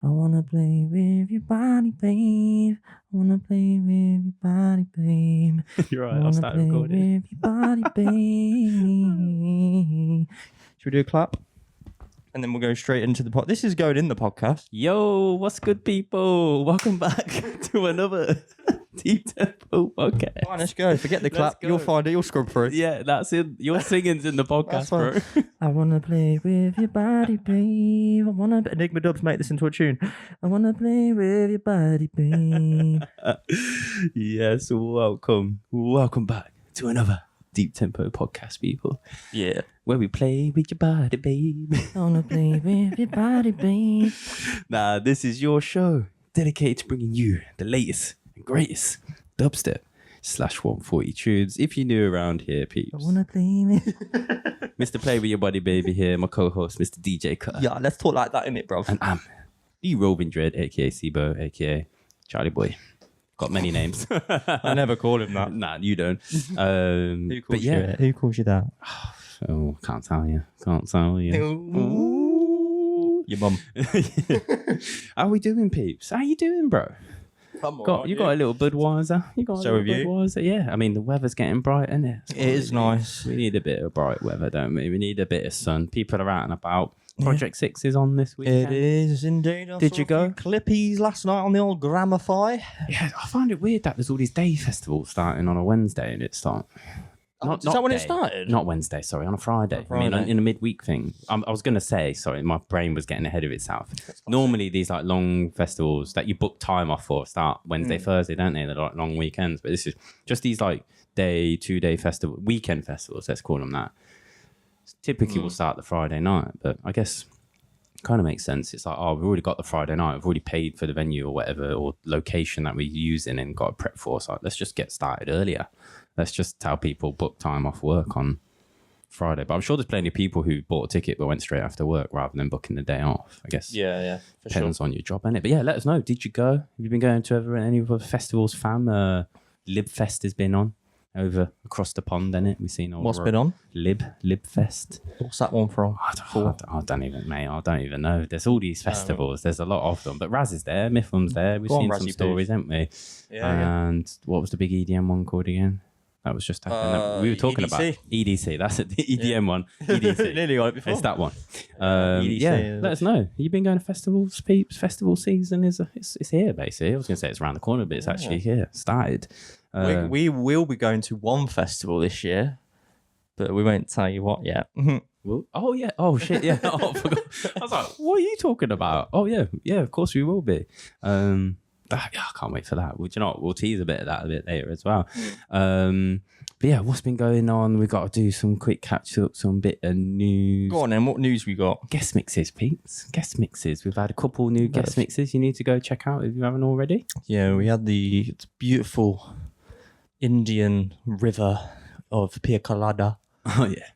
I wanna play with your body, babe. I wanna play with your body, babe. You're right, I I'll wanna start play recording. with your body, babe. Should we do a clap? And then we'll go straight into the pod. This is going in the podcast. Yo, what's good, people? Welcome back to another Deep Tempo podcast. Fine, let's go. Forget the clap. go. You'll find it. You'll scrub through. Yeah, that's it. Your singing's in the podcast, bro. I wanna play with your body, babe. I wanna. Enigma Dubs make this into a tune. I wanna play with your body, babe. Yes, welcome back to another Deep Tempo podcast, people. Yeah. Where we play with your body, babe. I wanna play with your body, babe. Nah, this is your show dedicated to bringing you the latest and greatest dubstep /140 tunes. If you're new around here, peeps. I wanna play with. Mr. Play With Your Body Baby here, my co-host, Mr. DJ Cutter. Yeah, let's talk like that, innit, bro? And I'm the Roving Dread, aka Sibo, aka Charlie Boy. Got many names. I never call him that. Nah, you don't. Who calls you it? Who calls you that? Oh, can't tell you. Your mum. How we doing, peeps? How you doing, bro? You got a little Budweiser. So have you? Budweiser. Yeah, I mean the weather's getting bright, isn't it? It is nice. We need a bit of bright weather, don't we? We need a bit of sun. People are out and about. Project 6 is on this weekend. It is indeed. Did you go? Clippies last night on the old Gramify. Yeah, I find it weird that there's all these day festivals starting on a Wednesday and it's not. Is that when it started? Not Wednesday, sorry, on a Friday. Friday. I mean, in a midweek thing. I was going to say, sorry, my brain was getting ahead of itself. Normally, these like long festivals that you book time off for start Wednesday, Thursday, don't they? They're like long weekends. But this is just these like 2-day festival, weekend festivals, let's call them that. Typically, we'll start the Friday night, but I guess kind of makes sense. It's like, oh, we've already got the Friday night. We've already paid for the venue or whatever, or location that we're using and got a prep for. So let's just get started earlier. Let's just tell people book time off work on Friday. But I'm sure there's plenty of people who bought a ticket but went straight after work rather than booking the day off. I guess. Yeah, for Depends on your job, innit? But yeah, let us know. Did you go? Have you been going to any of the festivals, fam? Libfest has been on over across the pond, innit? We've seen all. What's been on? Libfest. What's that one from? I don't even know. There's all these festivals. There's a lot of them. But Raz is there. Mifum's there. We've seen some stories, haven't we? Yeah. And what was the big EDM one called again? That was just happening. We were talking about EDC. That's it. The EDM one. EDC. Nearly got it before. It's that one. EDC, yeah. Let us know. You've been going to festivals, peeps. Festival season it's here, basically. I was going to say it's around the corner, but it's actually here. Started. We will be going to one festival this year, but we won't tell you what yet. Well, oh yeah. Oh shit. Yeah. Oh, I forgot. I was like, what are you talking about? Oh yeah. Yeah. Of course we will be. I can't wait for that. Well, do you know what? We'll tease a bit of that a bit later as well. But yeah, what's been going on? We've got to do some quick catch up, some bit of news. Go on then. What news we got? Guest mixes, peeps. Guest mixes. We've had a couple new guest mixes you need to go check out if you haven't already. Yeah, we had the beautiful Indian river of Pia Colada. Oh yeah,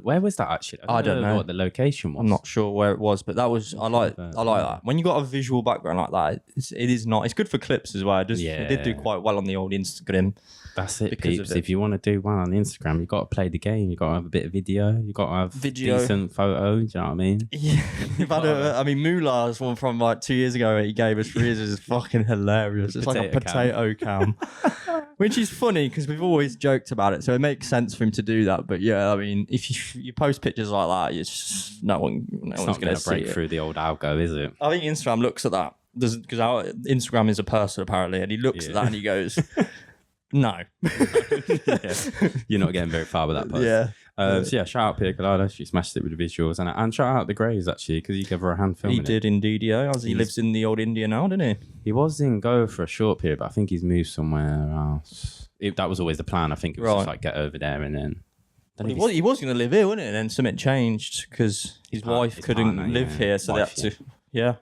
where was that actually? I don't know what the location was. I'm not sure where it was, but that was I like that. When you got a visual background like that, it is not. It's good for clips as well. It did do quite well on the old Instagram. That's it, peeps. If you want to do one on Instagram, you've got to play the game. You've got to have a bit of video. You've got to have decent photo. Do you know what I mean? Yeah. Moolah's one from like 2 years ago that he gave us for years is fucking hilarious. It's like a potato cam. Which is funny because we've always joked about it. So it makes sense for him to do that. But yeah, I mean, if you post pictures like that, it's just, no one's going to break through the old algo, is it? I think Instagram looks at that. Because Instagram is a person apparently. And he looks at that and he goes... No. You're not getting very far with that post. Yeah. So yeah, shout out Pia Colada. She smashed it with the visuals. And shout out the Greys, actually, because he gave her a hand filming He did indeed, yeah. As he lives in the old India now, didn't he? He was in Go for a short period, but I think he's moved somewhere else. That was always the plan. I think it was just like get over there and then... He was going to live here, wasn't it? And then something changed because his wife couldn't live here. So they had to... Yeah.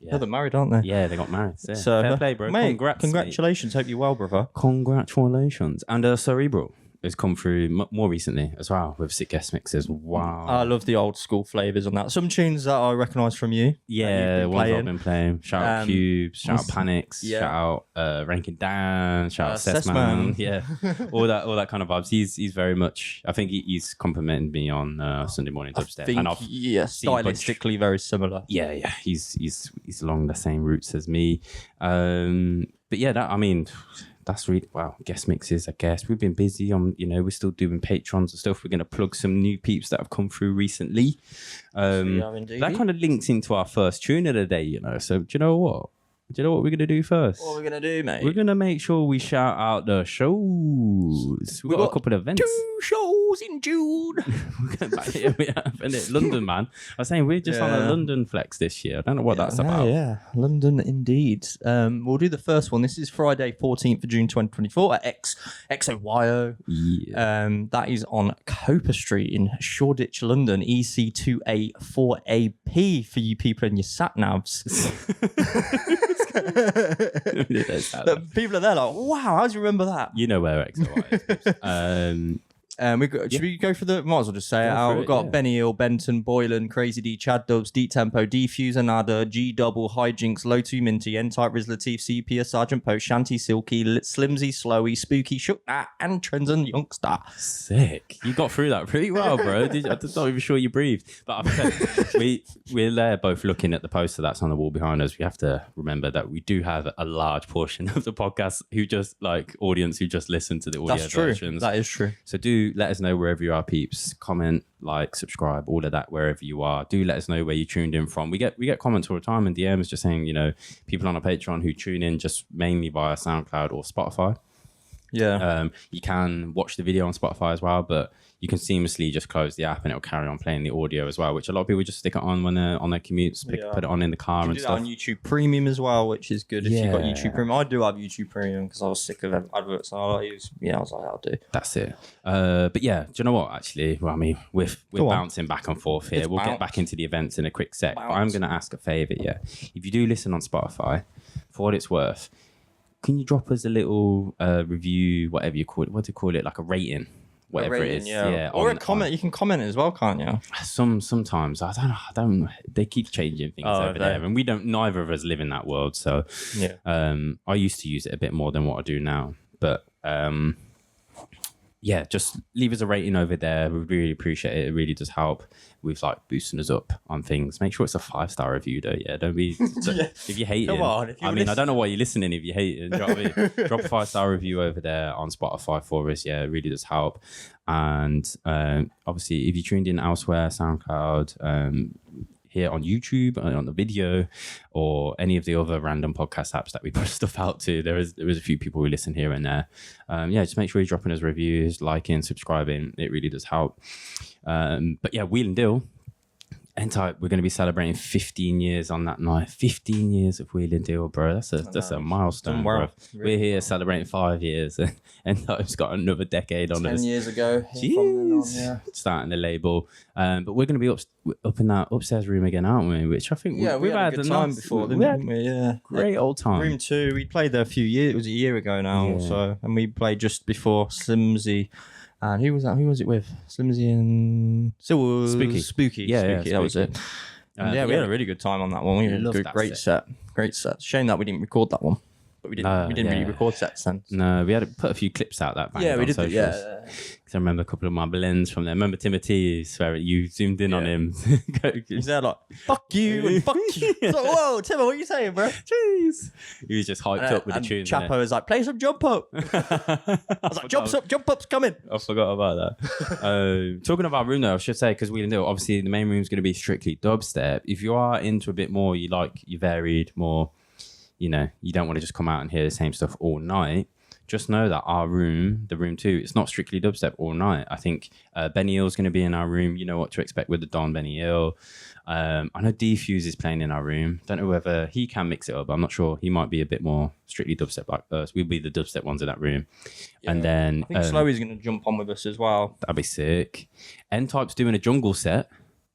Yeah, they're married, aren't they? Yeah, they got married. Yeah. So, fair play, bro. Mate, Congrats, congratulations. Mate. Hope you're well, brother. Congratulations. And Cerebral. has come through more recently as well with sick guest mixes. Wow. I love the old school flavours on that. Some tunes that I recognise from you. Yeah, ones I've been playing. Shout out Cubes, shout out Panics, shout out Rankin Dan, shout out Sessman. Yeah, all that kind of vibes. He's very much. I think he's complimented me on Sunday morning dubstep. Stylistically very similar. Yeah. He's along the same roots as me. But yeah, that's really wow. Guest mixes, I guess. We've been busy on, we're still doing Patrons and stuff. We're going to plug some new peeps that have come through recently. That kind of links into our first tune of the day, So do you know what? Do you know what we're going to do first? What we're going to do, mate? We're going to make sure we shout out the shows. We've got a couple of events. 2 shows in June. London, man. I was saying, we're just on a London flex this year. I don't know what that's about. Yeah, London indeed. We'll do the first one. This is Friday, 14th of June, 2024 at XOYO. Yeah. That is on Coper Street in Shoreditch, London, EC2A4AP for you people in your sat-navs. People are there like, wow, how do you remember that? You know where XOY is. Should we go for the? Might as well just say it out. We've got Benny Hill, Benton, Boylan, Crazy D, Chad Dubs, Deep Tempo, Diffuser, Nada, G Double, Hijinks, Low 2 Minty, N-Type, Riz Latif, CP, Sergeant Post, Shanty Silky, Slimsy, Slowy, Spooky, Shook, and Trends and Youngster. Sick. You got through that pretty well, bro. I'm not even sure you breathed. But we're there both looking at the poster that's on the wall behind us. We have to remember that we do have a large portion of the podcast who just audience who just listen to the audio versions. That is true. So do let us know wherever you are, peeps. Comment, like, subscribe, all of that wherever you are. Do let us know where you tuned in from. We get comments all the time and DMs just saying, people on our Patreon who tune in just mainly via SoundCloud or Spotify. Yeah. You can watch the video on Spotify as well, but you can seamlessly just close the app and it'll carry on playing the audio as well, which a lot of people just stick it on when they're on their commutes, put it on in the car and stuff. You can do that on YouTube Premium as well, which is good if you've got YouTube Premium. I do have YouTube Premium because I was sick of adverts. I was like, I'll do. That's it. But yeah, do you know what, actually? Well, we're bouncing back and forth here. We'll get back into the events in a quick sec. But I'm going to ask a favour, If you do listen on Spotify, for what it's worth, can you drop us a little review, whatever you call it? What do you call it? Like a rating? Whatever it is, or a comment. You can comment as well, can't you? Sometimes I don't know. They keep changing things over there, and neither of us live in that world. So, I used to use it a bit more than what I do now. But just leave us a rating over there. We really appreciate it. It really does help with boosting us up on things. Make sure it's a 5-star review though. Yeah, don't be if you hate it. Come on, I don't know why you're listening if you hate it. Drop a 5-star review over there on Spotify for us. Yeah, it really does help. And obviously, if you tuned in elsewhere, SoundCloud, here on YouTube, on the video, or any of the other random podcast apps that we put stuff out to, there is a few people who listen here and there. Just make sure you're dropping us reviews, liking, subscribing. It really does help. But yeah, Wheel and Deal, N-Type, we're going to be celebrating 15 years on that night. 15 years of Wheel and Deal, bro. That's a milestone, bro. We're here celebrating 5 years. N-Type's got another decade on us. 10 years ago. Jeez. Starting the label. But we're going to be up in that upstairs room again, aren't we? Which I think we've had a good time before. Great old time. Room 2. We played there a few years. It was a year ago now. So, and we played just before Slimsy. And who was that? Who was it with? Slimsy and Spooky. Yeah, that was it. We had a really good time on that one. We had a great set. Great set. Shame that we didn't record that one. But we didn't really record sets then. No, we had to put a few clips out that band on socials. Because I remember a couple of my blends from there. I remember Timothy, where you zoomed in on him. He's there like, fuck you and fuck you. It's like, whoa, Timo, what are you saying, bro? Jeez. He was just hyped up with the tune. Chapo was like, play some Jump Up. I was like, Jump Up's coming. I forgot about that. Talking about room though, I should say, because we didn't know, obviously the main room's going to be strictly dubstep. If you are into a bit more, you varied more, you don't want to just come out and hear the same stuff all night, just know that our room, the room 2, it's not strictly dubstep all night. I think Benny Hill's going to be in our room. You know what to expect with the Don Benny Hill. I know Defuse is playing in our room. Don't know whether he can mix it up. I'm not sure. He might be a bit more strictly dubstep like us. We'll be the dubstep ones in that room. Yeah. And then I think Slowy's going to jump on with us as well. That'd be sick. N-Type's doing a jungle set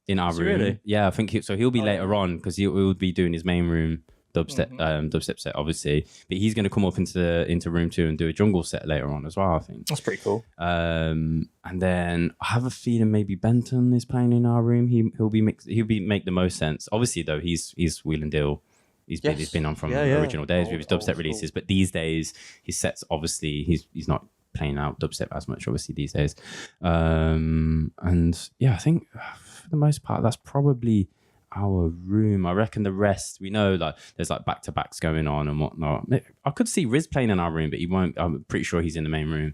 in our room. Really? Yeah, I think so. He'll be later on because he'll be doing his main room dubstep set, obviously. But he's going to come up into room 2 and do a jungle set later on as well, I think. That's pretty cool. And then I have a feeling maybe Benton is playing in our room. He'll make the most sense. Obviously, though, he's wheel and deal. He's been on from original days with his dubstep releases, but these days his sets, obviously he's not playing out dubstep as much, obviously, these days. And yeah, I think for the most part that's probably our room. I reckon the rest, we know, like there's like back-to-backs going on and whatnot. I could see Riz playing in our room, but he won't. I'm pretty sure he's in the main room.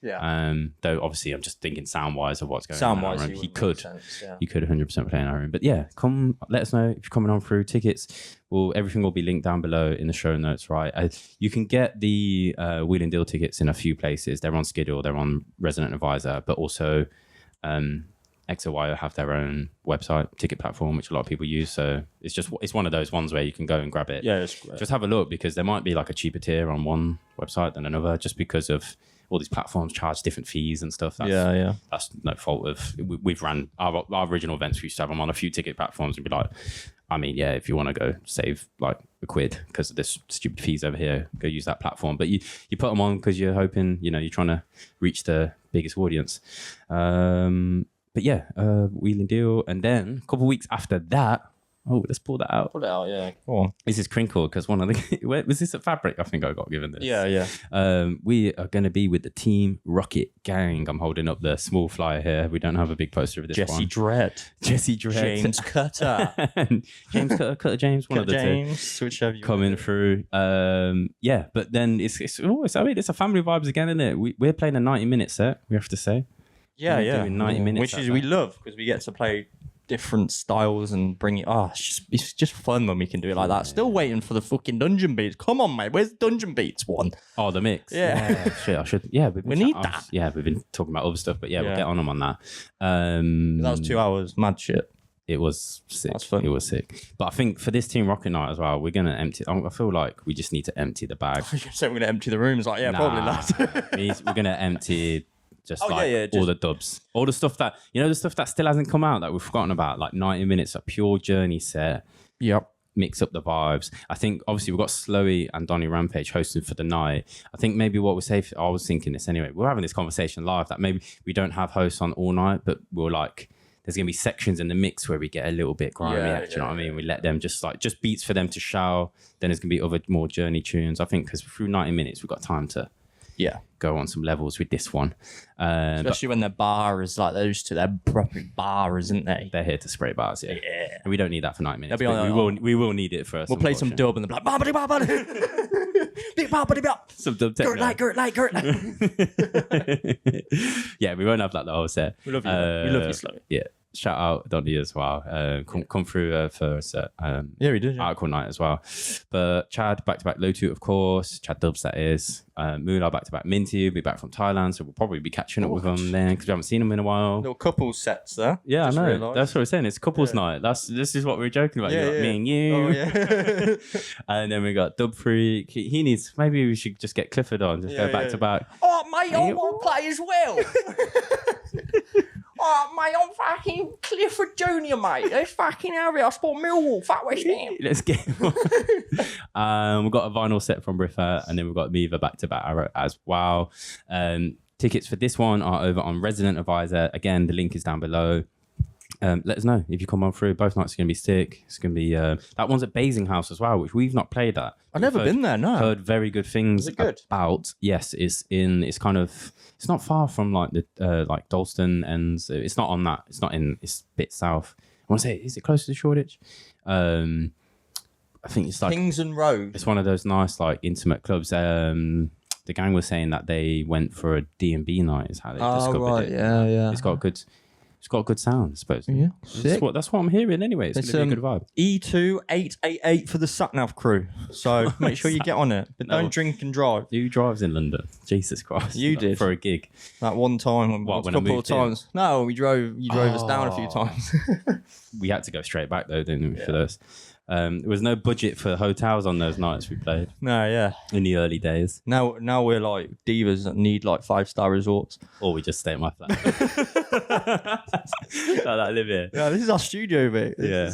Yeah. Though obviously I'm just thinking sound-wise of what's going on. Sound-wise, he could 100% play in our room. But yeah, come let us know if you're coming on through. Tickets, everything will be linked down below in the show notes, right? You can get the Wheel and Deal tickets in a few places. They're on Skidoo, they're on Resident Advisor, but also XOYO have their own website ticket platform, which a lot of people use. So it's one of those ones where you can go and grab it. Yeah, it's great. Just have a look, because there might be like a cheaper tier on one website than another, just because of all these platforms charge different fees and stuff. That's no fault of. We've ran our original events. We used to have them on a few ticket platforms and be like, I mean, yeah, if you want to go save like £1 because of this stupid fees over here, go use that platform. But you put them on because you're hoping, you're trying to reach the biggest audience. But yeah, Wheel and Deal, and then a couple of weeks after that. Oh, let's pull that out. Pull it out, yeah. Go on. This is crinkle because one of the... Was this a Fabric? I think I got given this. Yeah. We are going to be with the Team Rocket Gang. I'm holding up the small flyer here. We don't have a big poster of this one. Jesse Dredd. James Cutter. James Cutter James. One of the James, two. whichever you coming through. Yeah, but then it's a family vibes again, isn't it? We're playing a 90-minute set, we have to say. Yeah. Doing 90 minutes. Which is we love, because we get to play different styles and bring it. It's just fun when we can do it like that. Still waiting for the fucking dungeon beats. Come on, mate. Where's the dungeon beats one? Oh, the mix. Yeah. Shit, I should. Yeah, we need that. Yeah, we've been talking about other stuff, but we'll get on them on that. That was 2 hours. Mad shit. It was sick. That's fun. It was sick. But I think for this Team Rocket night as well, we're gonna empty. I feel like we just need to empty the bag. So we're gonna empty the rooms. Like, probably not. We're gonna empty. Just all the dubs, all the stuff that the stuff that still hasn't come out that we've forgotten about, like 90 minutes, a pure journey set. Yep. Mix up the vibes. I think obviously we've got Slowy and Donny Rampage hosting for the night. I think maybe what we're safe. I was thinking this anyway. We're having this conversation live that maybe we don't have hosts on all night, but we're like, there's gonna be sections in the mix where we get a little bit grimy. You know what I mean? We let them just beats for them to shout. Then there's gonna be other more journey tunes. I think because through 90 minutes we've got time to. Go on some levels with this one. Especially when they're bars like those two. They're proper bars, isn't they? They're here to spray bars, yeah. And we don't need that for 9 minutes. We will need it first. We'll play some dub and they'll be like, some dub techno. Gert. Yeah, we won't have that the whole set. We love you. We love you, Slowy. Yeah. Shout out Donny as well. Come through for a set. We did. Article night as well. But Chad back-to-back Lotu, of course. Chad Dubs, that is. Moolah back-to-back Minty will be back from Thailand, so we'll probably be catching up with them then because we haven't seen them in a while. Little couples sets there. Yeah, I know. Realized. That's what we're saying. It's couples night. This is what we were joking about. Me and you. Oh, yeah. And then we got Dub Freak. He needs. Maybe we should just get Clifford on. Just go back to back. Oh, mate, I want to play as well. Oh, mate, I'm fucking Clifford Jr., mate. Let's fucking have it. I sport Millwall, fuck West Ham. Let's get We've got a vinyl set from Britta, and then we've got Miva back-to-back as well. Tickets for this one are over on Resident Advisor. Again, the link is down below. Let us know if you come on through. Both nights are going to be sick. It's going to be that one's at Basing House as well, which we've not played at. I've never been there. No, heard very good things. Is it good? About. Yes, it's not far from like the like Dalston, and it's not on that. It's not in. It's a bit south. I want to say, is it close to Shoreditch? I think it's like Kingston Road. It's one of those nice like intimate clubs. The gang was saying that they went for a D&B night. Is how they discovered it. Yeah. It's got good sound, I suppose. Yeah, that's what I'm hearing anyway. It's going to be a good vibe. E2888 for the Satnav crew. So make sure you get on it. But don't drink and drive. Who drives in London? Jesus Christ. You did. For a gig. That one time. When a couple of times. No, you drove us down a few times. We had to go straight back though, didn't we, for those? There was no budget for hotels on those nights we played. No, yeah. In the early days. Now we're like divas that need like 5-star resorts. Or we just stay at my flat. I live here. Yeah, this is our studio, mate. Yeah.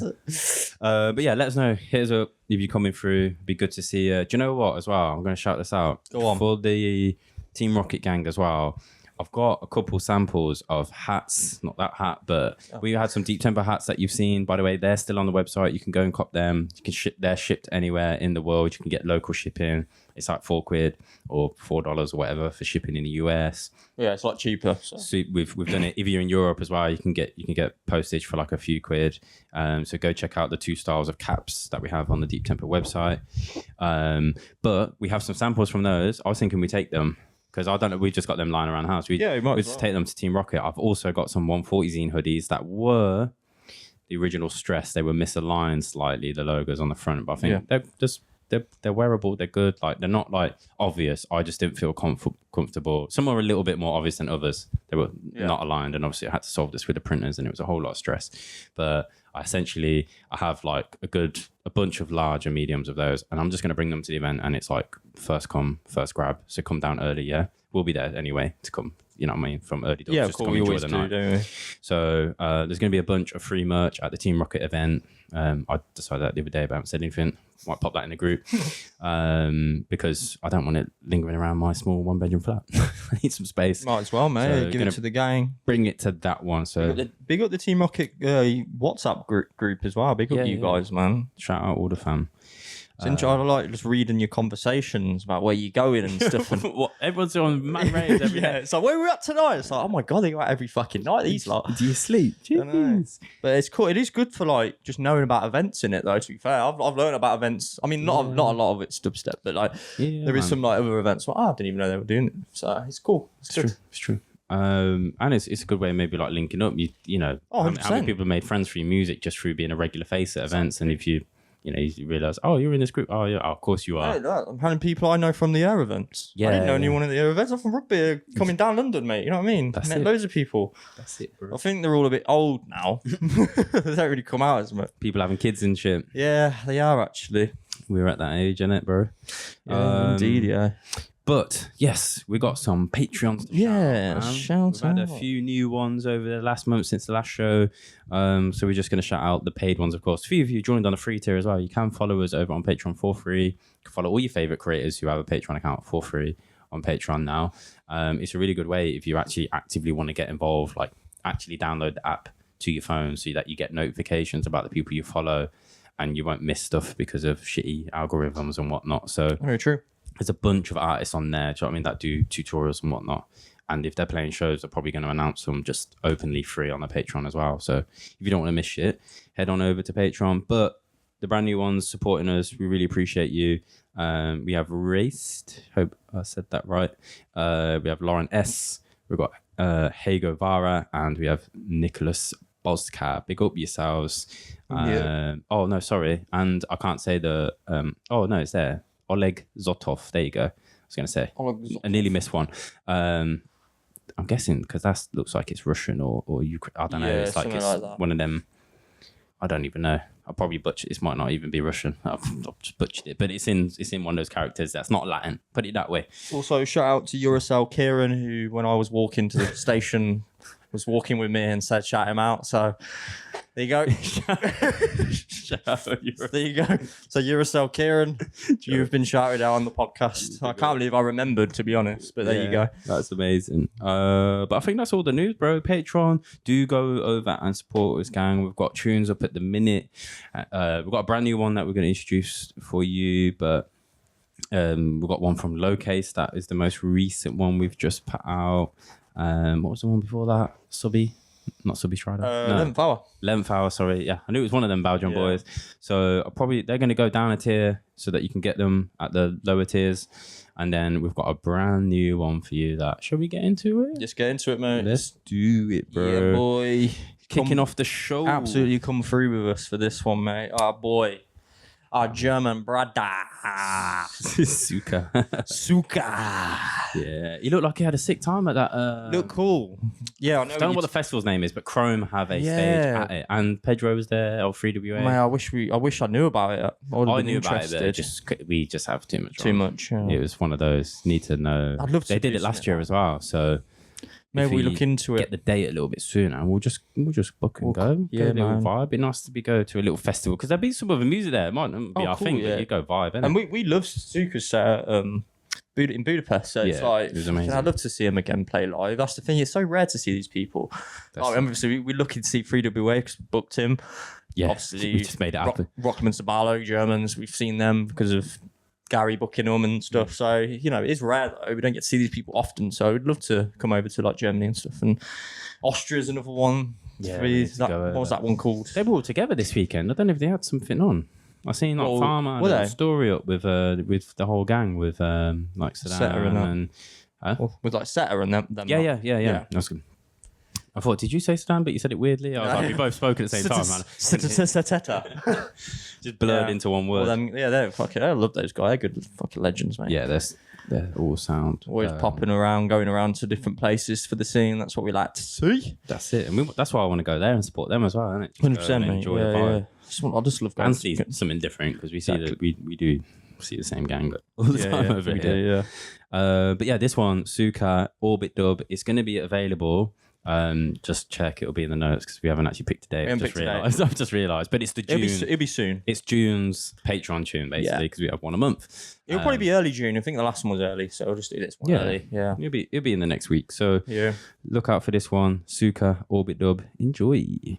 But yeah, let us know. Hit us up if you're coming through. It'd be good to see you. Do you know what as well? I'm going to shout this out. Go on. For the Team Rocket gang as well. I've got a couple samples of hats, not that hat, but we had some Deep Tempo hats that you've seen. By the way, they're still on the website. You can go and cop them. You can they're shipped anywhere in the world. You can get local shipping. It's like £4 or $4 or whatever for shipping in the US. Yeah, it's like cheaper. So we've done it. If you're in Europe as well, you can get postage for like a few quid. So go check out the 2 styles of caps that we have on the Deep Tempo website. But we have some samples from those. I was thinking we take them. Because I don't know, we just got them lying around the house. We just take them to Team Rocket. I've also got some 140 zine hoodies that were the original Stress. They were misaligned slightly, the logos on the front, but I think they're wearable. They're good. Like they're not like obvious. I just didn't feel comfortable. Some are a little bit more obvious than others. They were not aligned, and obviously I had to solve this with the printers, and it was a whole lot of stress. But I have like a bunch of large and mediums of those, and I'm just going to bring them to the event, and it's like first come, first grab. So come down early, yeah. We'll be there anyway to come, you know what I mean, from early doors. Yeah, just cool. to come enjoy the night. Don't we? So there's going to be a bunch of free merch at the Team Rocket event. I decided that the other day, but I haven't said anything. Might pop that in the group because I don't want it lingering around my small 1-bedroom flat. I need some space. Might as well, mate. So give it to the gang. Bring it to that one. So Big up the Team Rocket WhatsApp group as well. Big up you guys, man. Shout out all the fam. Since I like just reading your conversations about where you're going and stuff. And what everyone's on mad raves every day. It's like, where are we at tonight? It's like, oh my god, they go out every fucking night. These lot. Do you sleep? But it's cool. It is good for like just knowing about events in it, though. To be fair, I've learned about events. I mean, not a lot of it's dubstep, but like there is some like other events. Well, I didn't even know they were doing it. So it's cool. It's good. True. It's true. And it's a good way of maybe like linking up. You know, how many people have made friends through music just through being a regular face at events, and if you realise, oh, you're in this group. Oh, yeah, of course you are. I'm having people I know from the Air events. I didn't know anyone at the Air events. I'm from rugby coming down London, mate. You know what I mean? That's Met loads of people. That's it, bro. I think they're all a bit old now. They don't really come out as much. People having kids and shit. Yeah, they are actually. We're at that age, innit, bro? Yeah, indeed, yeah. But yes, we got some Patreons. Shout out. We've had a few new ones over the last month since the last show. So we're just going to shout out the paid ones, of course. A few of you joined on a free tier as well. You can follow us over on Patreon for free. You can follow all your favorite creators who have a Patreon account for free on Patreon now. It's a really good way if you actually actively want to get involved, like actually download the app to your phone so that you get notifications about the people you follow and you won't miss stuff because of shitty algorithms and whatnot. So very true. There's a bunch of artists on there, do you know what I mean, that do tutorials and whatnot. And if they're playing shows, they're probably going to announce them just openly free on the Patreon as well. So if you don't want to miss shit, head on over to Patreon. But the brand new ones supporting us, we really appreciate you. We have Raced, hope I said that right. We have Lauren S. We've got Hago Vara, and we have Nicholas Bozka. Big up yourselves. Oh, no, sorry. And I can't say the... oh, no, it's there. Oleg Zotov. There you go. I was going to say. I nearly missed one. I'm guessing because that looks like it's Russian or Ukraine. I don't know. It's like one of them. I don't even know. I'll probably butcher. This might not even be Russian. I've just butchered it, but it's in one of those characters that's not Latin. Put it that way. Also, shout out to Uracell Kieran, who when I was walking to the station was walking with me and said shout him out. So there you go. Shout out, there you go. So Uracell Kieran, you've been shouted out on the podcast. I can't believe I remembered, to be honest, but there you go. That's amazing. But I think that's all the news, bro. Patreon, do go over and support us, gang. We've got tunes up at the minute. We've got a brand new one that we're going to introduce for you, but we've got one from Lowcase. That is the most recent one we've just put out. What was the one before that? Not Subby Strider. 11th Hour. 11th Hour, sorry. Yeah, I knew it was one of them Belgian boys. So they're going to go down a tier so that you can get them at the lower tiers. And then we've got a brand new one for you. Shall we get into it? Just get into it, mate. Let's do it, bro. Yeah, boy. Kicking off the show. Absolutely come through with us for this one, mate. Oh, boy. Our German brother. Soukah. Yeah. He looked like he had a sick time at that. Looked cool. Yeah, I know. I don't know what the festival's name is, but Chrome have a stage at it. And Pedro was there, L3WA. Man, I wish I knew about it. I knew about it, but we just have too much. Too much. Yeah. It was one of those. Need to know. I'd love to. They did it last year as well, so Maybe we look into Get the date a little bit sooner, and we'll just book and go. Yeah, get a little man. vibe. It'd be nice to go to a little festival because there'd be some other music there. It might not be our cool, thing, yeah. but you go vibe. Innit? And we love Soukah's set in Budapest. So it's like, it was amazing. I'd love to see him again play live. That's the thing. It's so rare to see these people. Obviously, we're lucky to see 3WA because we booked him. Yeah, Obviously, we just made it happen. Rockman Sabalo, Germans, we've seen them because of Gary booking them and stuff. So, you know, it is rare though. We don't get to see these people often. So I'd love to come over to like Germany and stuff. And Austria's another one. Yeah, What was that one called? They were all together this weekend. I don't know if they had something on. I seen like Farmer had a story up with the whole gang with like Saddam and with like Seta and them. Yeah. That's good. I thought, did you say Saddam? But you said it weirdly. I was like, we both spoke at the same time, man. Seteta. Just blurred into one word. Well, they're fucking. I love those guys. They're good fucking legends, mate. Yeah, they're all sound. Always popping around, going around to different places for the scene. That's what we like to see. That's it, and that's why I want to go there and support them as well, isn't it? 100%, mate. Enjoy the vibe. I just love going and see something different because we see that we do see the same gang all the time over here. Yeah. But yeah, this one, Soukah, Orbit Dub, it's going to be available. Just check, it'll be in the notes because we haven't actually picked a date. I've just realised, but it's the June. It'll be soon. It's June's Patreon tune basically because we have one a month. It'll probably be early June. I think the last one was early, so I'll just do this one early. Yeah, it'll be in the next week. So look out for this one, Soukah, Orbit Dub. Enjoy.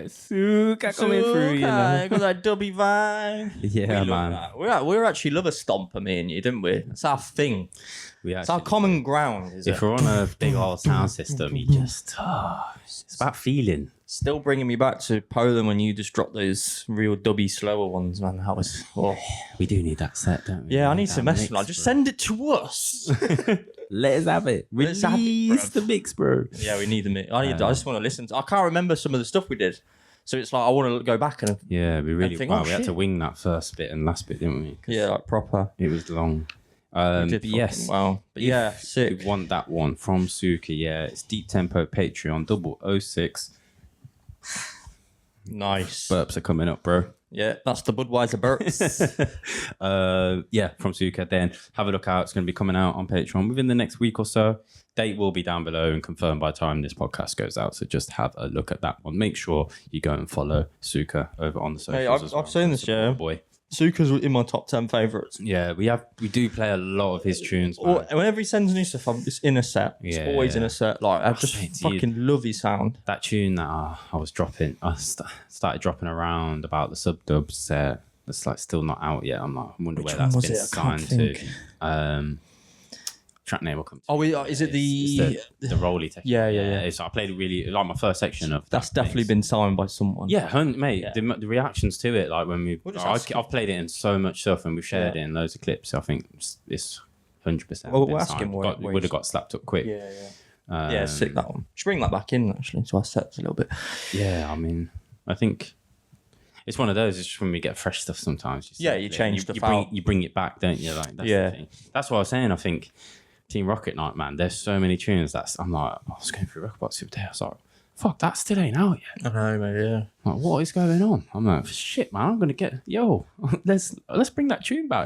Soukah coming through, you know. Got that dubby vibe. Yeah, man. We're actually love a stomper, me and you, didn't we? That's our thing. It's our common ground. If we're on a big old sound system, you just it's about feeling. Still bringing me back to Poland when you just dropped those real dubby slower ones, man. That was. Oh. We do need that set, don't we? Yeah, I need some message. Just send it to us. Let us have it. Release the mix, bro. Yeah, we need the mix. I just want to listen. I can't remember some of the stuff we did. So it's like I want to go back and we had to wing that first bit and last bit, didn't we? Yeah, like proper. It was long. Yes. Wow. But yeah, sick. You want that one from Soukah? Yeah, it's Deep Tempo Patreon 006. Nice. Burps are coming up, bro. Yeah, that's the Budweiser burps. From Soukah. Then have a look out. It's going to be coming out on Patreon within the next week or so. Date will be down below and confirmed by the time this podcast goes out. So just have a look at that one. Make sure you go and follow Soukah over on the socials. I've seen this, yeah. Boy. Soukah's in my top 10 favourites. Yeah, we do play a lot of his tunes. Whenever he sends new stuff, it's in a set. It's always in a set. Like, I just fucking love his sound. That tune that I was dropping, I started dropping around about the sub-dub set. It's like still not out yet. I'm like, I wonder where that's been signed to. Track name will come. Is it the Rolly technique? Yeah. So I played it really like my first section of. That's definitely been signed by someone. Yeah, mate. Yeah. The reactions to it, like when I've played it in so much stuff, and we've shared it in loads of clips. I think it's 100%. Well, we'll ask him what would have got slapped up quick. Yeah, sick that one. Should bring that back in actually to our sets a little bit. Yeah, I mean, I think. It's one of those. It's just when we get fresh stuff sometimes. You change stuff out. You bring it back, don't you? Like that's the thing. That's what I was saying. I think Team Rocket Night, man. There's so many tunes. I'm like, I was going through Rockbox the other day. I was like, fuck, that still ain't out yet. I know, mate. Yeah. Like, what is going on? I'm like, shit, man. I'm gonna get let's bring that tune back.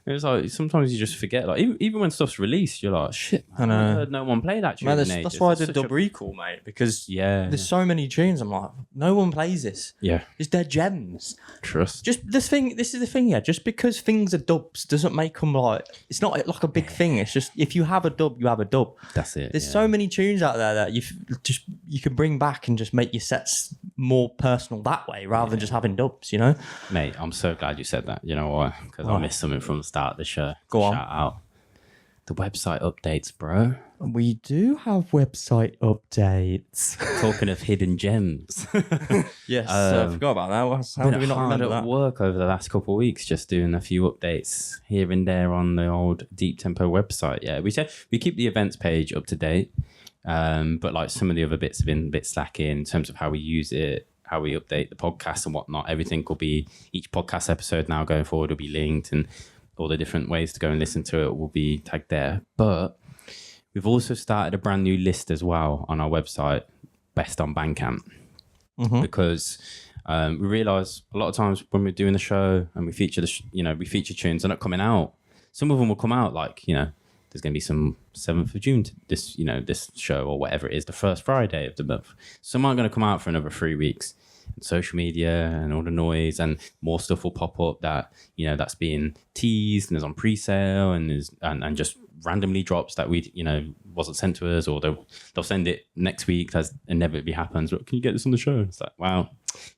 It's like sometimes you just forget. Like even when stuff's released, you're like, shit. Man, I heard no one play that tune. Man, that's why I did Dub Recall, mate. Because there's so many tunes. I'm like, no one plays this. Yeah, it's their gems. Trust. Just this thing. This is the thing. Yeah, just because things are dubs doesn't make them like. It's not like a big thing. It's just if you have a dub, you have a dub. That's it. There's so many tunes out there that you can bring back and just make your sets more personal that way rather than just having dubs, you know? Mate, I'm so glad you said that. You know why? Because I missed something from the start of the show. Go on. Shout out. The website updates, bro. We do have website updates. Talking of hidden gems. Yes, I forgot about that. How do we not remember that? At work over the last couple of weeks, just doing a few updates here and there on the old Deep Tempo website. Yeah, we keep the events page up to date. But like some of the other bits have been a bit slacky in terms of how we use it, how we update the podcast and whatnot. Everything will be, each podcast episode now going forward will be linked, and all the different ways to go and listen to it will be tagged there. But we've also started a brand new list as well on our website, Best on Bandcamp, because we realise a lot of times when we're doing the show and we feature we feature tunes, they're not coming out. Some of them will come out like, there's going to be some 7th of June to this, this show or whatever it is, the first Friday of the month. Some aren't going to come out for another 3 weeks. And social media and all the noise and more stuff will pop up that, that's being teased and is on pre-sale and just randomly drops that we, wasn't sent to us, or they'll send it next week as inevitably happens. But can you get this on the show? It's like, wow,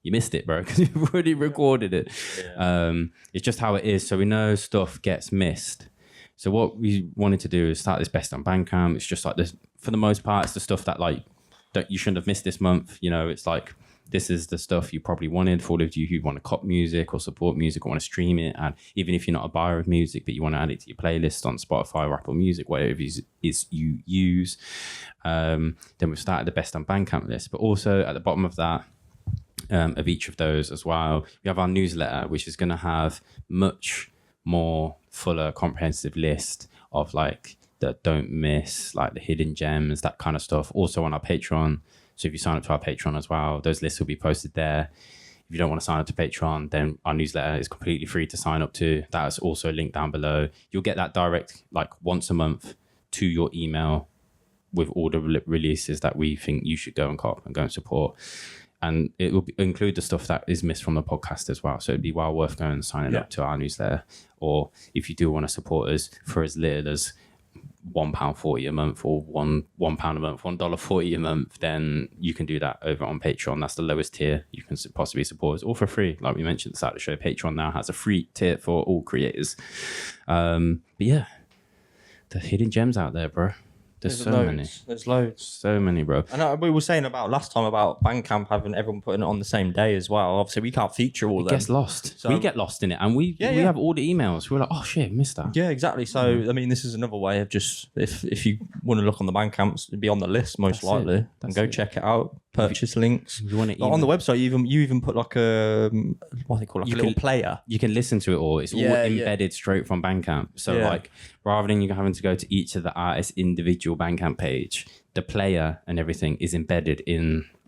you missed it, bro, because you've already recorded it. Yeah. It's just how it is. So we know stuff gets missed. So what we wanted to do is start this Best on Bandcamp. It's just like this, for the most part, it's the stuff that you shouldn't have missed this month. It's like, this is the stuff you probably wanted for all of you who want to cop music or support music or want to stream it. And even if you're not a buyer of music, but you want to add it to your playlist on Spotify or Apple Music, whatever it is you use, then we've started the Best on Bandcamp list. But also at the bottom of that, of each of those as well, we have our newsletter, which is going to have much more fuller, comprehensive list of the don't miss, like the hidden gems, that kind of stuff. Also on our Patreon. So if you sign up to our Patreon as well, those lists will be posted there. If you don't want to sign up to Patreon, then our newsletter is completely free to sign up to. That is also linked down below. You'll get that direct, once a month to your email with all the releases that we think you should go and cop and go and support. And it will include the stuff that is missed from the podcast as well. So it'd be well worth going and signing up to our newsletter. Or if you do want to support us for as little as £1.40 a month or £1 a month, $1.40 a month, then you can do that over on Patreon. That's the lowest tier you can possibly support us, all for free. Like we mentioned at the start of the show, Patreon now has a free tier for all creators. But yeah, the hidden gems out there, bro. There's so many. There's loads. So many, bro. And we were saying about last time about Bandcamp having everyone putting it on the same day as well. Obviously, we can't feature all of them. It gets lost. So we get lost in it. And we have all the emails. We're like, oh, shit, missed that. Yeah, exactly. So, I mean, this is another way of just, if you want to look on the Bandcamps, it'd be on the list most likely. And go check it out. Purchase links. You want to on the website, you even put a what they call a little player. You can listen to it all. It's all embedded straight from Bandcamp. So rather than you having to go to each of the artists' individual Bandcamp page, the player and everything is embedded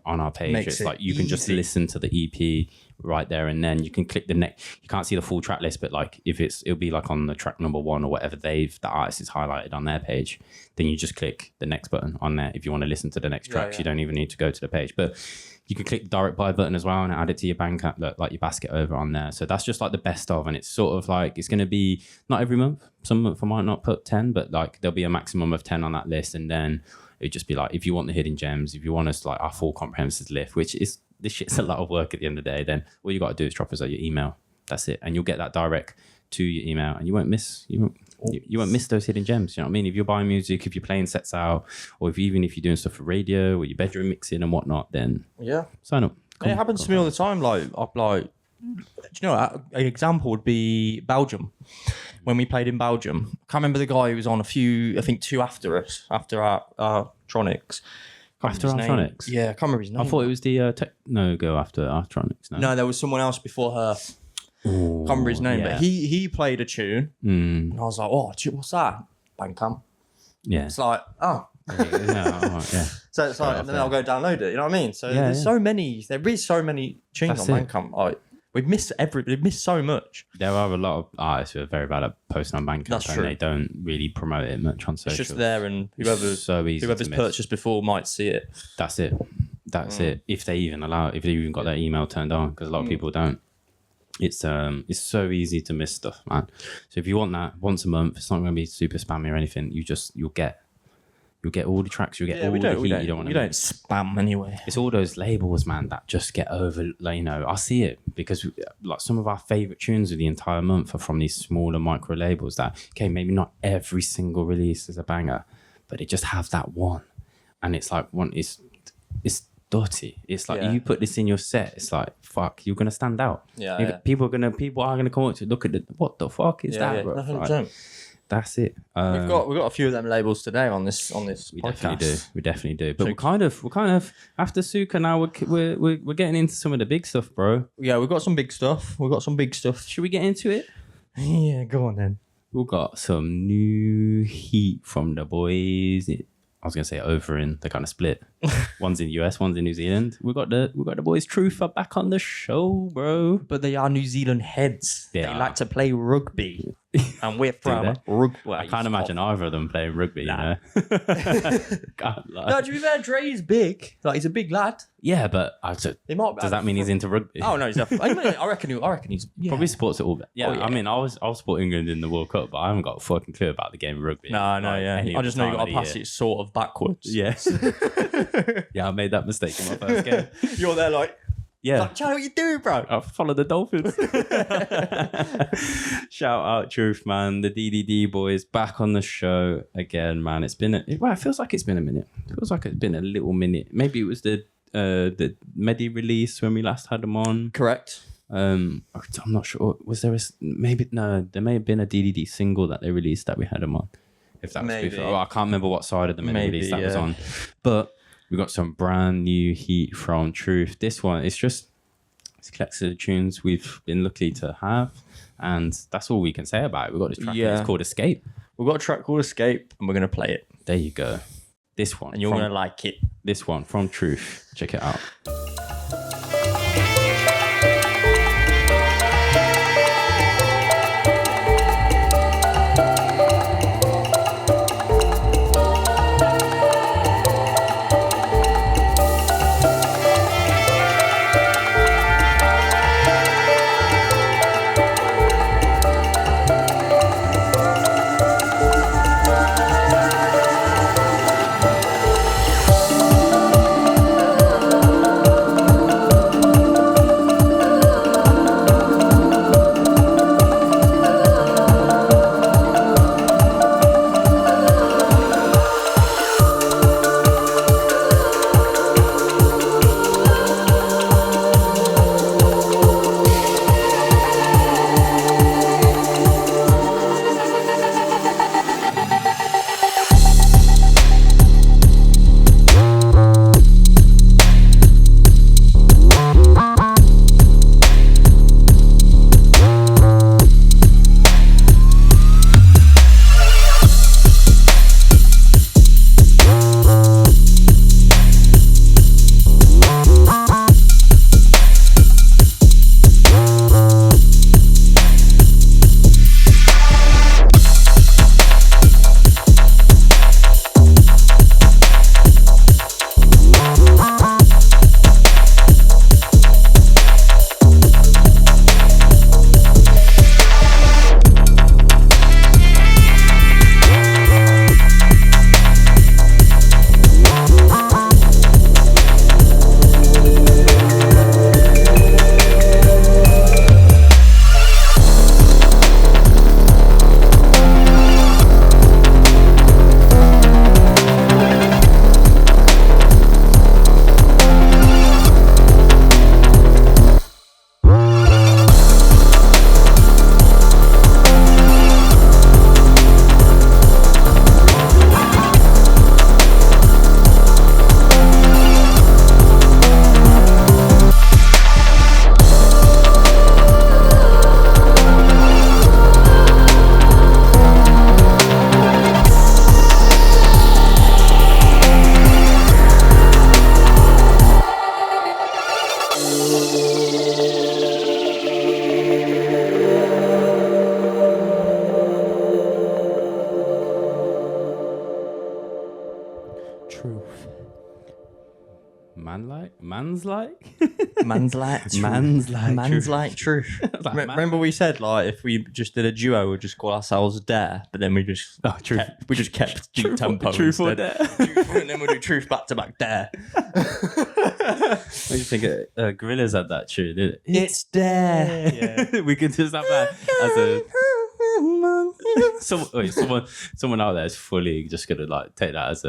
on our page. It's like you can just listen to the EP right there and then. You can click the next. You can't see the full track list, but like if it'll be like on the track number 1 or whatever the artist is highlighted on their page. Then you just click the next button on there if you want to listen to the next tracks. You don't even need to go to the page, but you can click the direct buy button as well and add it to your bank app, like your basket over on there. So that's just like the best of, and it's sort of like it's going to be not every month. Some month I might not put 10, but like there'll be a maximum of 10 on that list, and then it'd just be like if you want the hidden gems, if you want us like our full comprehensive list, which is this shit's a lot of work at the end of the day. Then all you got to do is drop us your email. That's it, and you'll get that direct to your email, and you won't miss those hidden gems. You know what I mean? If you're buying music, if you're playing sets out, or even if you're doing stuff for radio or your bedroom mixing and whatnot, then sign up. It happens to me all the time. Like, do you know, an example would be Belgium. When we played in Belgium, I can't remember the guy who was on I think 2 after us, after our Tronics. After Artronics? Yeah, I can't remember his name. I thought it was the Techno Go after Artronics. No, there was someone else before her. Ooh, Can't remember his name, but he played a tune, and I was like, "Oh, what's that?" Bandcamp. Yeah. It's like, oh. So it's like, and then I'll go download it. You know what I mean? So there's so many. There is so many tunes on Bandcamp. Like, we've missed so much. There are a lot of artists who are very bad at posting on Bandcamp. That's true. They don't really promote it much on social. It's just there, and whoever's purchased before might see it. That's it. If they even got their email turned on, because a lot of people don't. It's so easy to miss stuff, man. So if you want that once a month, it's not going to be super spammy or anything. You'll get all the tracks. You'll get all the heat you don't want to. You don't spam anyway. It's all those labels, man, that just get over. Like, you know, I see it because like some of our favorite tunes of the entire month are from these smaller micro labels. That maybe not every single release is a banger, but it just have that one, and it's like it's dirty. It's like you put this in your set, it's like fuck, you're gonna stand out. People are gonna come up to look at it. What the fuck is that, bro? Like, that's it. We've got a few of them labels today on this podcast. We definitely do. But we're kind of after Soukah now. We're getting into some of the big stuff, bro. Yeah, we've got some big stuff. Should we get into it? Yeah, go on then. We've got some new heat from the boys. I was gonna say over in they kind of split. One's in the US, one's in New Zealand. We got the boys Truth are back on the show, bro. But they are New Zealand heads. They like to play rugby, and we're from rugby. I can't imagine either of them playing rugby. Nah. You know? No, to be fair, Dre's big. Like, he's a big lad. Yeah, but does that mean he's into rugby? Oh no, he's definitely. I reckon he's probably supports it all. Yeah, I mean, I'll support England in the World Cup, but I haven't got a fucking clue about the game of rugby. No, I just know you got to pass it sort of backwards. Yes. Yeah, I made that mistake in my first game. You're there like, Charlie, what you doing, bro? I follow the Dolphins. Shout out Truth, man. The DDD boys back on the show again, man. It feels like it's been a minute. It feels like it's been a little minute. Maybe it was the Medi release when we last had them on. Correct. I'm not sure. Was there there may have been a DDD single that they released that we had them on. If that was before. I can't remember what side of the Medi release that was on. But we got some brand new heat from Truth. This one, it's a collection of tunes we've been lucky to have, and that's all we can say about it. We've got this track it's called Escape. We've got a track called Escape, and we're going to play it. There you go. This one. And you're going to like it. This one from Truth. Check it out. Truth. Man's like? Man's like truth. Remember we said like if we just did a duo, we'd just call ourselves Dare, but then we just kept deep tempo Truth or instead. Dare. And then we'll do Truth back to back Dare. What do you think? Gorillaz had that tune, didn't it? It's Dare. Yeah. We could just have that as a. Someone out there is fully just gonna like take that as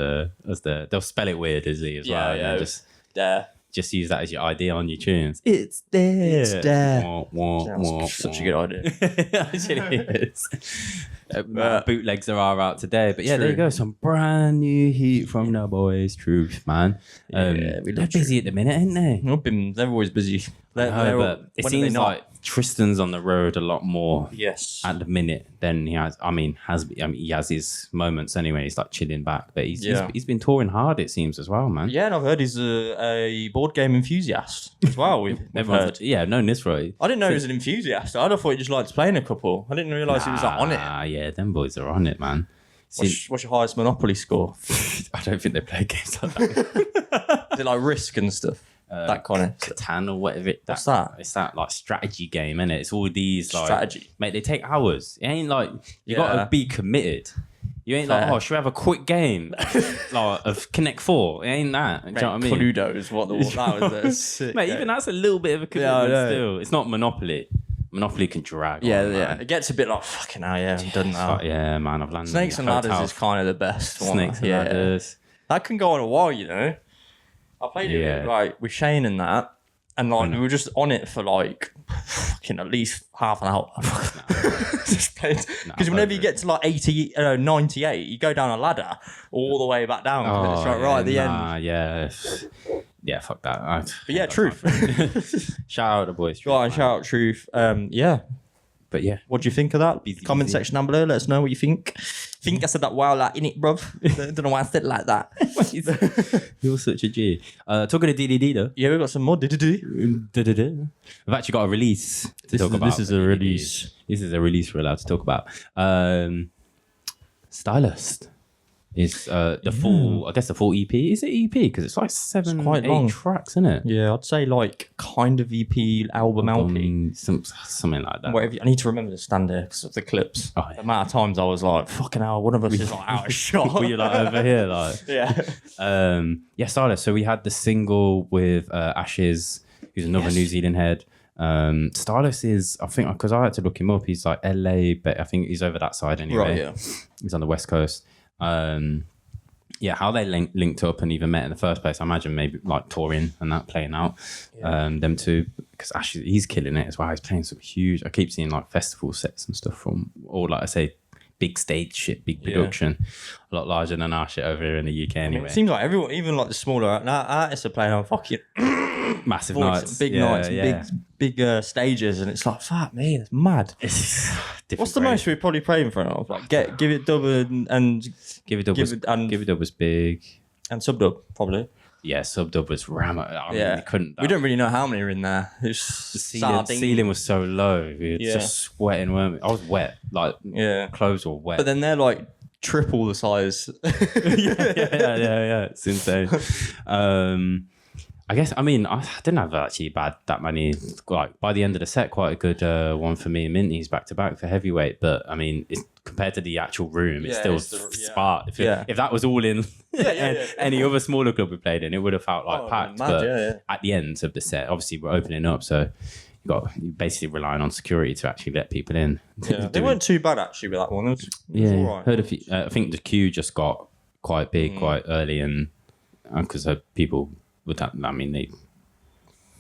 they'll spell it weird as well. Yeah, just Dare. Just use that as your idea on your tunes. It's there. It's Dare. Sounds such a good idea. Actually is. Bootlegs are out today, but yeah, there you go. Some brand new heat from the boys. Truth, man. They're busy at the minute, ain't they? They're always busy. But it seems like Tristan's on the road a lot more. Yes. At the minute than he has. He has his moments anyway. He's like chilling back, but he's been touring hard. It seems as well, man. Yeah, and I've heard he's a board game enthusiast as well. We've heard. Yeah, I've known this right. I didn't know he was an enthusiast. I thought he just liked playing a couple. I didn't realise he was like on it. Yeah, them boys are on it, man. What's your highest Monopoly score? I don't think they play games like that. Is it like Risk and stuff? That kind of Catan or whatever. What's that? It's that like strategy game, isn't it? It's all these like strategy. Mate, they take hours. It ain't like you gotta be committed. You ain't like, should we have a quick game like of Connect 4? It ain't that. Do you know what I mean? Cluedo is what that was. Sick, mate, even that's a little bit of a commitment still. It's not Monopoly. Monopoly can drag. Yeah, on, yeah. Man. It gets a bit like fucking hell. Yeah, I'm done now. Like, yeah, man, I've landed. Snakes and Ladders is kind of the best one. Snakes and Ladders. That can go on a while, you know. I played it like with Shane and that. And like we were just on it for like fucking at least half an hour. Because whenever you get to like 98, you go down a ladder all the way back down. It's right at the end. Yeah, fuck that. But yeah, Truth. Shout out the boys. Go on, shout out Truth. Yeah. But yeah, what do you think of that? Comment section down below. Let us know what you think. I said that wow like in it, bruv. Don't know why I said it like that. You're such a G. Talking to DDD though. Yeah, we've got some more DDD. We've actually got a release to talk about. This is a release. This is a release we're allowed to talk about. Stylust is the full, I guess the full EP. Is it EP? Because it's like 8 tracks, isn't it? Yeah, I'd say like kind of EP, album LP. Something like that. Whatever. I need to remember the stand here because of the clips. Oh, yeah. The amount of times I was like, fucking hell, one of us is like out of shot. Were you like over here? Like, yeah. Stylust. So we had the single with Ashes, who's another New Zealand head. Stylust is, I think, because I had to look him up, he's like LA, but I think he's over that side anyway. Right, yeah. He's on the West Coast. How they linked up and even met in the first place, I imagine maybe like touring and that playing out. Them two, because Ashes, he's killing it as well. He's playing some huge, I keep seeing like festival sets and stuff from, or like I say, big stage shit, big production, a lot larger than our shit over here in the UK anyway. It seems like everyone, even like the smaller artists are playing on fucking massive nights, big nights, big stages, and it's like, fuck me, it's mad. What's the most we're probably playing for now? Like, give it dub and give it dub was big, and sub dub probably. Yeah, sub dub was ram. I mean, couldn't. We don't really know how many are in there. The ceiling was so low. We were just sweating, weren't we? I was wet. Like clothes were wet. But then they're like triple the size. yeah. It's insane. I guess, I mean, I didn't have actually that many, like, by the end of the set, quite a good one for me and Minty's back-to-back for heavyweight, but, I mean, compared to the actual room, it's still sparse. If that was all in any other smaller club we played in, it would have felt like packed, but at the end of the set, obviously, we're opening up, so you're basically relying on security to actually let people in. Yeah, they weren't too bad, actually, with that one. It was all right. Heard a few, I think the queue just got quite big quite early, and because people... With that, I mean, they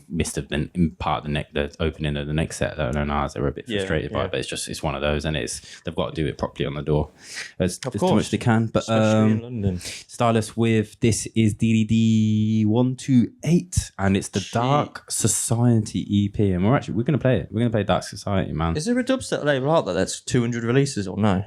missed in part the opening of the next set. I don't know, as they were a bit frustrated by it, but it's one of those, and they've got to do it properly on the door as too much they can. But especially in London. Stylust with this is DDD 128, and it's the Dark Society EP, and we're gonna play it. We're gonna play Dark Society, man. Is there a dubstep label out there that's 200 releases or no?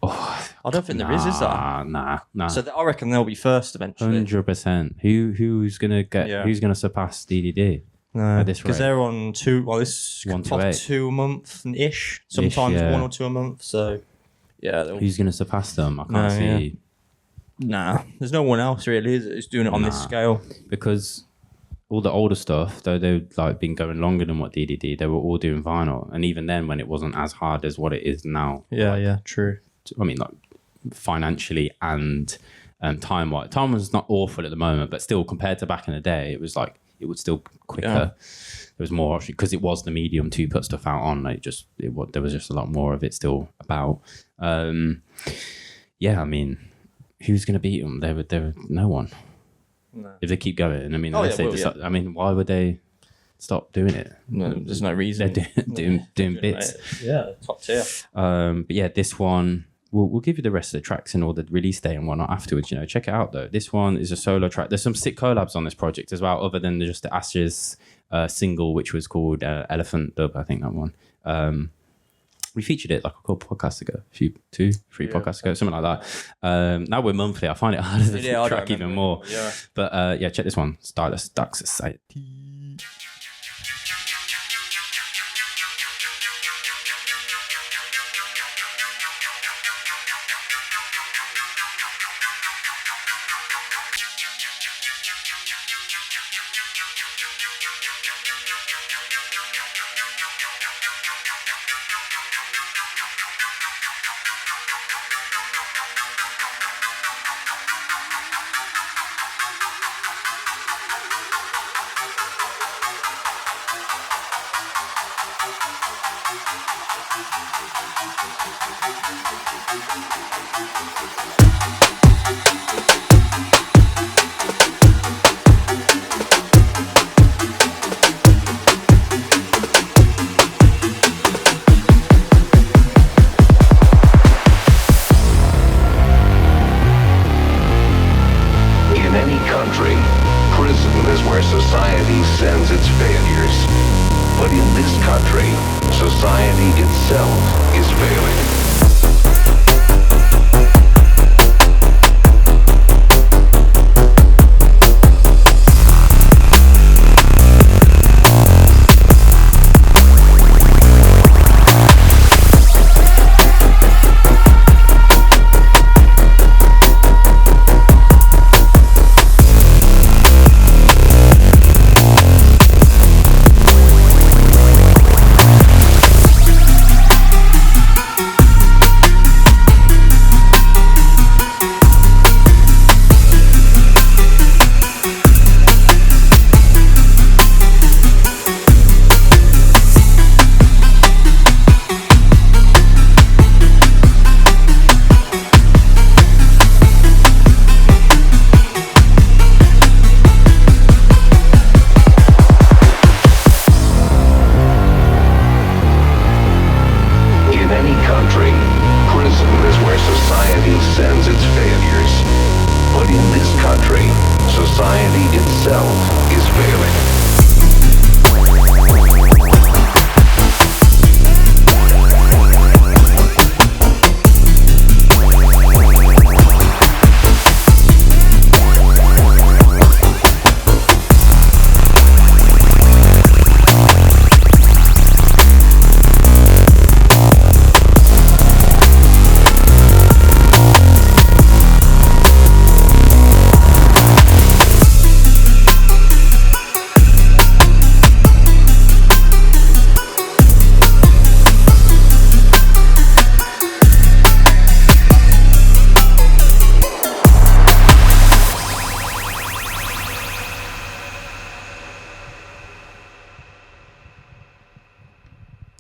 Oh, I don't think there is there? Nah. So I reckon they'll be first eventually. 100%. Who's gonna who's gonna surpass DDD? No, because they're on two. Well, this could 2 a month ish. Sometimes 1 or 2 a month. So yeah, who's gonna surpass them? I can't see. Nah, there's no one else really who's doing it on this scale. Because all the older stuff, though they've like been going longer than what DD did, they were all doing vinyl, and even then, when it wasn't as hard as what it is now. Yeah, true. I mean, like financially and time-wise. Time was not awful at the moment, but still, compared to back in the day, it was like it was still quicker. Yeah. There was more because it was the medium to put stuff out on. Like there was just a lot more of it still about. Yeah, I mean, who's going to beat them? There were no one. No. If they keep going, I mean, I mean, why would they stop doing it? No, there's no reason. They're doing bits. Yeah, top tier. But yeah, this one. We'll give you the rest of the tracks and all the release date and whatnot afterwards. You know, check it out though. This one is a solo track. There's some sick collabs on this project as well, other than just the Ashes single, which was called Elephant Dub. I think that one. We featured it like a couple podcasts ago, two, three podcasts ago, something like that. Now we're monthly. I find it harder to track even more. Yeah. But yeah, check this one. Stylust, Dark Society.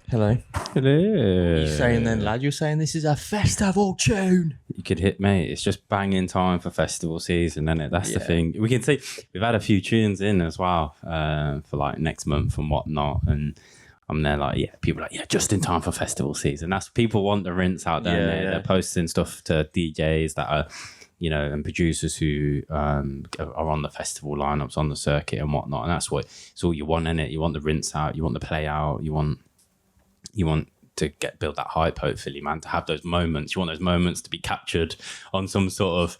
Hello. Hello. What are you saying then, lad? You're saying this is a festival tune. You could hit, mate. It's just banging time for festival season, isn't it? That's the thing. We can see we've had a few tunes in as well for like next month and whatnot. And I'm there like, people are like, just in time for festival season. That's people want the rinse out there. Yeah. They're posting stuff to DJs that are, you know, and producers who are on the festival lineups on the circuit and whatnot. And that's what it's all you want, innit? You want the rinse out, you want the play out, you want to build that hype, hopefully, man, to have those moments. You want those moments to be captured on some sort of,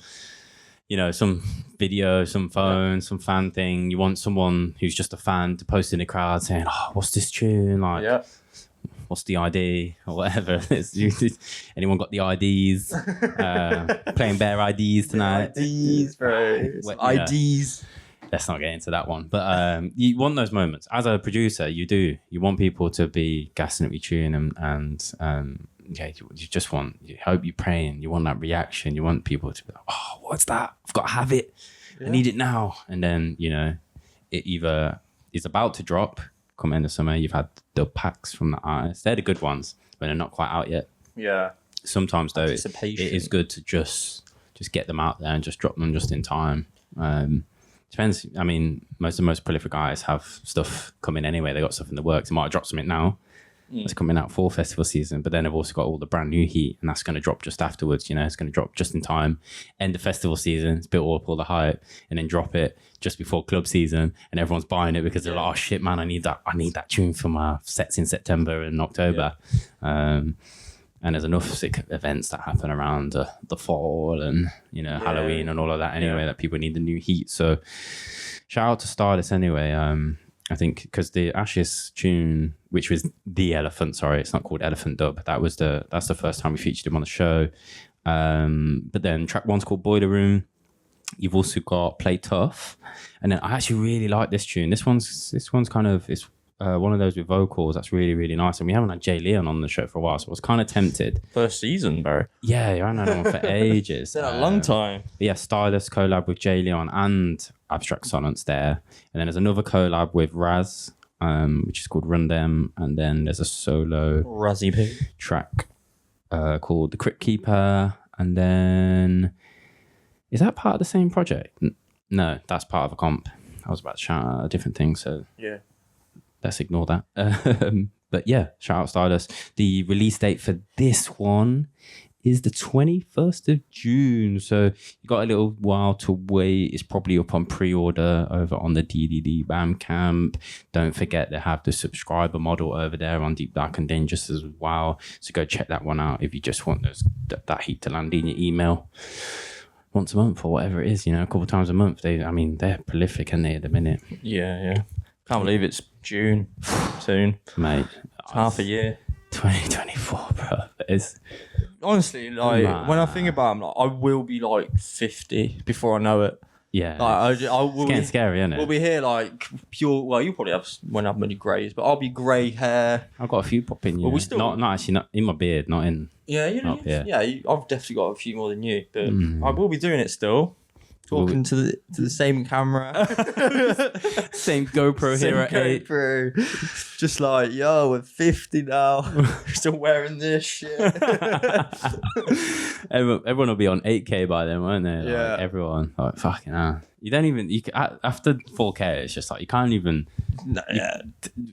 you know, some video, some phone, some fan thing. You want someone who's just a fan to post in the crowd saying, "Oh, what's this tune?" Like, what's the ID or whatever. Anyone got the IDs? Playing bare IDs tonight. IDs, bro. IDs. Let's not get into that one. But you want those moments. As a producer, you do. You want people to be gassing up your tune and you just want, you hope, you're praying, you want that reaction. You want people to be like, oh, what's that? I've got to have it. I need it now. And then, you know, it either is about to drop, come end of summer, you've had the packs from the artists. They're the good ones when they're not quite out yet. Yeah. Sometimes, though, it is good to just get them out there and just drop them just in time. Depends. I mean, most prolific guys have stuff coming anyway. They got stuff in the works. They might have dropped something now. It's coming out for festival season, but then they've also got all the brand new heat, and that's going to drop just afterwards. You know, it's going to drop just in time, end of festival season, it's built up all the hype, and then drop it just before club season, and everyone's buying it because they're like, oh shit, man, I need that tune for my sets in September and October. And there's enough sick events that happen around the fall and, you know, Halloween and all of that anyway, that people need the new heat. So shout out to Stylust anyway. I think because the Ashes tune, which was The Elephant, sorry, it's not called Elephant Dub. That's the first time we featured him on the show. But then track one's called Boiler Room. You've also got Play Tough. And then I actually really like this tune. This one's kind of, it's one of those with vocals that's really, really nice. And we haven't had Jay Leon on the show for a while, so I was kind of tempted. First season, bro. Yeah, I haven't had one for ages. It's been a long time. But yeah, Stylust collab with Jay Leon and Abstract Silence there. And then there's another collab with Raz, which is called Run Them. And then there's a solo Razzie Pig track called The Crypt Keeper. And then, is that part of the same project? No, that's part of a comp. I was about to shout out a different thing, so yeah, let's ignore that. But yeah, shout out Stylust. The release date for this one is the 21st of June. So you got a little while to wait. It's probably up on pre-order over on the DDD Bandcamp. Don't forget they have the subscriber model over there on Deep Dark and Dangerous as well. So go check that one out if you just want that heat to land in your email once a month or whatever it is, you know, a couple of times a month. They're prolific, aren't they, at the minute? Yeah. Can't believe it's June soon. Mate. It's half a year. 2024, bro. It's honestly, like, when I think about it, like, I will be like 50 before I know it. Yeah. Like, I will it's getting scary, isn't it? We'll be here like pure. Well, you probably won't have many greys, but I'll be grey hair. I've got a few popping. Well, we still not actually not in my beard, not in. Yeah, you know. I've definitely got a few more than you, but I will be doing it still. Talking to the same camera. Same GoPro here at 8. Just like, yo, we're 50 now. Still wearing this shit. Everyone will be on 8K by then, won't they? Yeah. Like, everyone. Like, fucking hell. You don't even... after 4K, it's just like, you can't even...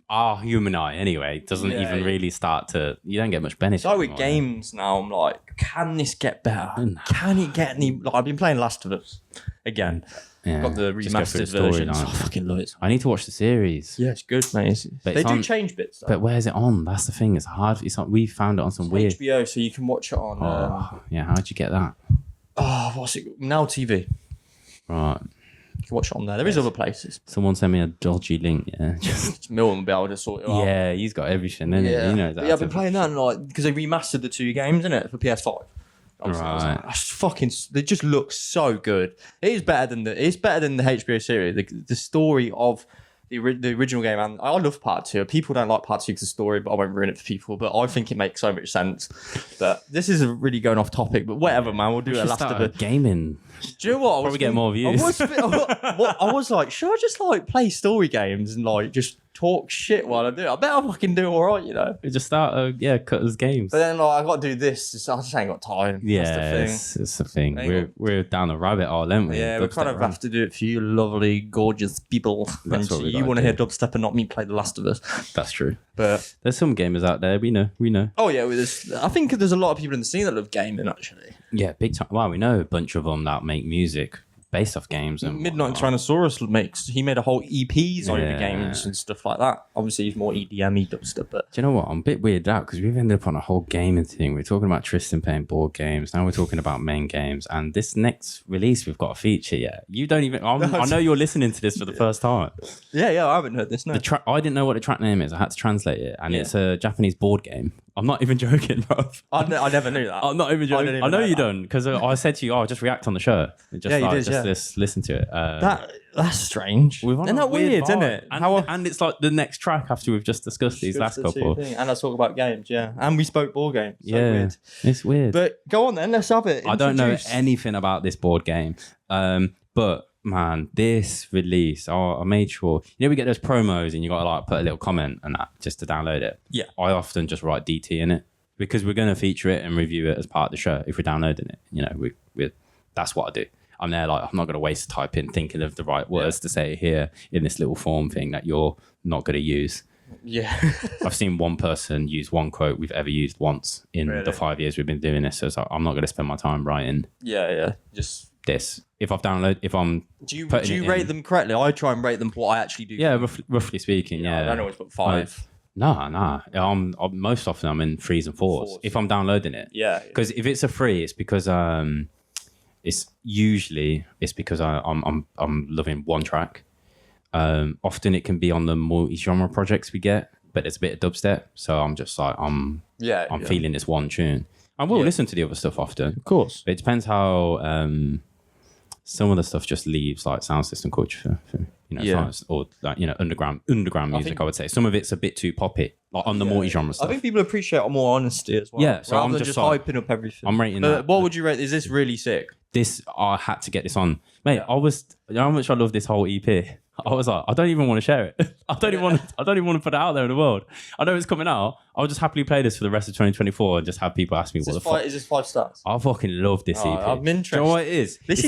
Our human eye, anyway, doesn't even really start to... You don't get much benefit. It's like with games now, I'm like, can this get better? Can it get any... Like, I've been playing Last of Us again. Yeah. Got the remastered version. I fucking love it. I need to watch the series. Yeah, it's good, mate. They do change bits, though. But where's it on? That's the thing. It's hard. It's like we found it on some weird... HBO, so you can watch it on... yeah, how'd you get that? What's it? Now TV. Right. You can watch it on there. There is other places. Someone sent me a dodgy link. Yeah, just Milton will be able to sort it out. Yeah, he's got everything, isn't it? He knows that. Yeah, I've been playing that, and like, because they remastered the 2 games, innit, for PS5. Right. They just look so good. It's better than the HBO series. The story of the original game, and I love part 2. People don't like part 2 because of the story, but I won't ruin it for people. But I think it makes so much sense. But this is really going off topic. But whatever, man. We'll do it last of it. Gaming. Do you know what? Probably get more views. I was like, should I just like play story games and like just talk shit while I do it? I bet I fucking do all right, you know. We just start Cutter's games. But then like I got to do this. I just ain't got time. Yeah, that's it's the thing. We're down the rabbit hole, aren't we? Yeah, we kind of have to do it for you, lovely, gorgeous people. That's what you want to hear dubstep and not me play The Last of Us. That's true. But there's some gamers out there. We know. Oh yeah, I think there's a lot of people in the scene that love gaming actually. Yeah, big time. Well, we know a bunch of them that make music based off games. And Midnight Tyrannosaurus he made a whole EPs over games and stuff like that. Obviously, he's more EDM dubstep, but do you know what? I'm a bit weirded out because we've ended up on a whole gaming thing. We're talking about Tristan playing board games. Now we're talking about main games, and this next release we've got a feature yet. You don't even. I know you're listening to this for the first time. Yeah, I haven't heard this. No, I didn't know what the track name is. I had to translate it, and it's a Japanese board game. I'm not even joking, bro. I never knew that. I'm not even joking. I know you don't, because I said to you, just react on the show. Just listen to it. That's strange. Isn't that weird, isn't it? And it's like the next track after we've just discussed these last couple. And I talk about games, and we spoke board games. So weird. It's weird. But go on then, let's have it. I don't know anything about this board game, but man, this release, I made sure. We get those promos and you got to like put a little comment and that just to download it. Yeah, I often just write DT in it because we're going to feature it and review it as part of the show if we're downloading it. That's what I do. I'm there like, I'm not going to waste typing thinking of the right words to say here in this little form thing that you're not going to use. Yeah. I've seen one person use one quote we've ever used once in the 5 years we've been doing this. So it's like, I'm not going to spend my time writing. Yeah. Just this. If I'm do you rate them correctly? I try and rate them what I actually do. Yeah, roughly speaking. Yeah. I don't always put 5. No. Most often I'm in 3s and 4s if I'm downloading it. Yeah. Because if it's a free, it's because it's because I'm loving one track. Often it can be on the multi-genre projects we get, but there's a bit of dubstep, so I'm just like I'm feeling this one tune. I will listen to the other stuff often, of course. But it depends how some of the stuff just leaves like sound system culture for or like underground music. I would say some of it's a bit too poppy, like on the multi-genre stuff. I think people appreciate more honesty as well. Yeah, so I'm just hyping up everything. I'm rating that. What would you rate? Is this really sick? I had to get this on, mate. You know how much I love this whole EP. I was like, I don't even want to share it. I don't even want to put it out there in the world. I know it's coming out. I'll just happily play this for the rest of 2024 and just have people ask me what the fuck. Is this 5 stars? I fucking love this EP. I'm interested. Do you know what it is? This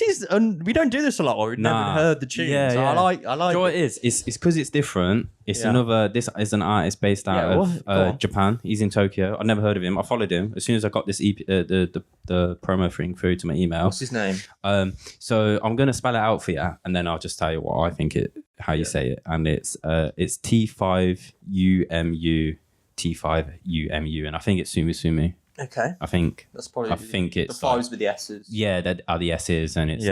is we don't do this a lot. Or we've never heard the tune. Yeah. I like. Do you know what it is? It's because it's different. It's this is an artist based out of Japan. He's in Tokyo. I never heard of him. I followed him as soon as I got this EP, the promo thing through to my email. What's his name? So I'm gonna spell it out for you, and then I'll just tell you what I think how you say it, and it's T5UMU, T5UMU, and I think it's Sumu. Okay. I think that's probably. I think it's the 5s with the S's. Yeah, that are the S's, and it's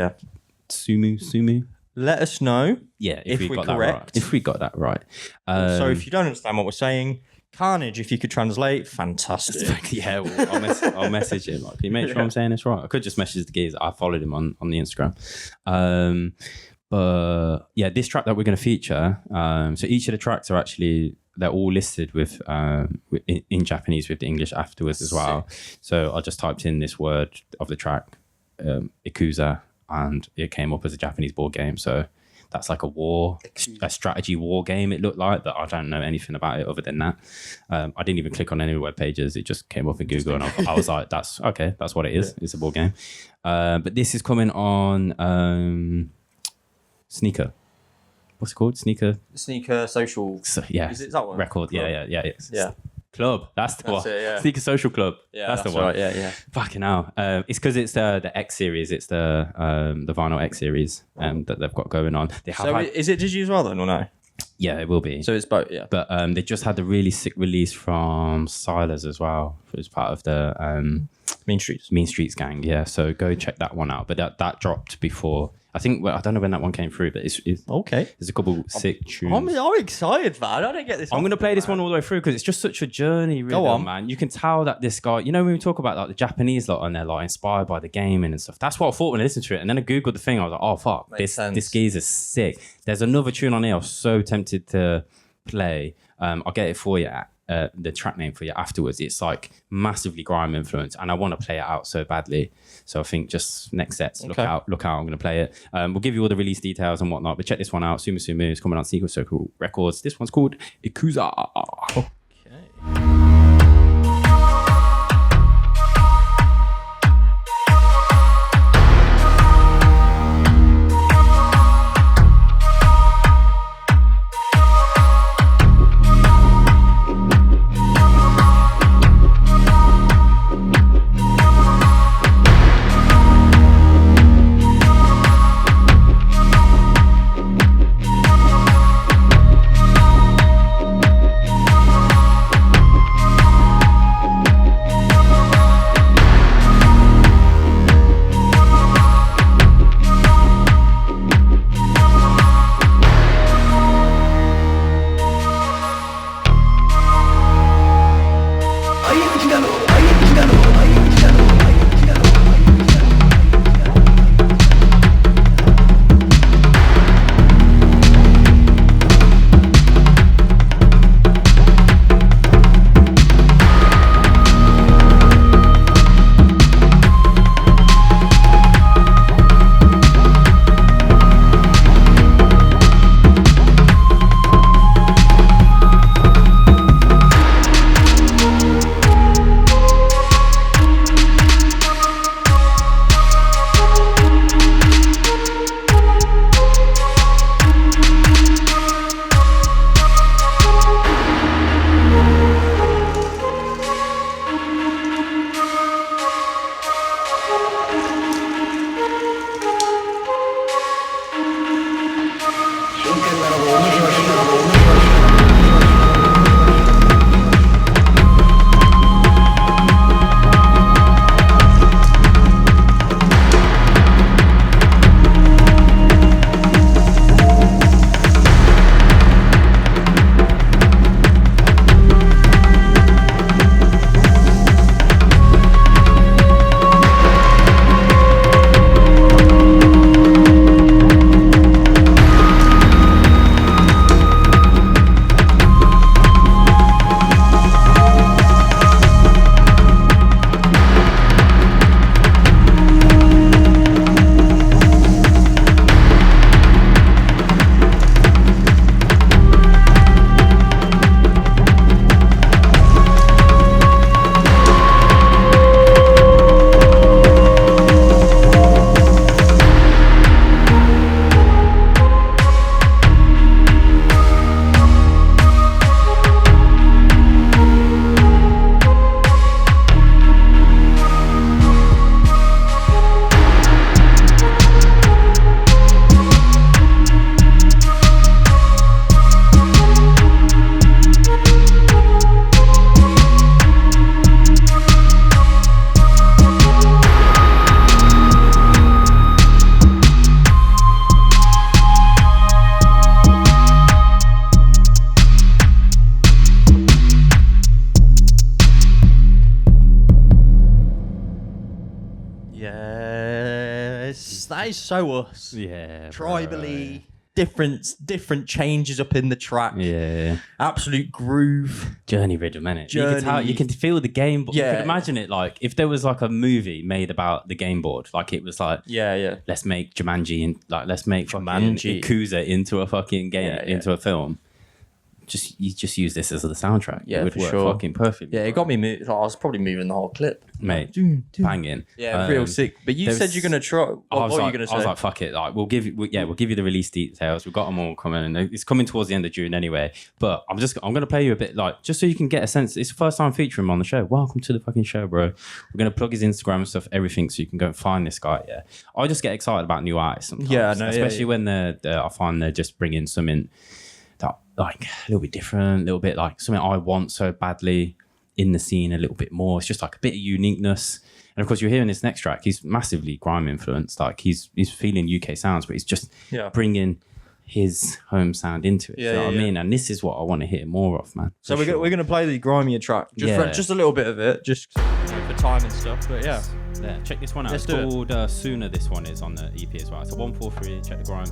Sumu. Let us know. Yeah, if we got that right. If we got that right. So if you don't understand what we're saying, Carnage, if you could translate, fantastic. Yeah, I'll message him. Like, can you make sure I'm saying this right? I could just message the gears. I followed him on the Instagram. But yeah, this track that we're going to feature. So each of the tracks are actually, they're all listed with in Japanese with the English afterwards as well. So I just typed in this word of the track, Ikusa, and it came up as a Japanese board game. So that's like a strategy war game it looked like, but I don't know anything about it other than that. I didn't even click on any web pages. It just came up in Google and I was like, that's okay. That's what it is. Yeah. It's a board game. But this is coming on Sneaker. What's it called? Sneaker Social. Yeah. Is it that one? Record. Club. Yeah. Club. That's the one. It, yeah. Sneaker Social Club. Yeah, that's the one. Right. Yeah. Fucking hell. It's because it's the X series. It's the vinyl X series that they've got going on. Is it digi as well then or no? Yeah, it will be. So it's both. Yeah. But they just had the really sick release from Stylust as well. It was part of the Mean Streets gang. Yeah. So go check that one out. But that dropped before. I think I don't know when that one came through, but it's okay. There's a couple sick tunes. I'm excited, man. I don't get this. I'm going to play this one all the way through because it's just such a journey. Really, go on, man. You can tell that this guy. You know when we talk about like the Japanese lot and they're like inspired by the gaming and stuff. That's what I thought when I listened to it, and then I googled the thing. I was like, oh fuck, this geezer's sick. There's another tune on here. I was so tempted to play. I'll get it for you. The track name for you afterwards. It's like massively grime influence, and I want to play it out so badly. So I think just next sets, look out. I'm going to play it. We'll give you all the release details and whatnot, but check this one out. Sumu is coming on Secret Circle Records. This one's called Ikusa. Okay. is so us. Yeah. Tribally, different changes up in the track. Yeah. Absolute groove. Journey rhythm, innit? Journey. You can feel the game board. Yeah. You can imagine it like if there was like a movie made about the game board, like it was like, let's make Jumanji and like let's make Jumanji. Ikusa into a fucking game, into a film. You just use this as the soundtrack. Yeah, it would for work sure. fucking perfectly. Yeah, it got me moving. I was probably moving the whole clip. Mate, banging. Yeah, real sick. But you said you're gonna try. What were you gonna say? I was like, fuck it. Like, we'll give you the release details. We've got them all coming, and it's coming towards the end of June anyway. But I'm gonna play you a bit, like, just so you can get a sense. It's the first time featuring him on the show. Welcome to the fucking show, bro. We're gonna plug his Instagram and stuff, everything, so you can go and find this guy. Yeah, I just get excited about new artists sometimes. Yeah, no, especially when I find they're just bringing something that like a little bit different, a little bit like something I want so badly in the scene a little bit more. It's just like a bit of uniqueness. And of course, you're hearing this next track. He's massively grime influenced. Like he's feeling UK sounds, but he's just bringing his home sound into it. You know what I mean? And this is what I want to hear more of, man. So we're going to play the grimier track, just a little bit of it, just for time and stuff. But yeah, check this one out. It's called Sooner. This one is on the EP as well. It's a 143. Check the grime.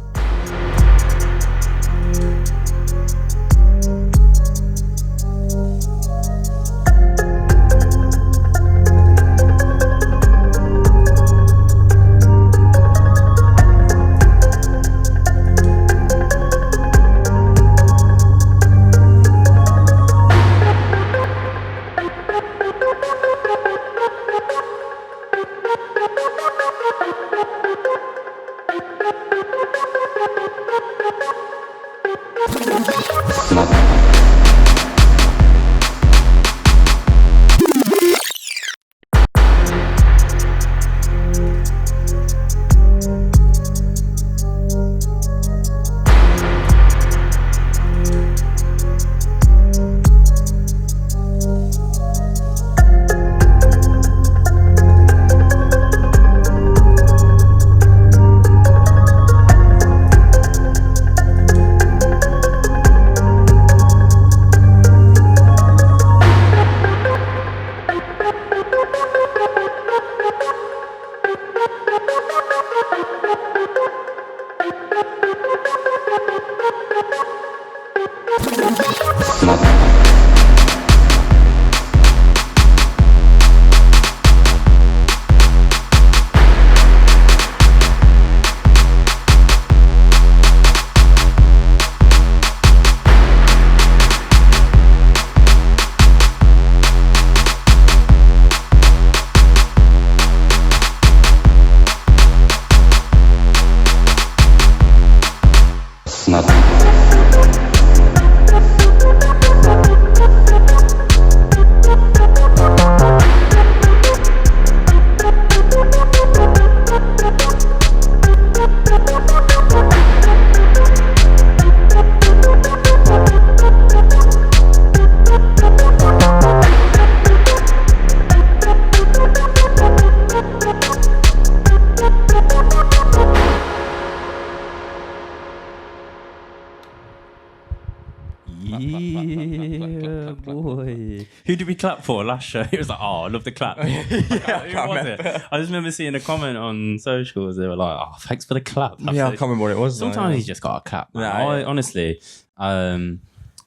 Who did we clap for last show? It was like, oh, I love the clap. Who was it? I just remember seeing a comment on socials. They were like, oh, thanks for the clap. I can't remember what it was. Sometimes you just got a clap. Honestly,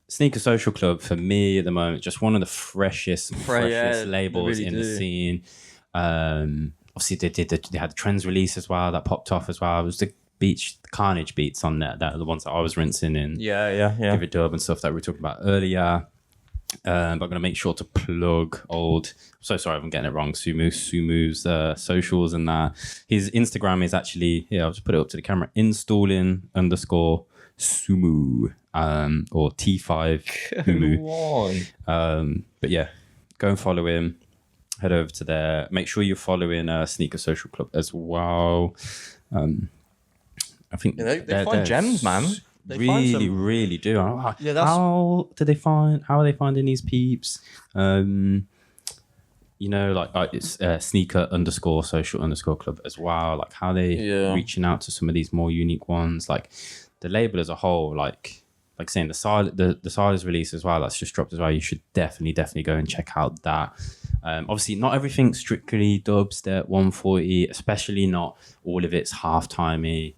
Sneaker Social Club for me at the moment, just one of the freshest labels really in the scene. Obviously, they had the Trends release as well that popped off as well. It was the Carnage beats on that are the ones that I was rinsing in. Give It Dub and stuff that we were talking about earlier. But I'm going to make sure to plug I'm so sorry if I'm getting it wrong, Sumu's socials and that. His Instagram is actually, I'll just put it up to the camera, installing_Sumu or T5UMUT5UMU. But yeah, go and follow him. Head over to there. Make sure you're following Sneaker Social Club as well. I think they find gems, man. They really do. How are they finding these peeps? It's sneaker_social_club as well. Like how they reaching out to some of these more unique ones. Like the label as a whole, like like saying the Stylust release as well, that's just dropped as well. You should definitely go and check out that. Obviously, not everything strictly dubstep 140, especially not all of it's half-timey,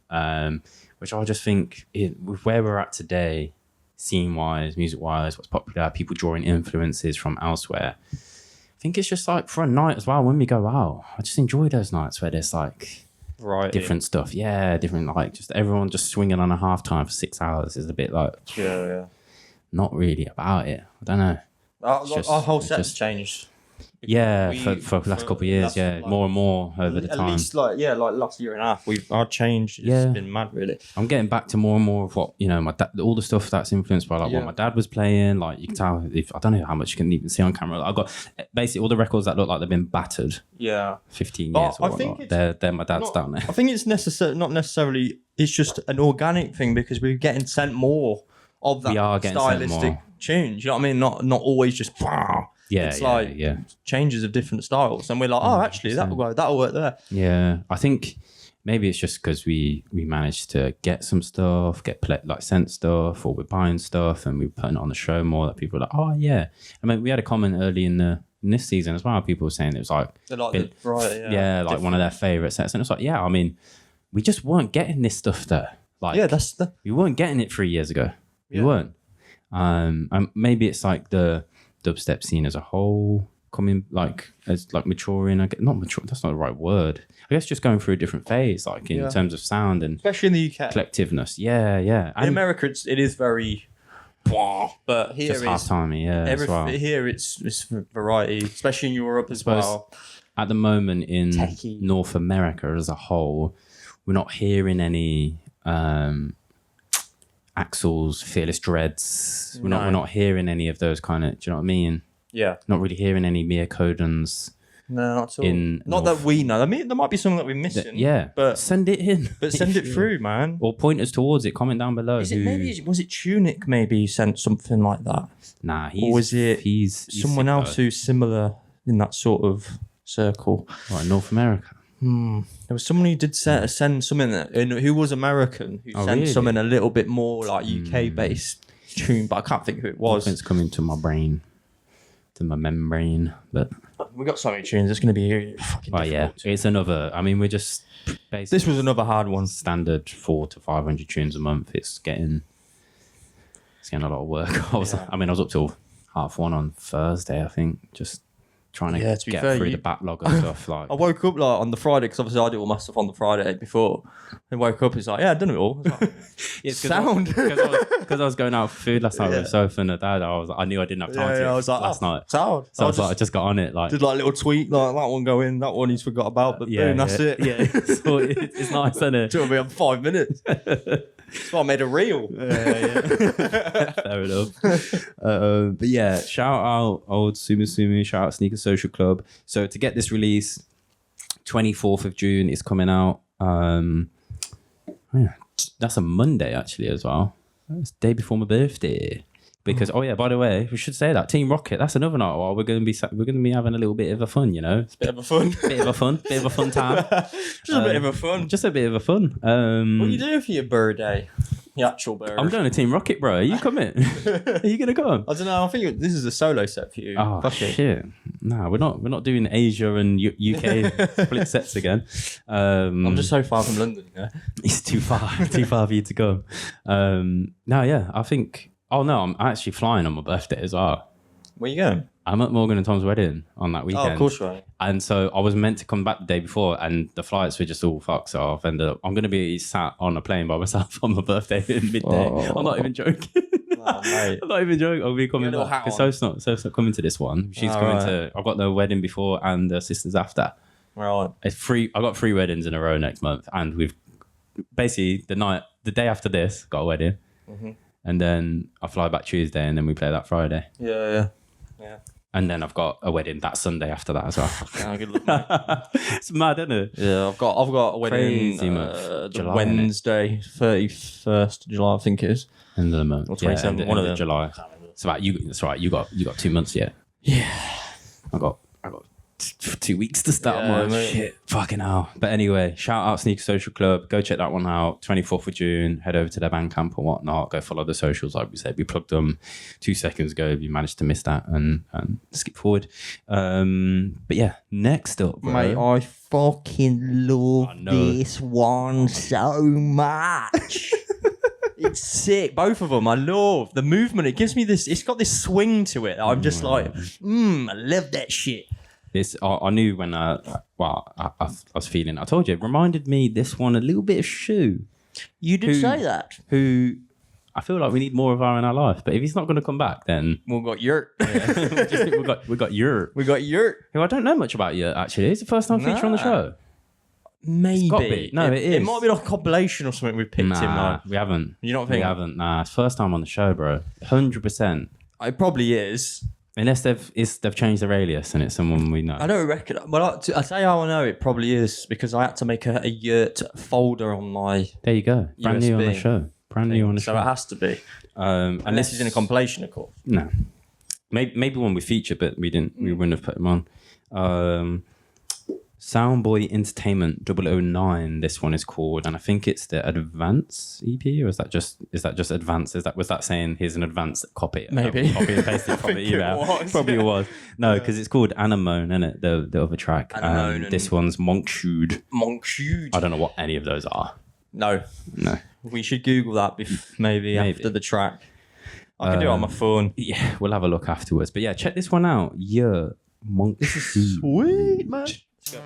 which I just think with where we're at today, scene-wise, music-wise, what's popular, people drawing influences from elsewhere. I think it's just like for a night as well, when we go out, I just enjoy those nights where there's like different stuff. Yeah, different, like just everyone just swinging on a half-time for 6 hours is a bit like, not really about it. I don't know. Our whole set's changed. Yeah, for the last couple of years, like, more and more over the time. At least like last year and a half, our change has been mad, really. I'm getting back to more and more of what, my dad, all the stuff that's influenced by like what my dad was playing. Like you can tell, I don't know how much you can even see on camera. I've got basically all the records that look like they've been battered. 15 years or whatnot. They're my dad's down there. I think it's not necessarily, it's just an organic thing because we're getting sent more of that stylistic tunes. You know what I mean? Not always just it's like changes of different styles, and we're like, oh, actually, that'll work there. Yeah, I think maybe it's just because we managed to get some stuff, sent stuff, or we're buying stuff, and we're putting it on the show more. That people are like, oh yeah. I mean, we had a comment early in this season as well. People were saying it was like, like one of their favorite sets, and it's like, I mean, we just weren't getting this stuff there. Like, we weren't getting it 3 years ago. We weren't. And maybe it's like the dubstep scene as a whole coming as maturing. Not mature, that's not the right word. I guess just going through a different phase, like in terms of sound and especially in the UK collectiveness. And in America it is very but here just half-timey, as well. Here it's variety, especially in Europe as well. At the moment in North America as a whole, we're not hearing any Axel's Fearless Dreads. We're not hearing any of those kind of, do you know what I mean? Yeah. Not really hearing any Mia Codens. No, not at all. Not that we know. I mean, there might be something that we're missing. But send it in. But send it through, man. Or point us towards it. Comment down below. Was it Tunic maybe sent something like that? Nah, he's someone else who's similar in that sort of circle. Right, North America. There was someone who did send something who was American who sent something a little bit more like UK based tune, but I can't think who it was. It's coming to my brain, to my membrane. But we got so many tunes. It's going to be fucking difficult. It's another. I mean, we're just basically this was another hard one. Standard 400 to 500 tunes a month. It's getting a lot of work. I was up till 1:30 on Thursday. I think just trying to get through the backlog and stuff. Like I woke up on the Friday because obviously I do all my stuff on the Friday before. And woke up, it's like, I've done it all. Sound because I was going out for food last night with Sophie and her dad. I knew I didn't have time to. I was like, last night. Sound. So I just got on it. Like did like a little tweak, like that one go in, that one he's forgot about, but boom, that's it. Yeah, so it's nice, isn't it? Took me on 5 minutes. That's why I made a reel. Fair enough. But shout out old Sumu, shout out Sneaker Social Club. So to get this release, 24th of June is coming out. That's a Monday actually as well. It's the day before my birthday. Because by the way, we should say that Team Rocket. That's another night. Well, we're going to be having a little bit of a fun, Bit of a fun time. Just a bit of a fun. Just a bit of a fun. What are you doing for your birthday? The actual birthday. I'm going to Team Rocket, bro. Are you coming? Are you going to come? I don't know. I think this is a solo set for you. Oh shit! No, we're not doing Asia and UK split sets again. I'm just so far from London. It's too far for you to go. I think. Oh no, I'm actually flying on my birthday as well. Where you going? I'm at Morgan and Tom's wedding on that weekend. Oh, of course, right. And so I was meant to come back the day before, and the flights were just all fucked. So I've ended up. I'm going to be sat on a plane by myself on my birthday in midday. Oh. I'm not even joking. Oh, mate. I'm not even joking. I'll be coming back. Because Soph's not coming to this one. She's coming to. I've got the wedding before and the sisters after. Right. It's free. I got 3 weddings in a row next month, and we've basically the day after this got a wedding. Mm-hmm. And then I fly back Tuesday, and then we play that Friday. Yeah. And then I've got a wedding that Sunday after that as well. Good luck, mate. It's mad, isn't it? Yeah, I've got a wedding July, Wednesday, 31st of July, I think it is. End of the month. Or 27th, one of them. July. It's about you. That's right. You got 2 months yet. Yeah. I got 2 weeks to start my shit. Fucking hell. But anyway, shout out Sneaker Social Club. Go check that one out. 24th of June. Head over to their Bandcamp and whatnot. Go follow the socials, like we said. We plugged them 2 seconds ago. If you managed to miss that and skip forward. But yeah, next up, bro. Mate, I fucking love this one so much. It's sick. Both of them. I love the movement. It gives me this. It's got this swing to it. I'm just like, I love that shit. This I knew when I was feeling. I told you it reminded me this one a little bit of Shoe. You did say that. Who I feel like we need more of our in our life. But if he's not going to come back, then we've got Yert. we got Yert. We got Yert. Who I don't know much about Yert actually. It's the first time feature on the show. Maybe. No, it is. It might be like a compilation or something. We've picked him. Like. We haven't. You don't think? We haven't. Nah, it's first time on the show, bro. 100%. It probably is. Unless they've changed their alias and it's someone we know. I don't reckon. But I tell you how I know it probably is because I had to make a Yert folder on my. There you go. Brand new on the show. So it has to be. Unless he's in a compilation, of course. No. Maybe one we featured, but we didn't. We wouldn't have put him on. Soundboy Entertainment 009. This one is called, and I think it's the Advance EP, or is that just Advance? Was that saying here's an advance copy? Maybe copy and paste it from the email. Probably it was. No, because it's called Anemone, isn't it? The other track. This one's Monkshood. Monkshood. I don't know what any of those are. No. We should Google that maybe after the track. I can do it on my phone. Yeah, we'll have a look afterwards. But yeah, check this one out. Yeah, this is sweet, man. Let's go.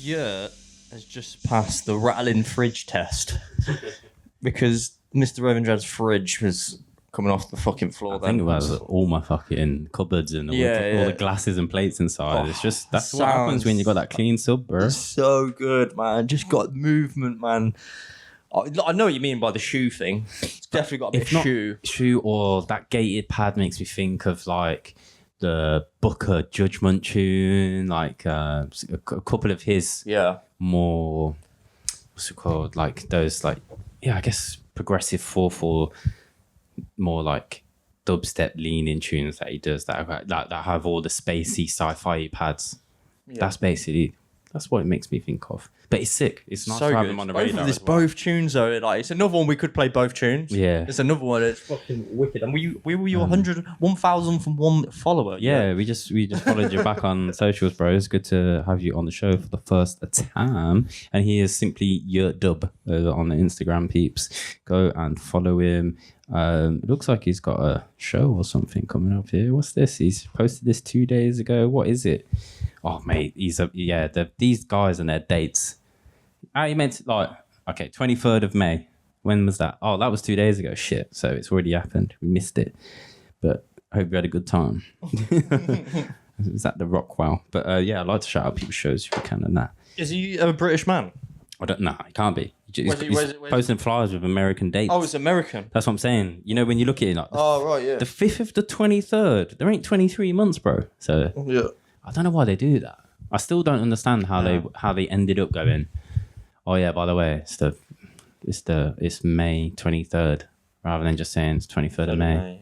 Yert has just passed the rattling fridge test because Mr. Ravendrad's fridge was coming off the fucking floor. I think about all my fucking cupboards and all the glasses and plates inside. It's just that's what happens when you got that clean sub, bro. It's so good, man. Just got movement, man. I know what you mean by the shoe thing. It's definitely got a bit of shoe or that gated pad makes me think of like the Booker Judgment tune, like a couple of his more what's it called, like those like I guess progressive 4/4, more like dubstep leaning tunes that he does that have all the spacey sci-fi pads. That's what it makes me think of. But it's sick. It's nice to have them on the radar. There's both tunes though. Like it's another one we could play both tunes. Yeah. It's another one that's fucking wicked. And we were 1,000 from one follower. Yeah, we just followed you back on socials, bro. It's good to have you on the show for the first time. And he is simply Yert Dub on the Instagram, peeps. Go and follow him. It looks like he's got a show or something coming up here. What's this? He's posted this 2 days ago. What is it? Oh, mate, these guys and their dates. You meant like, okay, 23rd of May. When was that? Oh, that was 2 days ago. Shit. So it's already happened. We missed it. But I hope you had a good time. Is that the Rockwell? But I'd like to shout out people's shows if you can and that. Is he a British man? I don't know. He can't be. He's posting flyers with American dates. Oh, it's American. That's what I'm saying. You know, when you look at it, like, the 5th of the 23rd. There ain't 23 months, bro. So I don't know why they do that. I still don't understand how they ended up going. Oh yeah, by the way, it's May 23rd rather than just saying it's 23rd of May.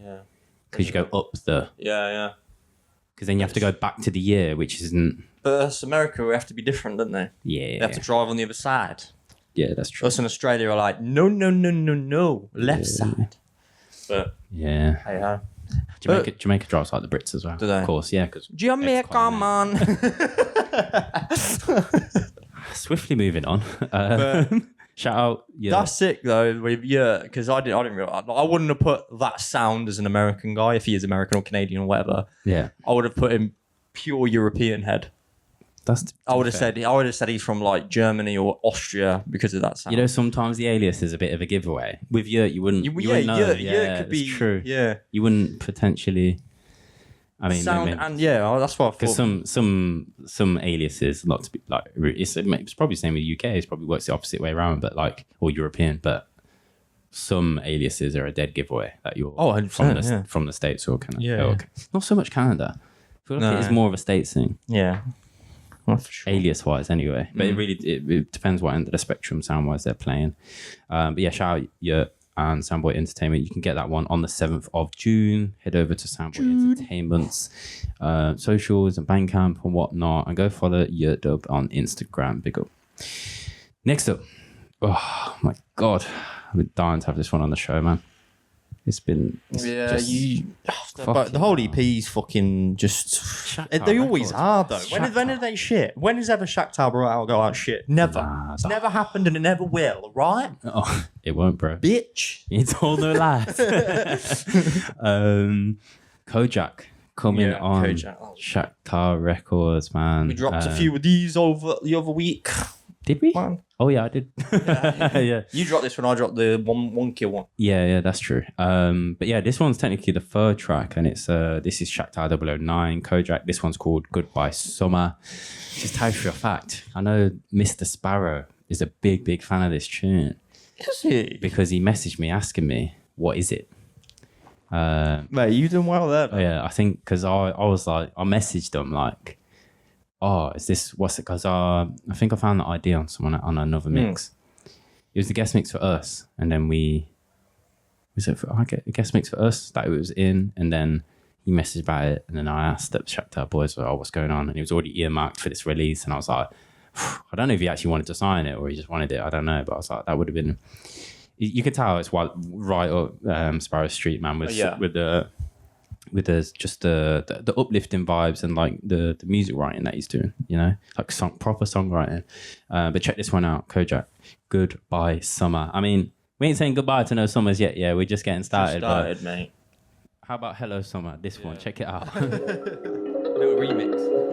Because you go up the. Because then you have to go back to the year, which isn't. But us America, we have to be different, don't they? Yeah. They have to drive on the other side. Yeah, that's true. Us in Australia are like, no, left side. But hey, Jamaica drives like the Brits as well. Do they? Of course, yeah. Cause Jamaica, man. Swiftly moving on. Shout out. Yeah. That's sick though with Yert, because I didn't realize. I wouldn't have put that sound as an American guy if he is American or Canadian or whatever. Yeah. I would have put him pure European head. I would have said he's from like Germany or Austria because of that sound. You know, sometimes the alias is a bit of a giveaway. With Yert, you wouldn't know. Yert could be true. Yeah. You wouldn't potentially. I mean, sound and that's what I thought. Because some aliases, not to be like, it's probably the same with UK. It probably works the opposite way around, but like, or European, but some aliases are a dead giveaway that you're from the States or Canada. Yeah. Okay. Not so much Canada. I feel like it is more of a States thing. Yeah. Well, for sure. Alias wise, anyway. But it depends what end of the spectrum sound wise they're playing. But yeah, shout out Yert and Soundboy Entertainment. You can get that one on the 7th of June. Head over to Soundboy Entertainment's socials and Bandcamp and whatnot, and go follow Yert Dub on Instagram. Big up. Next up, oh my god, I've been dying to have this one on the show, man. But the whole EP's fucking just. They always are though. When are they shit? When has ever Shakhtar brought out go out shit? Never. It's never happened and it never will. Right? Oh, it won't, bro. Bitch. It's all no lies. Kojak coming on Shakhtar Records, man. We dropped a few of these over the other week. Did we? Man. Oh yeah, I did. Yeah. You dropped this one, I dropped the one kill one. Yeah, that's true. But yeah, this one's technically the third track, and it's this is Shakhtar 009 Kojak. This one's called Goodbye Summer. Just tell you for a fact, I know Mr. Sparrow is a big fan of this tune. Is he? Because he messaged me asking me, what is it? Mate, you doing well there. Oh, yeah, I think because I was like, I messaged them like, oh, is this, what's it? Because I think I found the idea on someone on another mix. It was the guest mix for us, and then I get a guest mix for us that it was in, and then he messaged about it, and then I asked the Shakhtar boys, oh, what's going on? And he was already earmarked for this release, and I was like, I don't know if he actually wanted to sign it or he just wanted it, I don't know, but I was like, that would have been, you could tell it's right up Sparrow Street, man, with the uplifting vibes and like the music writing that he's doing, you know, like proper songwriting. But check this one out, Kojak, Goodbye Summer. I mean, we ain't saying goodbye to no summers yet. Yeah, we're just getting started. But mate. How about Hello Summer? This one, check it out. Little remix.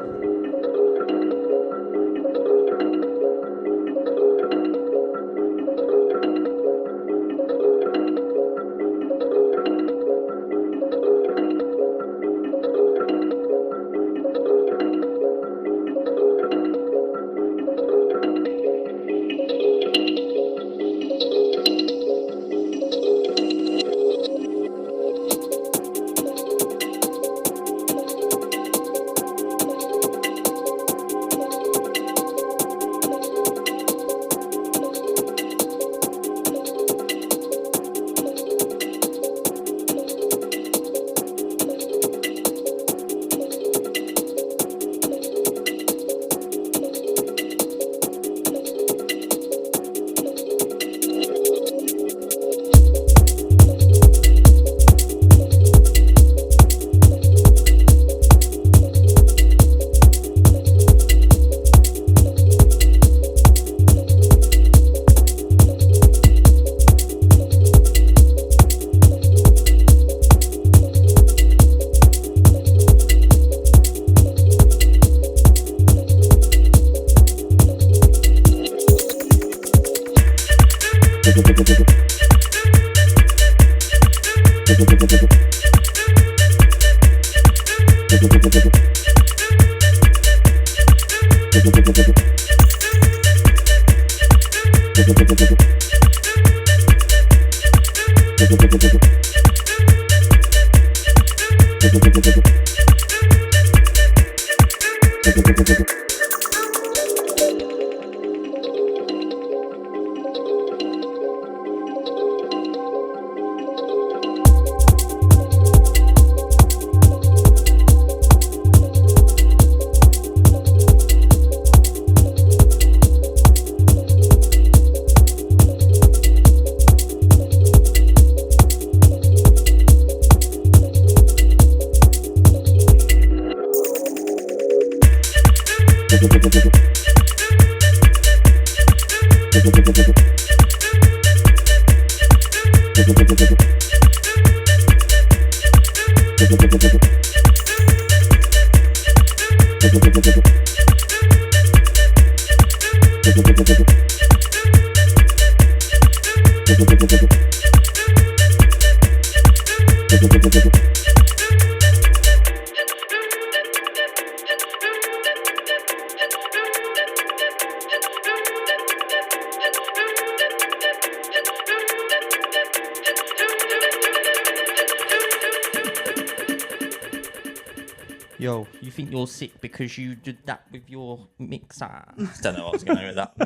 Yo, you think you're sick because you did that with your mixer? Don't know what I was going to do with that.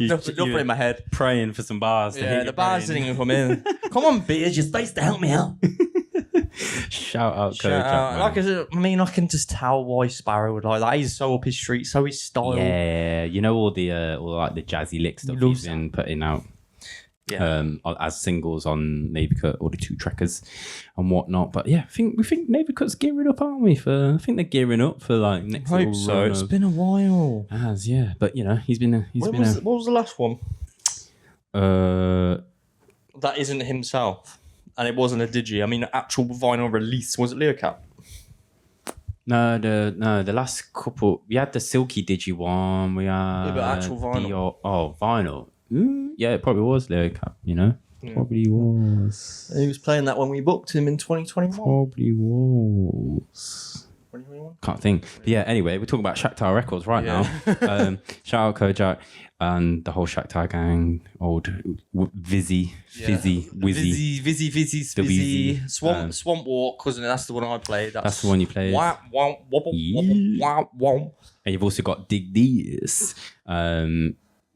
Nothing in my head. Praying for some bars. Yeah, the bars didn't even come in. Come on, B, it's your space to help me out. Shout out, Shout out. Like I can just tell why Sparrow would like that. He's so up his street, so his style. Yeah, you know all the jazzy lick stuff he's been putting out. Yeah. As singles on Navycut or the 2 trackers and whatnot, but yeah, we think Navycut's gearing up, aren't we? I think they're gearing up for like next. I hope so. It's been a while. Yeah, but you know what was the last one? That isn't himself, and it wasn't a digi. I mean, actual vinyl release. Was it Leocat? No, the last couple. We had the Silky Digi one. We had but actual vinyl. Vinyl. Yeah, it probably was Leocat, you know? Yeah. Probably was. He was playing that when we booked him in 2021. Probably was. 2021? Can't think. But yeah, anyway, we're talking about Shakhtar Records right now. Shout out Kojak and the whole Shakhtar gang. Old Vizzy, Spizzy. Swamp Walk, wasn't it? That's the one I played. That's the one you played. Wobble, wobble. And you've also got Dig This.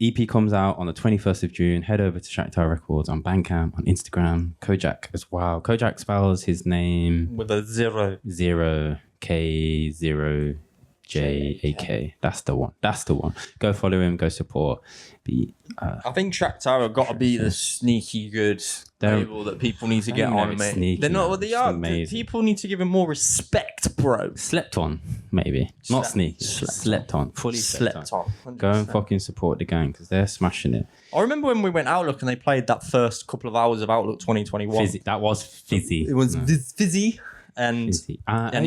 EP comes out on the 21st of June. Head over to Shakhtar Records on Bandcamp, on Instagram. Kojak as well. Kojak spells his name with a 0. 0K0JAK. That's the one. Go follow him. Go support. I think Shakhtar have got to be the sneaky good label that people need to get on, mate. They're not what they are. People need to give him more respect, bro. Slept on, maybe. Not sneaky. Slept on. Fully slept on. 100%. Go and fucking support the gang because they're smashing it. I remember when we went Outlook and they played that first couple of hours of Outlook 2021. That was fizzy. It was fizzy. And he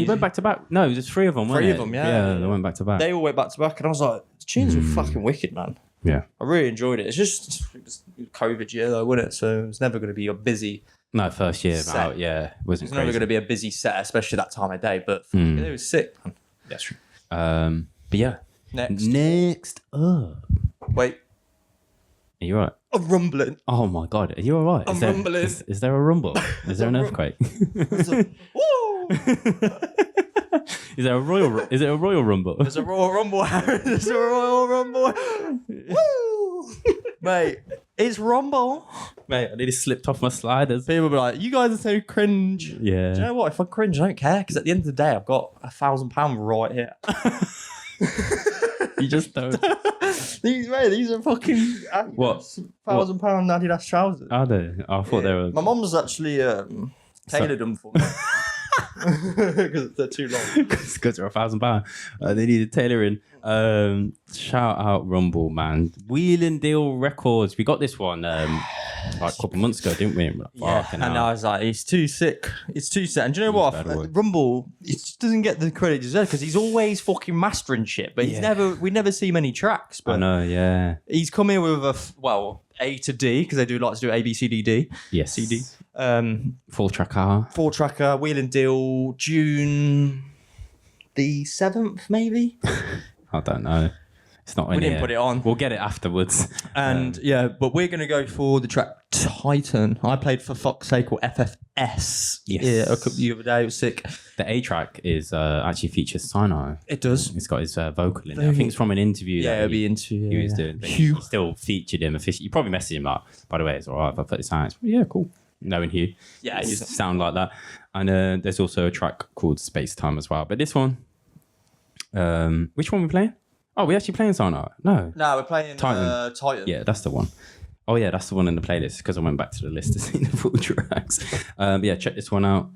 went back to back. No, there's 3 of them. 3 of them, yeah. Yeah, they went back to back. They all went back to back, and I was like, the tunes were fucking wicked, man. Yeah, I really enjoyed it. It was COVID year though, wasn't it? So it was never going to be a busy. No, first year set. Out. Yeah, it wasn't. It's never going to be a busy set, especially that time of day. But it was sick, man. That's true. But yeah, next up. Wait, are you alright? I'm rumbling. Oh my god, are you alright? I'm rumbling. Is there a rumble? Is there an earthquake? Woo! Is it a royal rumble? There's a royal rumble. There's a royal rumble. Woo! Mate, it's rumble. Mate, I nearly slipped off my sliders. People be like, you guys are so cringe. Yeah. Do you know what? If I cringe, I don't care. Because at the end of the day, I've got £1,000 right here. You just don't. These are fucking Adidas, what? £1,000 Adidas trousers. Are they? I thought they were. My mum's actually tailored them for me. Because they're too long. Because they're £1,000. They needed tailoring. Shout out Rumble, man. Wheel and Deal Records. We got this one. like a couple of months ago, didn't we? And we're like, and I was like, he's too sick. It's too sick. And do you know what? Rumble, he just doesn't get the credit he deserves because he's always fucking mastering shit, but we never see many tracks. But I know, yeah. He's come here with A to D because they do like to do A, B, C, D, D. Yes. CD. Full tracker, Wheel and Deal, June the 7th, maybe? I don't know. It's not in We didn't here. put it on. We'll get it afterwards. And but we're going to go for the track Titan. I played for fuck's sake or FFS. Yes. Yeah, a couple the other day. It was sick. The A track is actually features Sinai. It does. It's got his vocal in it. I think it's from an interview. Yeah, it'll be into. He was doing. He still featured him officially. You probably messaged him like, by the way, it's all right if I put this out. Yeah, cool. Knowing Hugh. Yeah, you sound like that. And there's also a track called Space Time as well. But this one, which one are we playing? Oh, we're actually playing Sinai. No, we're playing Titan. Yeah, that's the one. Oh yeah, that's the one in the playlist because I went back to the list to see the full tracks. Yeah, check this one out.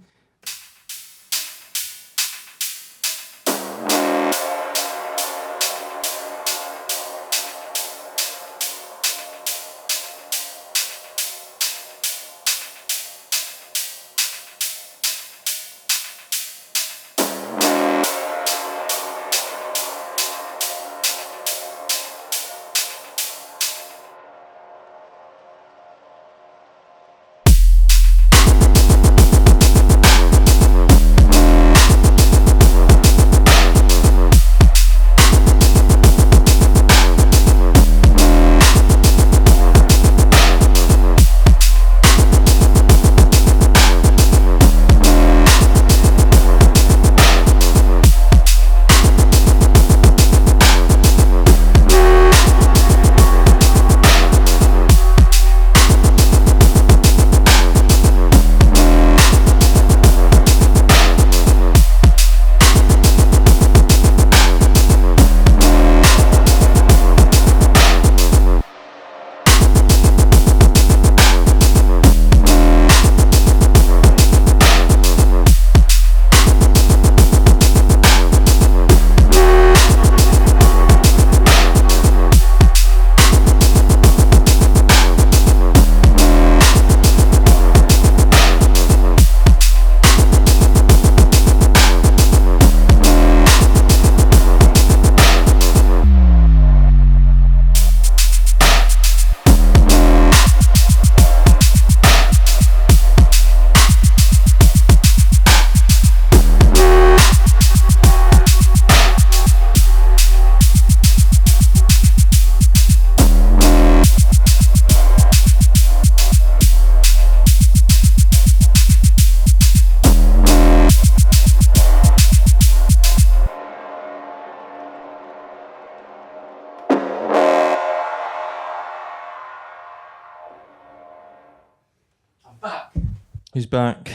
He's back.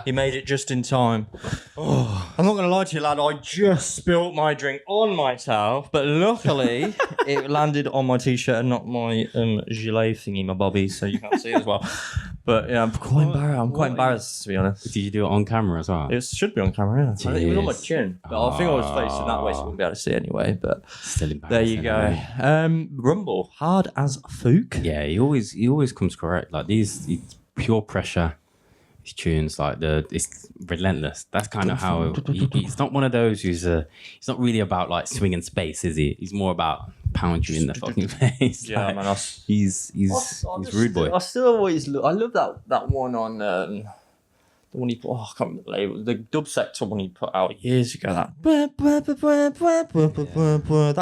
He made it just in time. Oh, I'm not going to lie to you, lad. I just spilt my drink on myself, but luckily it landed on my t-shirt and not my gilet thingy, my bobby, so you can't see it as well. But yeah, I'm quite embarrassed to be honest. Did you do it on camera as well? It should be on camera. Yeah. I think it was on my chin, but I think I was facing that way, so I wouldn't be able to see anyway. But still embarrassing. There you go. Rumble, hard as fuck. Yeah, he always comes correct. Like these pure pressure. His tunes, like it's relentless. That's kind of how he's not one of those who's he's not really about like swinging space, is he? He's more about pound you in the fucking face. Yeah, like, man. He's rude boy. I still always I love that one on the one he put. Oh, I can't remember the label. The Dubstep one he put out years ago. That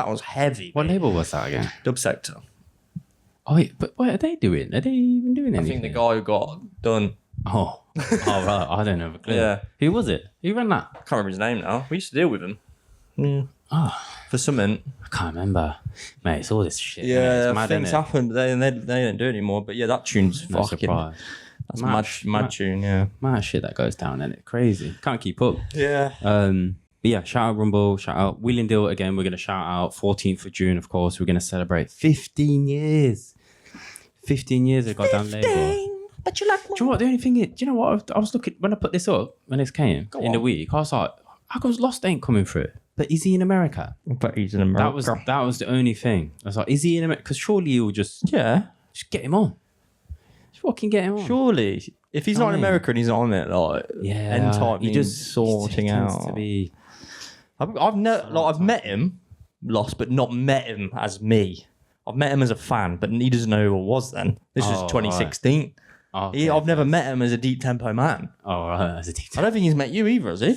was heavy. What label was that again? Dubstep. Oh, wait, but what are they doing? Are they even doing anything? I think the guy who got done. Oh, right. I don't have a clue. Yeah. Who was it? Who ran that? I can't remember his name now. We used to deal with him. Yeah. Oh, for something. I can't remember. Mate, it's all this shit. Yeah, it's mad, things happen, but they don't do it anymore. But yeah, that tune's No fucking. surprise. That's mad tune. Yeah. Mad shit that goes down, and it crazy. Can't keep up. Yeah. But yeah, shout out Rumble, shout out Wheeling Deal again. We're gonna shout out 14th of June, of course. We're gonna celebrate 15 years. 15 years of goddamn label. But you like Do you know what? The only thing is, do you know what? I was looking when I put this up when this came the week. I was like, how comes Lost ain't coming through? But is he in America? But he's in America. That was the only thing. I was like, is he in America? Because surely you'll just get him on. fucking get him on. Surely, if he's not in America and he's not on it, like end time, he just sorting tends out. to be. I've met him, lost, but not met him as me. I've met him as a fan, but he doesn't know who I was then. This was 2016. Right. Oh, okay. I've never met him as a deep tempo man. Oh, right, as a deep tempo. I don't think he's met you either, has he?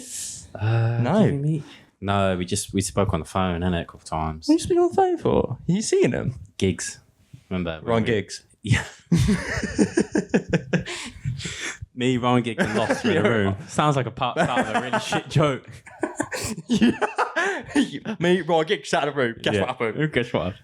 No. No, we spoke on the phone, innit, a couple of times. What are you speaking on the phone for? Are you seeing him? Gigs. Remember? Ron Giggs. Yeah. Me, Ron Giggs, and Lost were in a room. Sounds like a part of a really shit joke. Me, Ron Giggs sat in a room. Guess what happened? Guess what?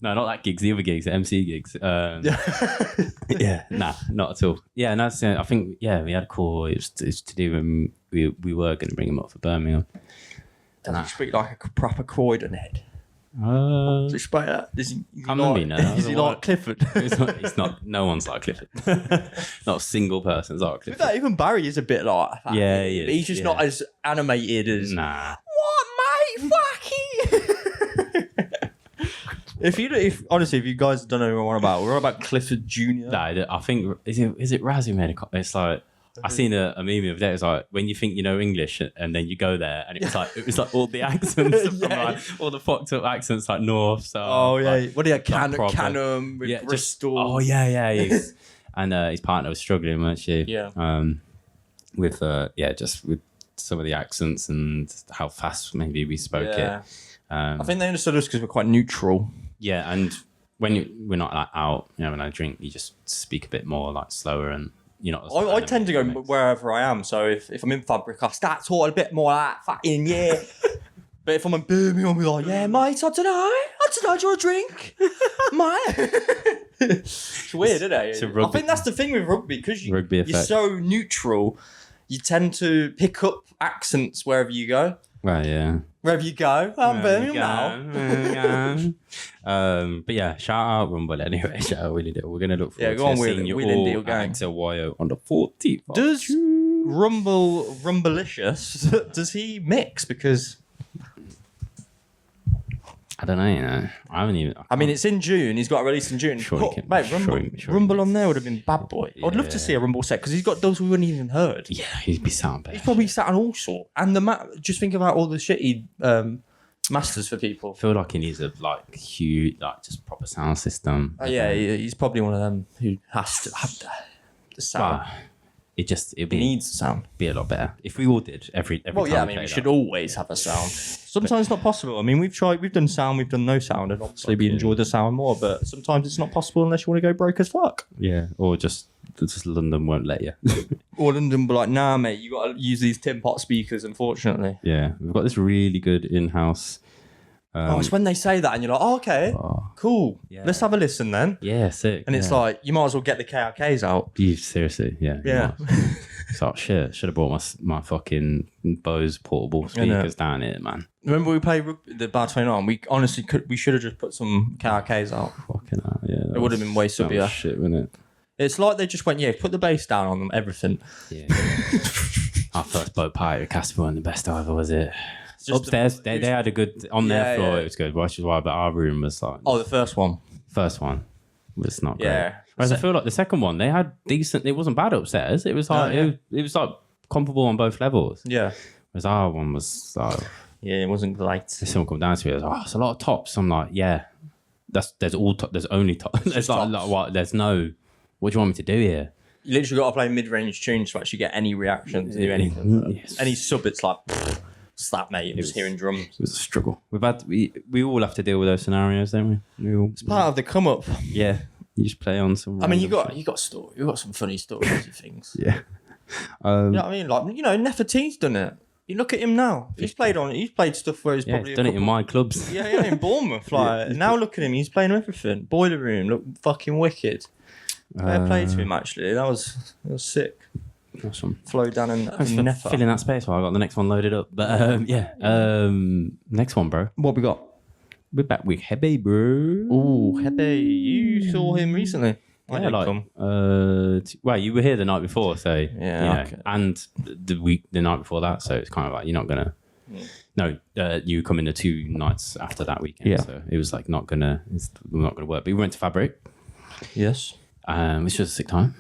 No, not that gigs. The other gigs, the MC gigs. Yeah, nah, not at all. Yeah, no, I think we had a call. It's to do when we were going to bring him up for Birmingham. Does he speak like a proper Croydon head? Does he speak that? Does he? I remember now. Is he like Clifford? It's not. No one's like Clifford. Not a single person's like Clifford. Even Barry is a bit like that. Yeah, he is. But he's just not as animated as. Nah. What, mate? Fuck If honestly, if you guys don't know what we're on about, we're on about Clifford Jr. No, I think is it Raz who made a comment? It's like I seen a meme the other day. It's like when you think you know English and then you go there and it was like all the accents from like all the fucked up accents like north, south. Oh yeah, like, what do you Canham with Bristol? Yeah. And his partner was struggling, weren't she? Yeah. With just with some of the accents and how fast maybe we spoke it. I think they understood us because we're quite neutral. Yeah, and when we're not like out, when I drink, you just speak a bit more like slower and you're not. I tend to go wherever I am. So if I'm in Fabric, I start talking a bit more like fucking But if I'm in Birmingham, I'll be like, yeah, mate, I don't know, do you want a drink? Mate. It's weird, isn't it? I think that's the thing with rugby, because you're so neutral, you tend to pick up accents wherever you go. Right, yeah. Wherever you go, I'm Birmingham now. But yeah, shout out Rumble anyway. Shout out Willie Deal. We're going to look forward to seeing you all at XLYO on the 14th. Does Rumblicious, does he mix? Because I don't know, I haven't even. I mean, it's in June. He's got a release in June. Rumble on there would have been bad boy. I'd love to see a Rumble set because he's got those we wouldn't even heard. Yeah, he'd be sound bad. He's probably sat on all sorts. And just think about all the shit he masters for people. I feel like he needs a huge, just proper sound system. He's probably one of them who has to have the sound. It needs the sound. Be a lot better if we all did every time. Well, yeah, I mean, we should always have a sound. Sometimes it's not possible. I mean, we've done sound, we've done no sound, and obviously we enjoy the sound more. But sometimes it's not possible unless you want to go broke as fuck. Yeah, or just London won't let you. Or London be like, nah, mate, you got to use these tin pot speakers. Unfortunately. Yeah, we've got this really good in-house. It's when they say that and you're like, oh, okay, cool. Yeah. Let's have a listen then. Yeah, sick. And it's like, you might as well get the KRKs out. Seriously, yeah. Yeah. It's like, shit, should have brought my fucking Bose portable speakers down here, man. Remember we played the Bar 29? We honestly we should have just put some KRKs out. Fucking hell, yeah. It would have been way subbier. Shit, wouldn't it? It's like they just went, put the bass down on them, everything. Yeah. Our first boat party at Casper and the best ever, was it? Upstairs, they had a good on their floor. It was good, which is why. But our room was like the first one was not great. Yeah, whereas I feel like the second one they had decent. It wasn't bad upstairs. It was like it was like comparable on both levels. Yeah, whereas our one was like it wasn't great. Someone come down to me, it's a lot of tops. I'm like, there's only top. There's like what? There's no. What do you want me to do here? You literally got to play mid-range tunes to actually get any reaction to do anything. Yes. Any sub, it's like. Slap, mate. Just hearing drums. It was a struggle. We all have to deal with those scenarios, don't we? It's part of the come up. Yeah, you just play on some. I mean, you got some funny stories of things. Yeah. You know what I mean? Like, Nefertiti's done it. You look at him now. He's played stuff where he's probably done it in my clubs. Yeah, in Bournemouth. Now look at him. He's playing everything. Boiler Room, look fucking wicked. Fair play to him. Actually, that was sick. Awesome. Flow down and Nefer. Filling that space while I got the next one loaded up. But next one, bro. What we got? We're back with Hebbe, bro. Ooh, Hebbe. You saw him recently. Yeah, you were here the night before, so okay. And the night before that, so it's kind of like you're not gonna. No, you come in the 2 nights after that weekend, so it was like we're not gonna work. But we went to Fabric. Yes. Which was a sick time.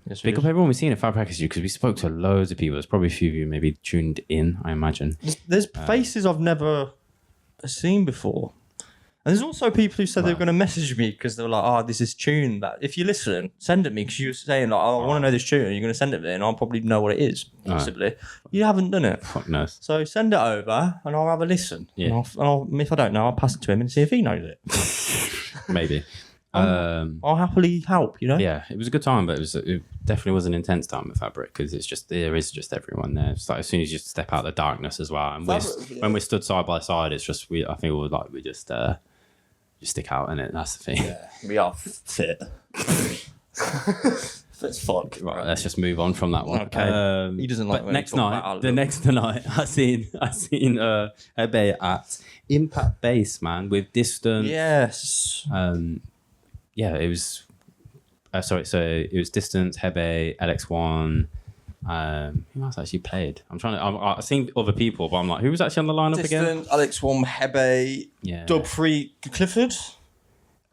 Yes, Big up everyone we've seen at Fabric because we spoke to loads of people. There's probably a few of you maybe tuned in, I imagine. There's faces I've never seen before. And there's also people who said they were going to message me because they were like, "Oh, this is tune that if you listen, send it me," because you were saying like, "Oh, I want to know this tune," and you're going to send it me, and I'll probably know what it is. Possibly, you haven't done it. Fuck knows. So send it over, and I'll have a listen. Yeah. And I'll, if I don't know, I'll pass it to him and see if he knows it. Maybe. I'll happily help. You know. Yeah, it was a good time, but it definitely was an intense time at Fabric because there is just everyone there. It's like as soon as you step out of the darkness as well, and when we're stood side by side, it's just I think we just stick out in it. That's the thing. Yeah, we are fit. Fit's fuck. Right, let's just move on from that one. Okay. He doesn't like. But next night, I seen Hebbe at Impact Bass, man, with Distant. Yes. Yeah, it was. So it was Distance, Hebbe, LX1. Who else actually played? I've seen other people, but I'm like, who was actually on the lineup again? LX1, Hebbe, Dub Free, Clifford.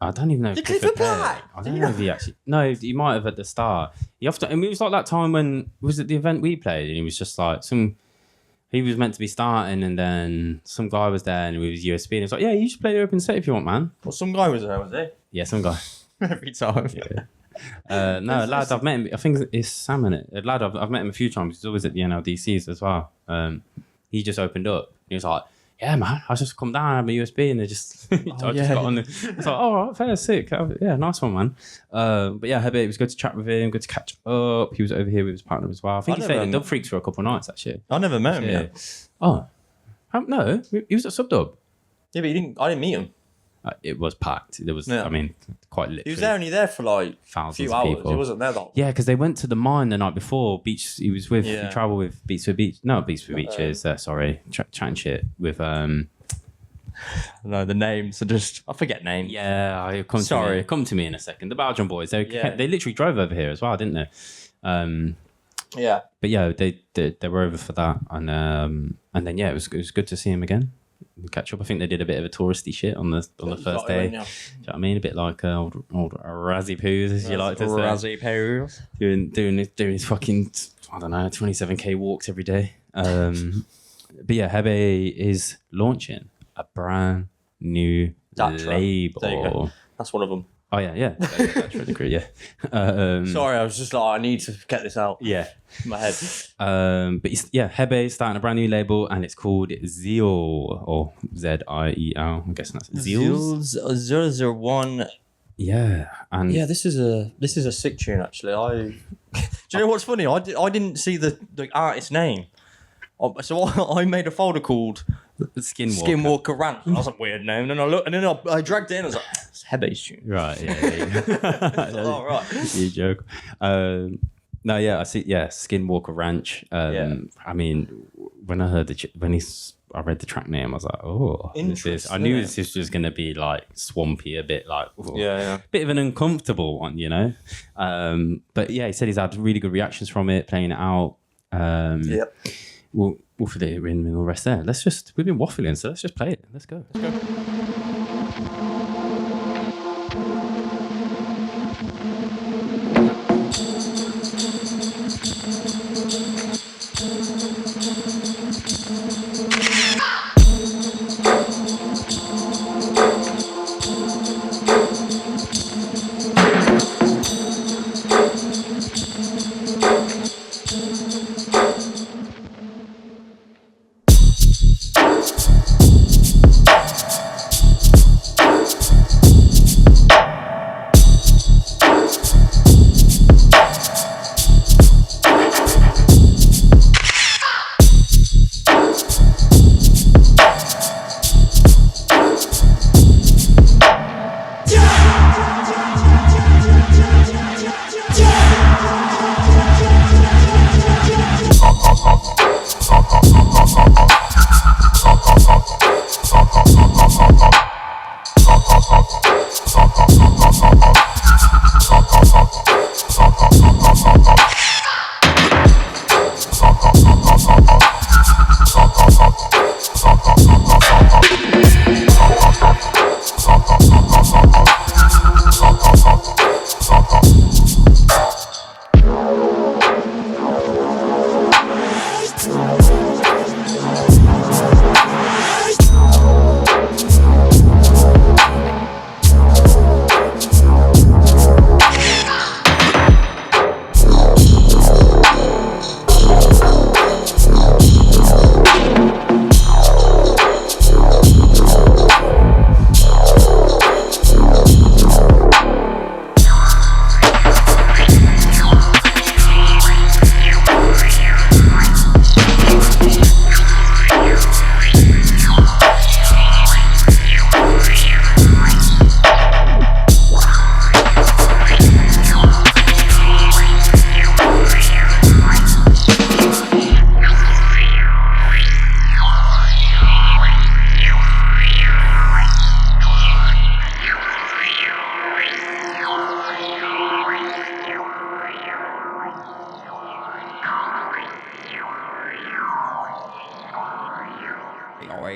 I don't even know if Clifford played. play? I don't know if he actually. No, he might have at the start. He often. I mean, it was like that time when was it the event we played, and he was just like He was meant to be starting, and then some guy was there, and with his USB, and he was like, "Yeah, you should play the open set if you want, man." Well, some guy was there, was he? Yeah, some guy. Every time. Yeah. No, a lad I've met him. I think it's Sam in it. A lad I've met him a few times. He's always at the NLDCs as well. He just opened up. He was like, "Yeah, man, I just come down, I have my USB," and they just I just got on. It's like, "Oh, right, fair, sick. Yeah, nice one, man." But yeah, Hebbe, it was good to chat with him, good to catch up. He was over here with his partner as well. I think he stayed at Dub Freaks for a couple of nights actually. I never met him yet. Oh, no, he was at Subdub. Yeah, but I didn't meet him. It was packed. There was, I mean, quite literally. He was only there for like thousands a few of hours. people. He wasn't there that. Yeah, because they went to the mine the night before. He was with. He travelled with Beats for Beach. No, Beats for Beaches. Sorry, chatting shit with. No, the names are just. I forget names. Yeah, come to me in a second. The Belgian boys. They literally drove over here as well, didn't they? Yeah. But yeah, they were over for that, and then it was good to see him again. Catch up. I think they did a bit of a touristy shit on the first day. Do you know what I mean? A bit like old Razzie Poos, as you like to say. Razzie Poos. Doing his fucking, I don't know, 27k walks every day. But yeah, Hebbe is launching a brand new label. There you go. That's one of them. Oh yeah. That's really great. Yeah. Sorry, I was just like, I need to get this out. Yeah, in my head. But Hebbe is starting a brand new label, and it's called Ziel or Ziel. I'm guessing that's Ziel 001. Yeah, and this is a sick tune actually. Do you know what's funny? I didn't see the artist name. So I made a folder called Skinwalker Ranch. That's a weird name. And I looked, and then I dragged it in. I was like, it's Hebbe's tune. Right, yeah. Oh, right. You joke. No, yeah, I see. Yeah, Skinwalker Ranch. I mean, when I heard I read the track name, I was like, oh, I knew this was just going to be like swampy, a bit like, bit of an uncomfortable one, you know? But yeah, he said he's had really good reactions from it, playing it out. We'll fit it in and the rest there. We've been waffling, so let's just play it. Let's go.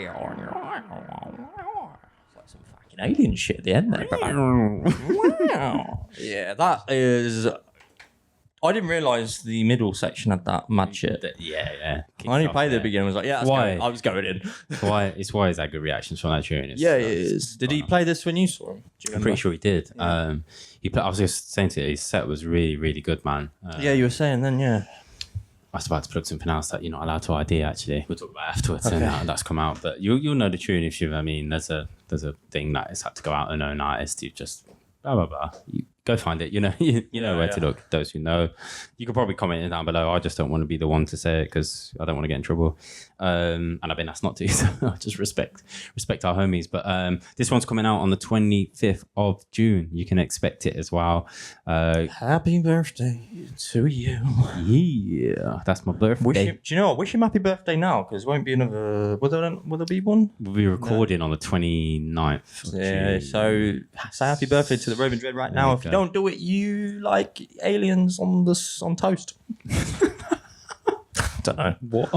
like some fucking alien shit at the end there. Yeah, that is. I didn't realise the middle section had that mad shit. Yeah. I only played the beginning. I was like, yeah, I was going in. Why is that good reactions from that tune? Yeah, it is. Did he play this when you saw him? I'm pretty sure he did. Yeah. I was just saying to you, his set was really, really good, man. Yeah, you were saying then, yeah. I was about to plug something else that you're not allowed to ID. Actually, we'll talk about it afterwards. Okay. And that's come out, but you'll know the tune if you. I mean, there's a thing that has had to go out unknown artist. You just blah blah blah. You go find it. You know where to look. Those who know, you could probably comment it down below. I just don't want to be the one to say it because I don't want to get in trouble. And I've been asked not to, so I just respect our homies. But this one's coming out on the 25th of June. You can expect it as well. Happy birthday to you. Yeah, that's my birthday. Do you know what? Wish him happy birthday now because there won't be another. Will there be one? We'll be recording on the 29th. Yeah, so say happy birthday to the Roving Dread right now. If you don't do it, you like aliens on toast. Don't know. What?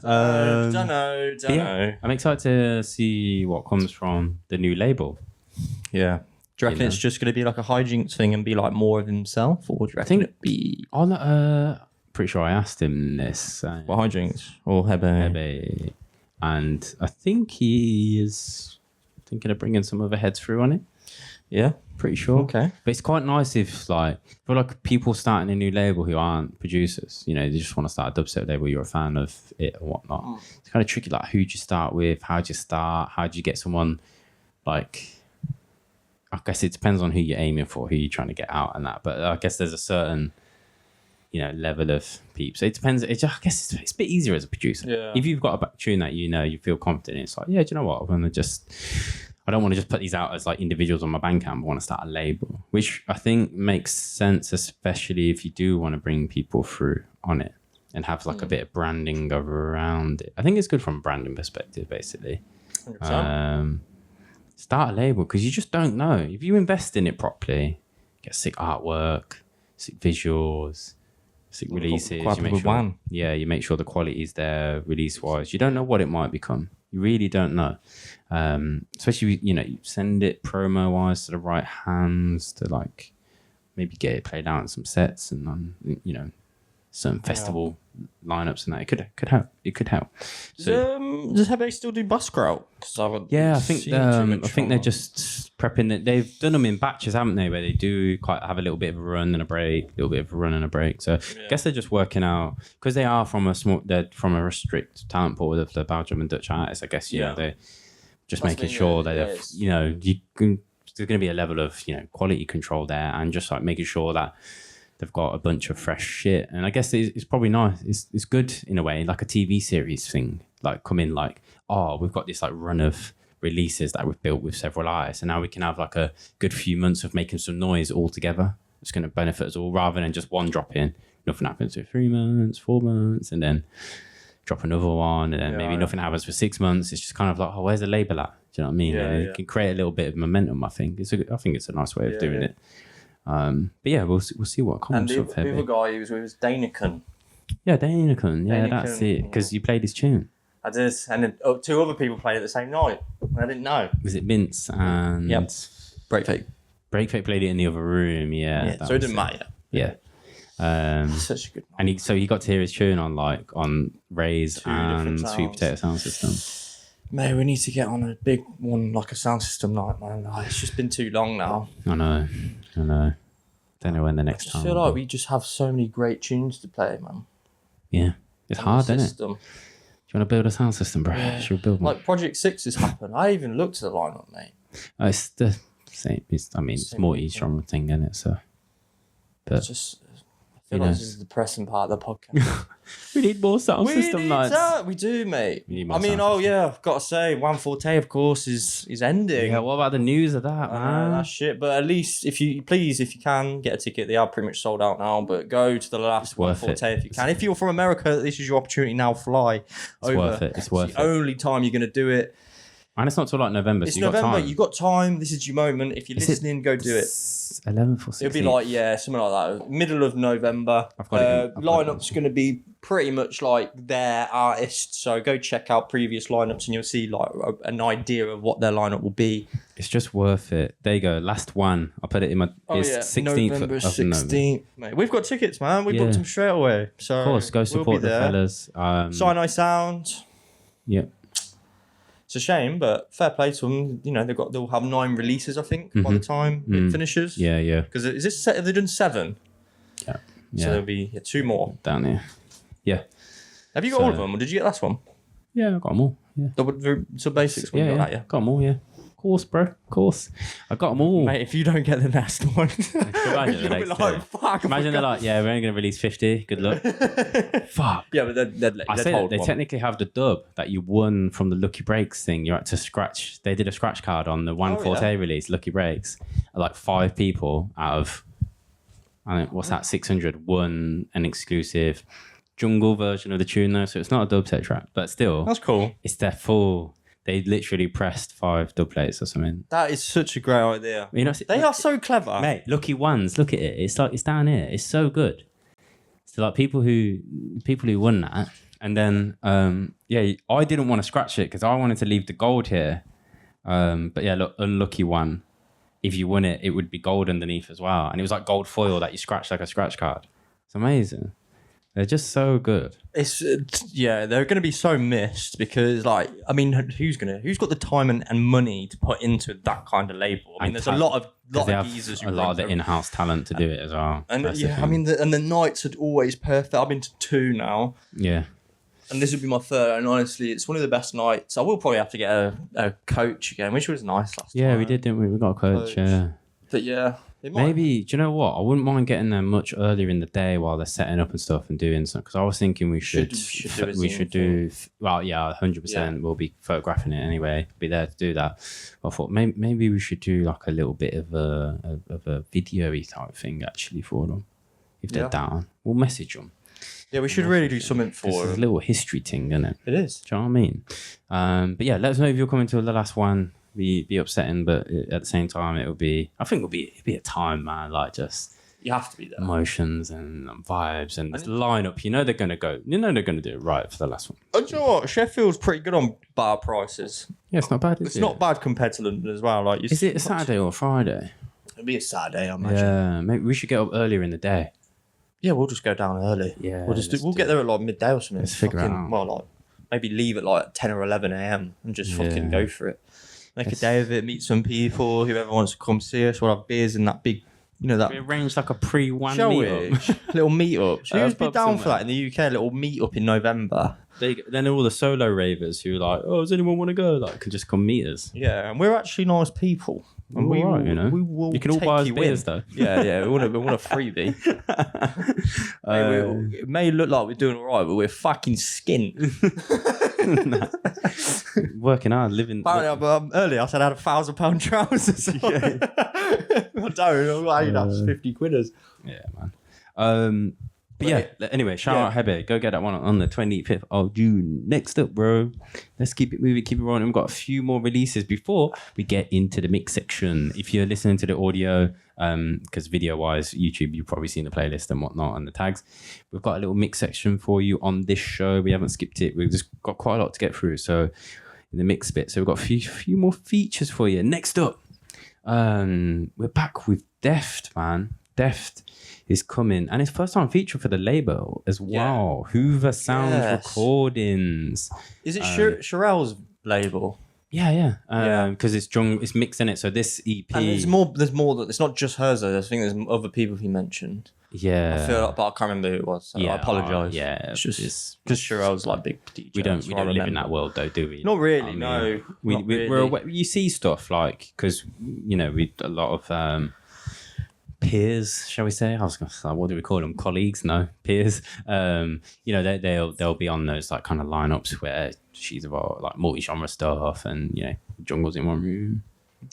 Don't know. I'm excited to see what comes from the new label. Yeah. Do you reckon it's just going to be like a hijinks thing and be like more of himself? Or do you reckon it'd be... Pretty sure I asked him this. What, hijinks? Or Hebbe? And I think he is thinking of bringing some other heads through on it. Yeah. Pretty sure. Okay. But it's quite nice if people starting a new label who aren't producers, they just want to start a dubstep label, you're a fan of it or whatnot. It's kind of tricky, like who'd you start with? How'd you start? How'd you get someone like, I guess it depends on who you're aiming for, who you're trying to get out and that. But I guess there's a certain, level of peeps. It depends. I guess it's a bit easier as a producer. Yeah. If you've got a tune that you feel confident in, it's like, yeah, do you know what? I don't want to just put these out as like individuals on my Bandcamp. I want to start a label, which I think makes sense, especially if you do want to bring people through on it and have like a bit of branding around it. I think it's good from a branding perspective, basically. 100%. Start a label because you just don't know. If you invest in it properly, get sick artwork, sick visuals, sick releases. You make sure the quality is there release-wise. You don't know what it might become. You really don't know. Especially, you send it promo-wise to the right hands to like maybe get it played out in some sets and on, certain festival lineups and that. It could help. So, does Hebbe still do Buzzsprout? I think they're just prepping it. They've done them in batches, haven't they? Where they do quite have a little bit of a run and a break, So I guess they're just working out because they are from a restrict talent pool of the Belgium and Dutch artists. I guess they're just making sure that there's going to be a level of quality control there and just like making sure that they've got a bunch of fresh shit. And I guess it's probably nice. It's good in a way, like a TV series thing. Like come in like, we've got this like run of releases that we've built with several artists. And now we can have like a good few months of making some noise all together. It's going to benefit us all rather than just one drop in. Nothing happens for 3 months, 4 months, and then drop another one. And then maybe nothing happens for 6 months. It's just kind of like, where's the label at? Do you know what I mean? It can create a little bit of momentum, I think. I think it's a nice way of doing it. But yeah, we'll see what comes of Hebbe. And the other guy he was with was Daniken. Yeah, Daniken. Yeah, that's it. Because you played his tune. I did, and then 2 other people played it the same night. I didn't know. Was it Vince and Breakfake? Breakfake played it in the other room. Yeah, so it didn't matter. Yeah. Such a good night. And he got to hear his tune on Ray's and Sweet Potato Sound System. Mate, we need to get on a big one, like a sound system night, man. It's just been too long now. I know. Don't know when the next time. I feel like we just have so many great tunes to play, man. Yeah. It's hard, isn't it? Do you want to build a sound system, bro? Yeah. Should we build one? Like Project 6 has happened. I even looked at the lineup, mate. It's the same. It's more each genre thing, isn't it? So, but it's just... I feel like this is the depressing part of the podcast. We need more sound system nights. We do, mate. I've got to say, 140, of course, is ending. Yeah, what about the news of that, man? That's shit. But at least, if you can, get a ticket. They are pretty much sold out now, but go to the last 140 if you can. If you're from America, this is your opportunity now. Fly over. Worth it. It's worth it. The only time you're going to do it. And it's not till like November, it's so you've got time. You've got time. This is your moment. If you're listening, go do it. 11th or 16th? It'll be like, something like that. Middle of November. I've got it. Lineup's going to be pretty much like their artists. So go check out previous lineups and you'll see like an idea of what their lineup will be. It's just worth it. There you go. Last one. I put it in my 16th November of 16th. Mate, we've got tickets, man. We booked them straight away. So of course, go support the fellas. Sinai Sound. Yeah. It's a shame, but fair play to them. You know, they'll have 9 releases, I think, by the time it finishes. Yeah. Because is this set? Have they done 7? Yeah. So there'll be 2 more down here. Yeah. Have you got all of them, or did you get last one? Yeah, I got them all. Yeah. So basics. When you got that, got them all. Yeah. Of course, bro. Of course. I got them all. Mate, if you don't get the next one, imagine you'll be like, fuck. Imagine they're like, yeah, we're only going to release 50. Good luck. Fuck. Yeah, but they technically have the dub that you won from the Lucky Breaks thing. You had to scratch. They did a scratch card on the 140 release, Lucky Breaks. Like 5 people out of, I think, what's that, 600 won an exclusive jungle version of the tune though. So it's not a dubstep track, but still. That's cool. It's their full. They literally pressed 5 dub plates or something. That is such a great idea. You know, they are so clever, mate. Lucky Ones, look at it. It's like it's down here. It's so good. So like people who won that, and then I didn't want to scratch it because I wanted to leave the gold here. But yeah, look, unlucky one. If you won it, it would be gold underneath as well, and it was like gold foil that you scratch like a scratch card. It's amazing. They're just so good. They're going to be so missed because, like, I mean, who's got the time and money to put into that kind of label? I mean, there's a lot of geezers. A lot of the in-house talent to do it as well. And I mean, the nights are always perfect. I've been to 2 now. Yeah. And this would be my 3rd, and honestly, it's one of the best nights. I will probably have to get a coach again, which was nice last time. Yeah, we did, didn't we? We got a coach. Yeah. But yeah. Maybe, do you know what? I wouldn't mind getting there much earlier in the day while they're setting up and stuff and doing something. Because I was thinking we should do. Well, yeah, 100%. Yeah. We'll be photographing it anyway. Be there to do that. But I thought maybe we should do like a little bit of a video-y type thing actually for them. If they're down, we'll message them. Yeah, we should really do something for them. It's a little history thing, isn't it? It is. Do you know what I mean? But yeah, let us know if you're coming to the last one. Be upsetting, but at the same time, it'll be a time, man. Like just you have to be there. Emotions and vibes and this lineup. You know they're gonna go. You know they're gonna do it right for the last one. And you know what? Sheffield's pretty good on bar prices. Yeah, it's not bad. It's not bad compared to London as well. Like, is it a Saturday or a Friday? It'll be a Saturday, I imagine. Yeah, maybe we should get up earlier in the day. Yeah, we'll just go down early. Yeah, we'll get there at like midday or something. Let's figure it out. Well, like maybe leave at like 10 or 11 a.m. and just fucking go for it. Make a day of it, meet some people, whoever wants to come see us. We'll have beers in that big, you know, that. We arranged like a pre-one meetup. Little meetup. Who'd be down for that in the UK? A little meetup in November. Then all the solo ravers who are like, oh, does anyone want to go? Like, can just come meet us. Yeah, and we're actually nice people. And we will. You can all buy us beers though. Yeah. We want a freebie. It may look like we're doing all right, but we're fucking skint. Working hard, living. Apparently, earlier I said I had £1,000 trousers. I don't know. That's 50 quidders. Yeah, man. But yeah, anyway, shout out Hebbe. Go get that one on the 25th of June. Next up, bro. Let's keep it moving, keep it rolling. We've got a few more releases before we get into the mix section. If you're listening to the audio, because video-wise, YouTube, you've probably seen the playlist and whatnot and the tags. We've got a little mix section for you on this show. We haven't skipped it. We've just got quite a lot to get through. So in the mix bit. So we've got a few more features for you. Next up, we're back with Deft, man. Deft is coming, and it's first time feature for the label as well. Hooversound recordings. Is it Sherelle's label? Yeah. Because it's mixed in it. So this EP, and there's more. It's not just hers though. I think there's other people he mentioned. Yeah, I feel like, but I can't remember who it was. So I apologise. It's just because Sherelle's like big DJ. We don't live in that world though, do we? Not really. No, we're aware, you see stuff like because you know we a lot of. Peers, shall we say? I was going to say, what do we call them? Colleagues? No, peers. You know, they'll be on those like kind of lineups where she's about like multi-genre stuff, and you know, jungle's in one room.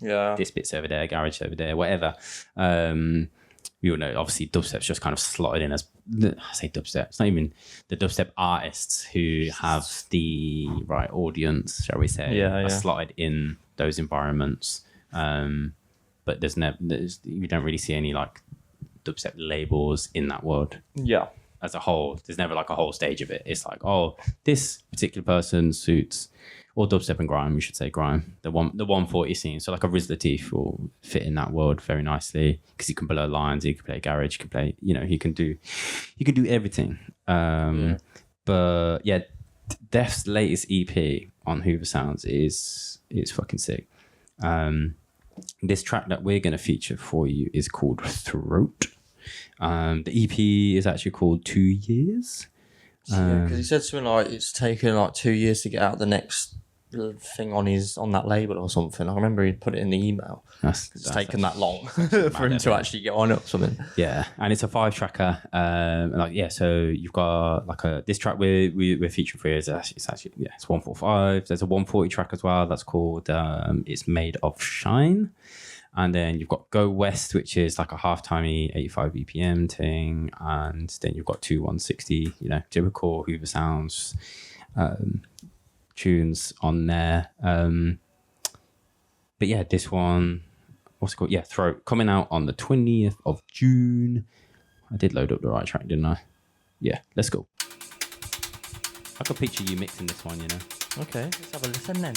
Yeah, this bit's over there, garage over there, whatever. You know, obviously, dubstep's just kind of slotted in as I say dubstep. It's not even the dubstep artists who have the right audience, shall we say? Are slotted in those environments. But you don't really see any like dubstep labels in that world. Yeah. as a whole. There's never like a whole stage of it. It's like, oh, this particular person suits, or dubstep and grime, we should say grime, the 140 scene. So like a Riz Latif will fit in that world very nicely because he can blow lines, he can play garage, he can play, he can do everything. But yeah, Deft's latest EP on Hooversound is fucking sick. This track that we're going to feature for you is called Throat. The EP is actually called 2 Years. Because he said something like it's taken like 2 years to get out the next thing on that label or something. I remember he put it in the email. It's taken that long for him to actually get on it or something. Yeah, and it's a 5-tracker. So you've got like this track we're featuring for you it's 145. There's a 140 track as well that's called It's Made of Shine. And then you've got Go West, which is like a half-timey 85 BPM thing. And then you've got 160, typical Hooversounds tunes on there. But yeah, this one, what's it called? Yeah, Throat, coming out on the 20th of June. I did load up the right track, didn't I? Yeah, let's go. I could picture you mixing this one, Okay, let's have a listen then.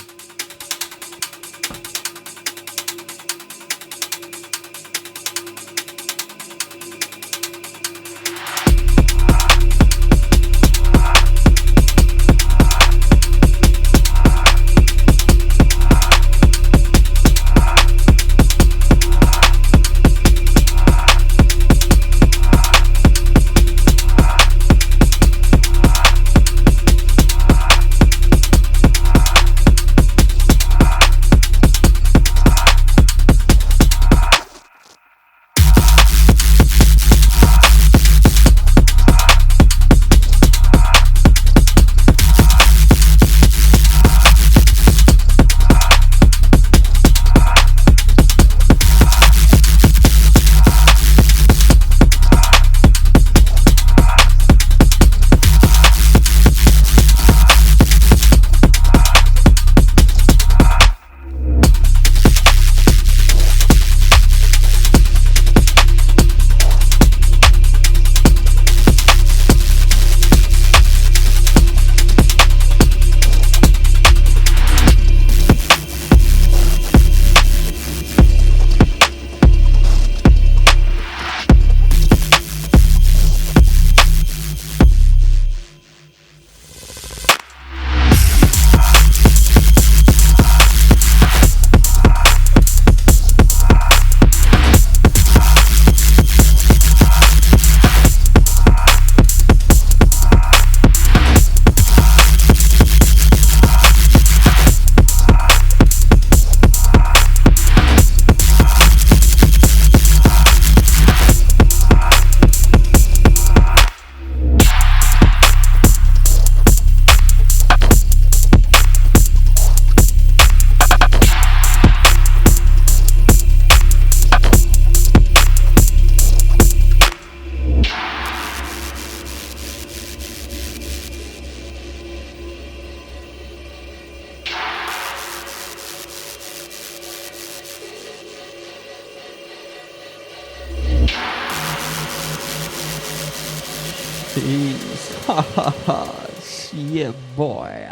Yeah, boy.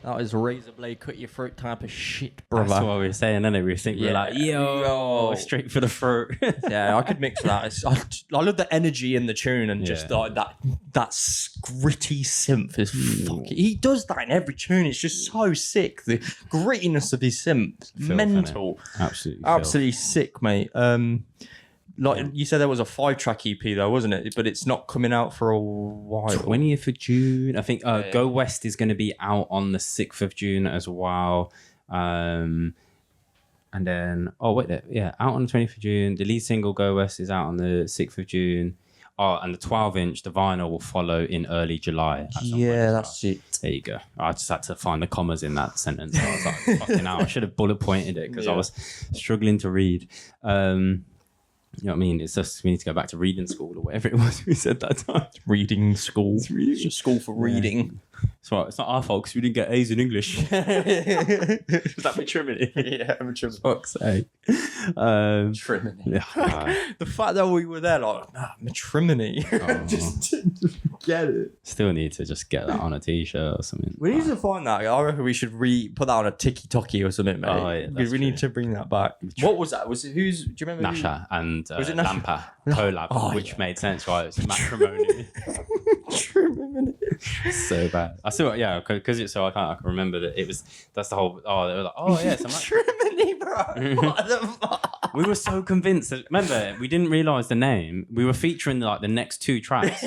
That was razor blade cut your throat type of shit, brother. That's what we were saying, isn't it? We think we're like, yo, straight for the throat. Yeah, I could mix that. I love the energy in the tune and just like that gritty synth is fucking. He does that in every tune. It's just so sick. The grittiness of his synth, mental. Absolutely sick, mate. Like you said, there was a 5-track EP though, wasn't it? But it's not coming out for a while. 20th of June, I think. Go West is going to be out on the 6th of June as well. And then, out on the 20th of June. The lead single Go West is out on the 6th of June. Oh, and the 12-inch, the vinyl will follow in early July. Yeah, that's it. There you go. I just had to find the commas in that sentence. I was like, fucking hell, I should have bullet pointed it because I was struggling to read. You know what I mean? It's just we need to go back to reading school or whatever it was we said that time. Reading school. It's just school for reading. It's right. It's not our fault because we didn't get A's in English. Was that matrimony? Yeah, matrimony. Fuck's sake. Matrimony. Yeah. The fact that we were there, like, matrimony. Just didn't get it. Still need to just get that on a t-shirt or something. We need to find that. I reckon we should put that on a tiki-toki or something, mate. Oh, yeah, because we need to bring that back. What was that? Was it do you remember? Nasha and Was it Lampa collab, which made sense, right? It's matrimony. Matrimony. So bad. I still, yeah, because it's so I can remember that it was. That's the whole. Oh, they were like, oh yeah, it's a matrimony, bro. What the fuck? We were so convinced. Remember, we didn't realize the name. We were featuring like the next 2 tracks,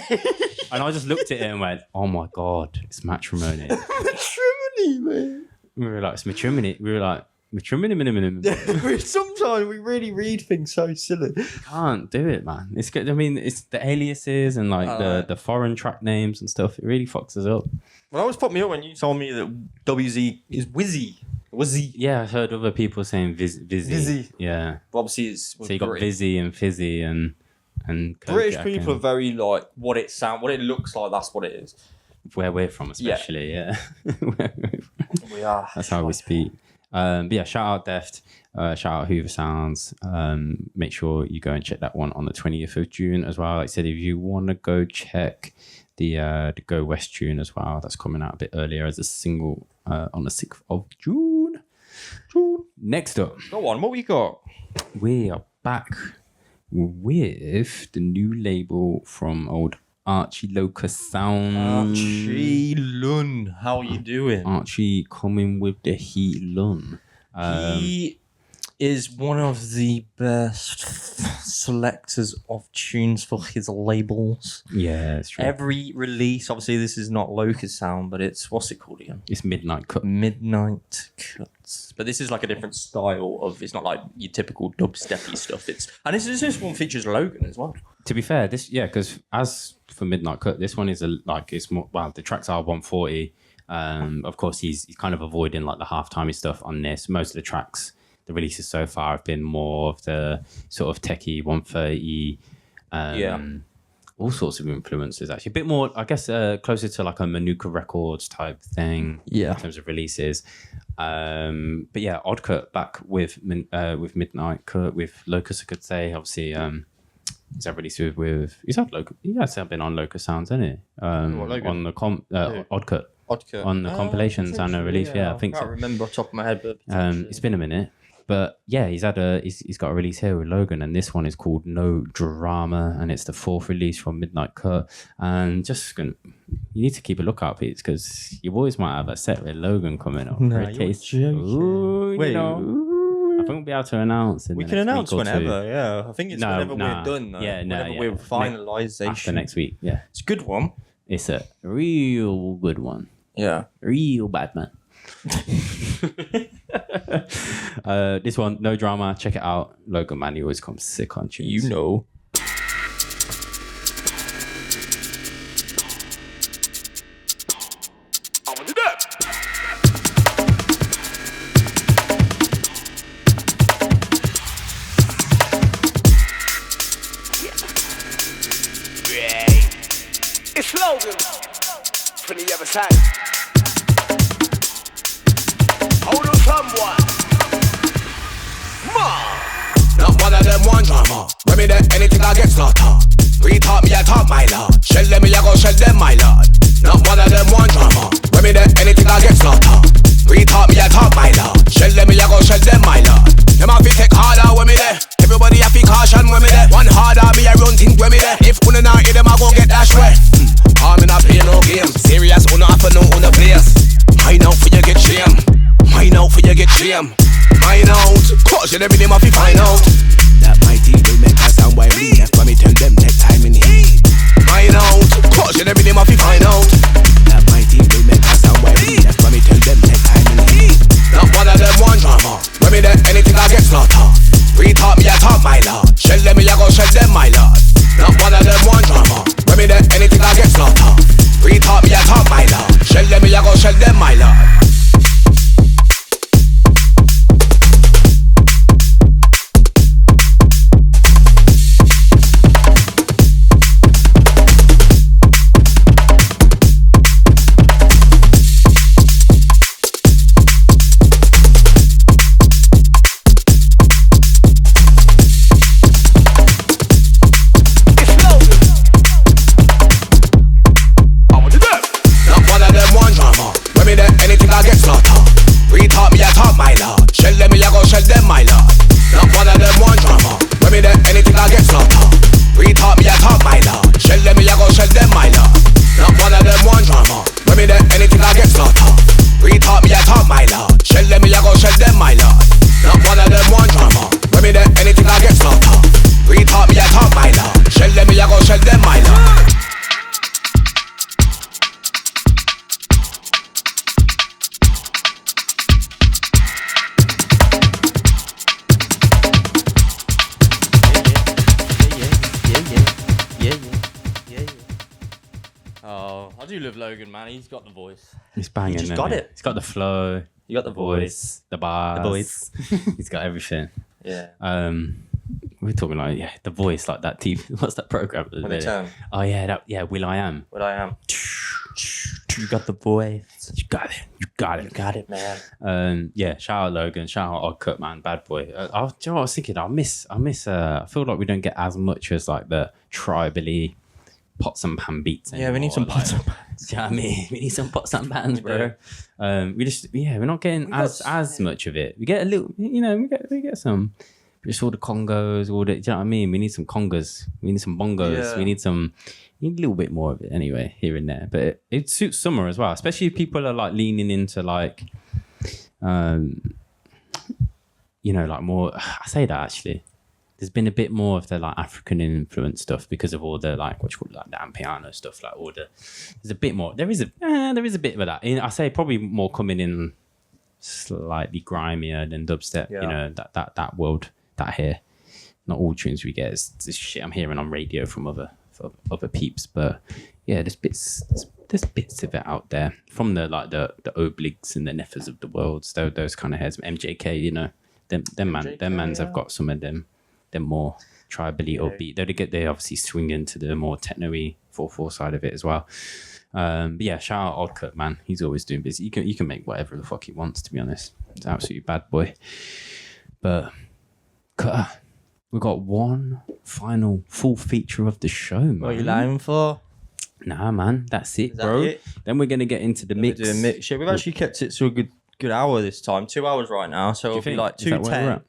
and I just looked at it and went, "Oh my god, it's matrimony." Matrimony, man. We were like, "It's matrimony." We were like, "Matrimony." Sometimes we really read things so silly. You can't do it, man. It's good. I mean, it's the aliases and like the foreign track names and stuff. It really fucks us up. Well, that always popped me up when you told me that WZ is Wizzy. Wizzy. Yeah, I heard other people saying Vizzy. Yeah. But obviously, it's so you got Vizzy and Fizzy and British people are very like what it looks like. That's what it is. Where we're from, especially. Yeah. We are. That's how we speak. But yeah, shout out Deft, shout out Hooversounds. Make sure you go and check that one on the 20th of June as well. Like I said, if you want to go check the Go West tune as well, that's coming out a bit earlier as a single on the 6th of June. Next up, go on, what we got? We are back with the new label from old Archie Locus Sound. Archie Lun, how are you doing? Archie coming with the heat Lun. He is one of the best selectors of tunes for his labels. Yeah, it's true. Every release, obviously this is not Locus Sound, but it's, what's it called again? It's Midnight Cut. Midnight Cuts. But this is like a different style of, it's not like your typical dubsteppy stuff. And this one features Logan as well. To be fair, because as for Midnight Cut, this one is it's more, well, the tracks are 140. Of course, he's kind of avoiding like the half-timey stuff on this. Most of the tracks, the releases so far have been more of the sort of techie 130, all sorts of influences actually. A bit more, I guess, closer to like a Manuka Records type thing in terms of releases. But yeah, Oddkut back with Midnight Cut, with Locus, I could say. Obviously, he's had release with he's had Locus. He has been on Locus Sounds, hasn't he? On the Oddkut. On the compilations and a release, I think so. I can't remember off the top of my head, but it's been a minute. But yeah, he's got a release here with Logan, and this one is called No Drama, and it's the 4th release from Midnight Cut. And you need to keep a lookout, Pete, because your boys might have a set with Logan coming up. No, you're joking. Ooh, wait, I think we'll be able to announce. We can announce whenever. Yeah, I think it's whenever we're done. Though. Yeah, we're finalisation after next week. Yeah, it's a good one. It's a real good one. Yeah, real bad man. This one, No Drama. Check it out. Logan, man, he always comes sick on tunes. You know. It's Logan from the other side. Hold on, someone. Not one of them one drama. When me there, anything I get slaughtered. Retard me, I talk my lord. Shell them, me, I go shell them, my lord. Not one of them one drama. When me there, anything I get slaughtered. Retard me, I talk my lord. Shell them, me, I go shell them, my lord. Them have to take harder when me there. Everybody have to caution when me there. One harder, me I run things when me there. If una not hear them, I go get that way. Me not play no game. Serious, una have to know una place. Mine out for you get shame. Mine out for you get shame. Mine out, cause you never name off you find out. That mighty will make us sound why me left, but me tell them take time in heat. Mine out, cause you never name off you find out. That mighty will make us sound why me left, but me tell them take time in heat. Not one of them one drama. When me there, anything I get slaughtered. Retard me, I talk my lord. Shell them, me, I go shell them, my lord. Not one of them one drama. When me there, anything I get slaughtered. Retard me, I talk my lord. Shell them, me, I go shell them, my lord. Oh, I do love Logan, man. He's got the voice. He's banging. He just got it. He's got the flow. You got the voice. The bars. The voice. He's got everything. Yeah. We're talking like the voice like that. What's that program? Oh yeah, Will I Am. What I am. You got the voice. You got it. You got it, man. Yeah. Shout out Logan. Shout out Oddkut, man. Bad boy. Do you know what I was thinking? I miss. I feel like we don't get as much as like the tribally pots and pan beats anymore. Yeah, we need some pots and pans. Do you know what I mean? We need some pots and pans, bro. We're not getting as much of it. We get a little, we get some. Just all the congos, do you know what I mean? We need some congas. We need some bongos. Yeah. We need a little bit more of it anyway, here and there. But it suits summer as well, especially if people are like leaning into like, like more. I say that actually. There's been a bit more of the like African influence stuff because of all the like what you call it, like the Ampiano stuff, like all the. There's a bit more. There is a bit of that. I say probably more coming in slightly grimier than dubstep. Yeah. That world. That here, not all tunes we get is this shit I'm hearing on radio from other peeps, but yeah, there's bits of it out there from the like the Obligs and the Neffers of the world, those kind of heads. MJK, them mans have got some of them more tribally upbeat. They obviously swing into the more techno-y 4/4 side of it as well. But yeah, shout out Oddkut, man. He's always doing busy. You can make whatever the fuck he wants, to be honest. He's an absolutely bad boy. But we've got one final full feature of the show, man. What are you lying for? Nah, man, that's it, Is bro. that it? Then we're gonna get into the mix. We're doing mix. Yeah, we've actually kept it to a good hour this time. 2 hours right now, so it'll be like 2:10.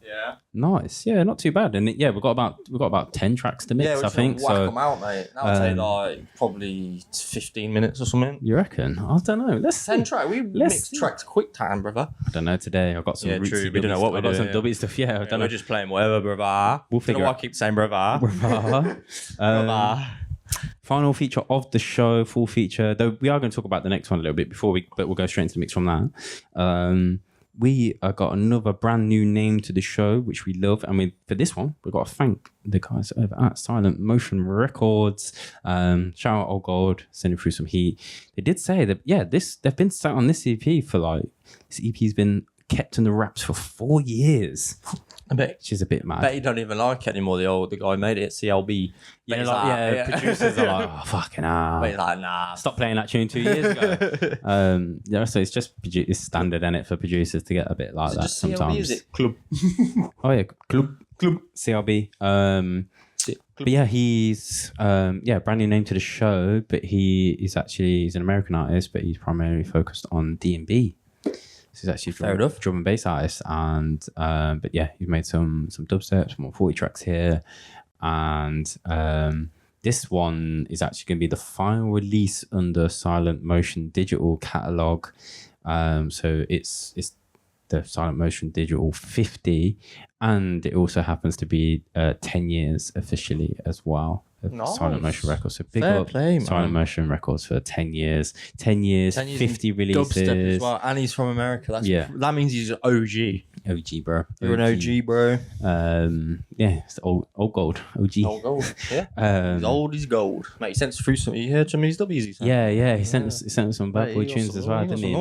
Yeah. Nice. Yeah, not too bad. And we've got about 10 tracks to mix, I think. Whack them out, mate. That'll take like probably 15 minutes or something. You reckon? I don't know. Let's 10 track. We mix tracks quick time, brother. I don't know today. I've got some rootsy true. We don't know what we're doing. I've got some dubby stuff. Yeah, I don't know. We're just playing whatever, brother. We'll figure why I keep saying brother. Brother. Final feature of the show, full feature. Though we are going to talk about the next one a little bit but we'll go straight into the mix from that. We got another brand new name to the show, which we love. And for this one, we've got to thank the guys over at Silent Motion Records. Shout out Old Gold, sending through some heat. They did say that, they've been sat on this EP for this EP's been kept in the wraps for 4 years. I bet. Which is a bit mad. I bet you don't even like it anymore. The guy made it at CLB. Producers are like, oh, fucking hell. But he's like, nah. Stop playing that tune 2 years ago. So it's just it's standard, isn't it, for producers to get a bit like that sometimes. CLB, is it? Club. Oh yeah, Club CLB. But yeah, he's brand new name to the show, but he's an American artist, but he's primarily focused on D&B. So he's actually drum and bass artist, and but yeah, he's made some dubstep, some more 40 tracks here, and this one is actually going to be the final release under Silent Motion Digital catalog. So it's the Silent Motion Digital 50, and it also happens to be 10 years officially as well. Nice. Silent Motion Records. So big up Silent Motion Records for 10 years. 10 years, 50 releases. Dubstep as well. And he's from America. That means he's an OG. OG, bro. You're an OG, bro. It's old gold. OG. Old gold. Yeah. He's old, he's gold. Mate, he sent us through some. You heard some of his W's? Yeah. He sent us some bad boy tunes as well, didn't he?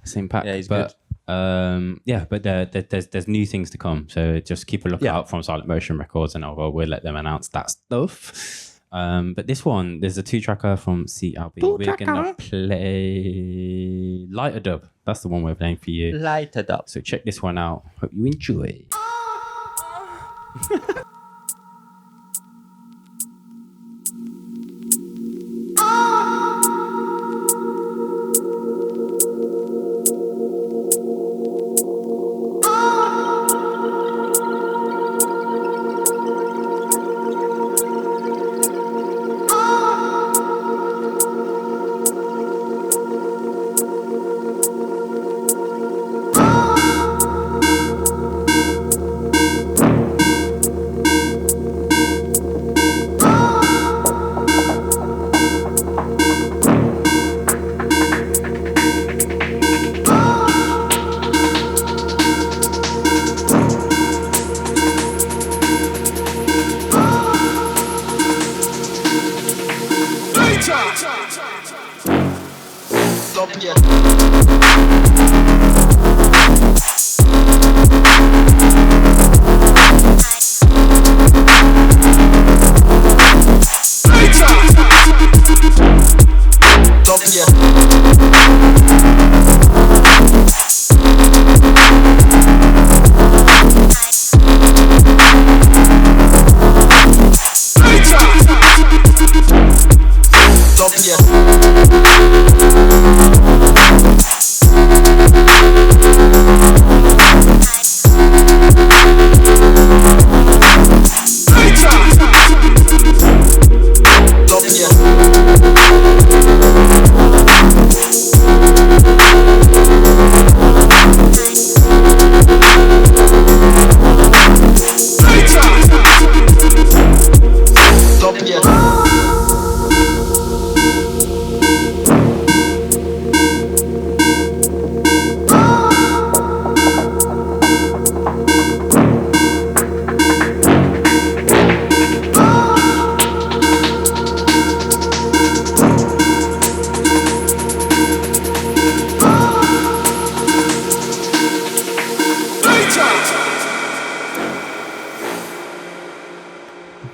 Same pack. Yeah, he's good. But there's new things to come, so just keep a lookout from Silent Motion Records, and we'll let them announce that stuff. But this one, there's a 2-tracker from CLB. We're gonna play Lighter Dub. That's the one we're playing for you. Lighter Dub. So check this one out. Hope you enjoy.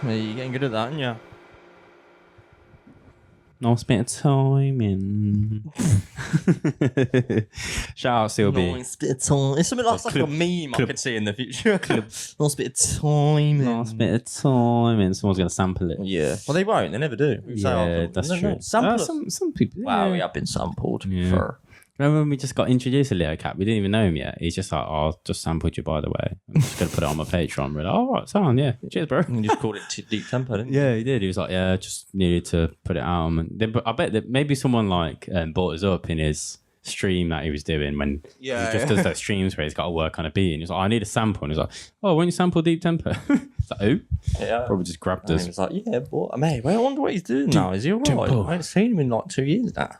You're getting good at that, aren't you? Nice bit of timing. Shout out CLB. Nice bit of time. It's something like a meme I could see in the future. Nice bit of timing. Nice bit of timing. Someone's going to sample it. Yeah. Well, they won't. They never do. Yeah, that's true. Sample some people. Wow, yeah. we have been sampled. Yeah. For... Remember when we just got introduced to Leo Cat? We didn't even know him yet. He's just like, oh, I'll just sampled you, by the way. I'm just going to put it on my Patreon. We're like, oh, right, sound, yeah. Cheers, bro. You just called it Deep Tempo, didn't you? Yeah, he did. He was like, yeah, just needed to put it out. And I bet that maybe someone like brought us up in his stream that he was doing when he just does those streams where he's got to work on a beat. And he's like, I need a sample. And he's like, oh, why don't you sample Deep Tempo? It's like, oh. Yeah. Probably just grabbed And us. he was like, yeah, but mate, I wonder what he's doing now. Is he all right? Tempo. I haven't seen him in like 2 years now.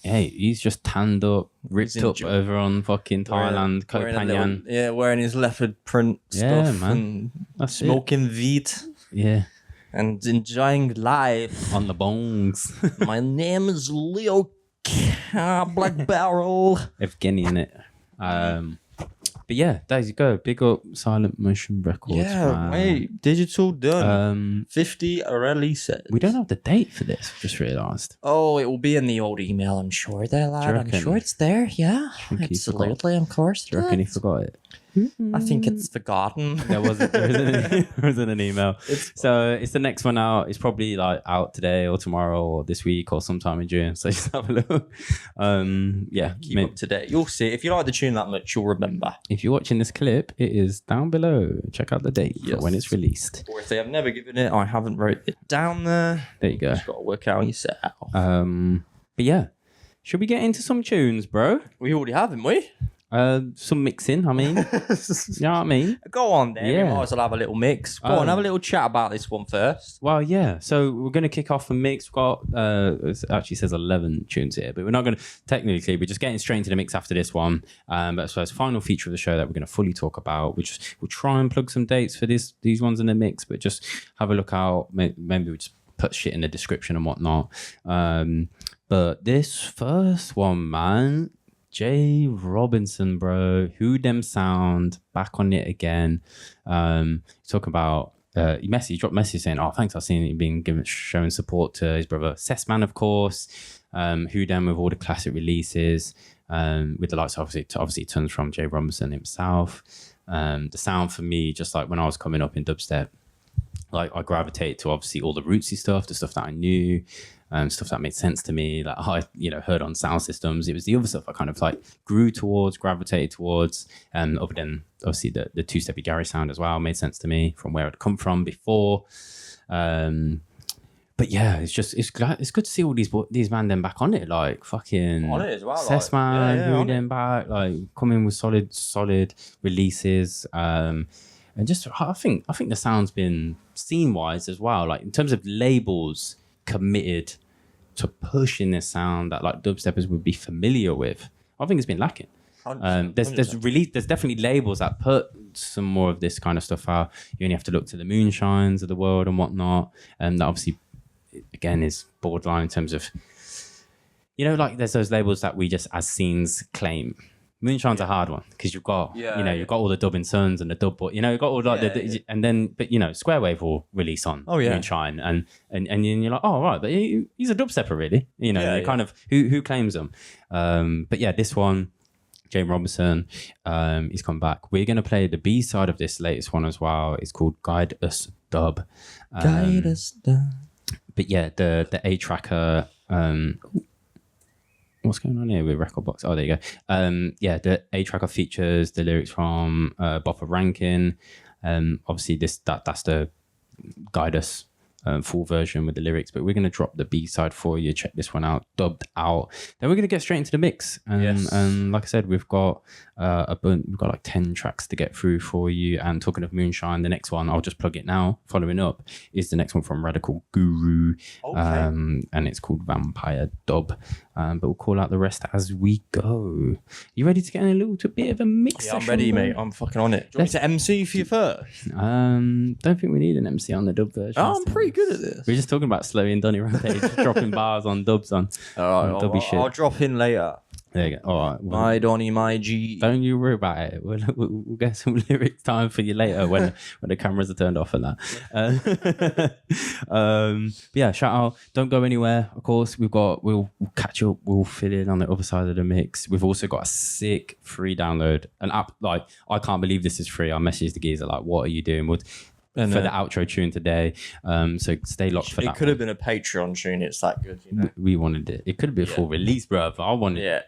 Hey, he's just tanned up, ripped up over on fucking Thailand, Koh Phangan. Wearing his leopard print stuff and That's smoking weed Yeah. and enjoying life. On the bongs. My name is Leo Black Barrel. Evgeny in it. But yeah, there you go. Big up Silent Motion Records. Yeah, man. wait, digital done. 50 releases. We don't have the date for this. Just realised. Oh, it will be in the old email, I'm sure there, lad. I'm reckon? sure it's there, yeah. think he Absolutely, of course. Do you reckon he forgot it? I think it's forgotten. There wasn't an email. So it's the next one out. It's probably like out today or tomorrow or this week or sometime in June. So just have a look. Yeah, Keep up to date. You'll see. If you like the tune that much, you'll remember. If you're watching this clip, it is down below. Check out the date for when it's released. Or if they have never given it, I haven't wrote it down there. There you go. Just got to work out yourself. But yeah, should we get into some tunes, bro? We already have, haven't we? Some mixing, I mean. You know what I mean? Go on then. Yeah. We might as well have a little mix. Go on, have a little chat about this one first. Well, yeah. So we're going to kick off a mix. We've got, it actually says 11 tunes here, but we're not going to, technically, we're just getting straight into the mix after this one. But so it's the final feature of the show that we're going to fully talk about. We'll try and plug some dates for these ones in the mix, but just have a look out. Maybe we just put shit in the description and whatnot. But this first one, man, J.Robinson, bro, WhoDemSound, back on it again. Talking about he dropped a message saying, "Oh, thanks, I've seen you being showing support to his brother Sessman, of course. WhoDem with all the classic releases, with the likes obviously tons from J.Robinson himself. The sound for me, just like when I was coming up in dubstep, like I gravitated to obviously all the rootsy stuff, the stuff that I knew." Stuff that made sense to me, that I heard on sound systems. It was the other stuff I kind of like grew towards, gravitated towards, other than obviously the two-steppy Gary sound as well made sense to me from where I'd come from before. But yeah, it's good to see all these man then back on it, like fucking on it as well, Sessman, WhoDem back, like coming with solid releases. And just I think the sound's been scene-wise as well, like in terms of labels committed to pushing this sound that like dubsteppers would be familiar with. I think it's been lacking. There's definitely labels that put some more of this kind of stuff out. You only have to look to the Moonshines of the world and whatnot, and that obviously again is borderline in terms of, you know, like there's those labels that we just as scenes claim. Moonshine's a hard one because you've got, you've got all the dubbing sons and the dub, you know, you've got all like and then, but you know, Square Wave will release on Moonshine, and you're like, oh right, but he's a dubstepper, really, you know, you kind of who claims them, but yeah, this one, J.Robinson, he's come back. We're gonna play the B side of this latest one as well. It's called Guide Us Dub. Guide Us Dub. But yeah, the A tracker. What's going on here with Record Box? Oh, there you go. Yeah, the A tracker features the lyrics from Bopper Rankin. Obviously, that's the Guide Us full version with the lyrics, but we're going to drop the B side for you. Check this one out, dubbed out. Then we're going to get straight into the mix. And like I said, we've got like 10 tracks to get through for you. And talking of Moonshine, the next one, I'll just plug it now. Following up is the next one from Radikal Guru, and it's called Vampire Dub. But we'll call out the rest as we go. You ready to get in a little bit of a mix? Yeah, I'm ready, mate. I'm fucking on it. Do you want me to MC for you first? Don't think we need an MC on the dub version. Oh, I'm pretty good at this. We're just talking about Slowey and Donny Rampage, dropping bars on dubs on dubby shit. I'll drop in later. There you go. All right. My Donny, my G. Don't you worry about it. We'll get some lyrics time for you later when the cameras are turned off and that. Yeah, shout out. Don't go anywhere. Of course, we'll catch up. We'll fill in on the other side of the mix. We've also got a sick free download, an app. Like, I can't believe this is free. I messaged the geezer like, what are you doing? For the outro tune today. So stay locked for that. It could have been a Patreon tune. It's that good, you know. We wanted it. It could have been a full release, bro. I wanted it.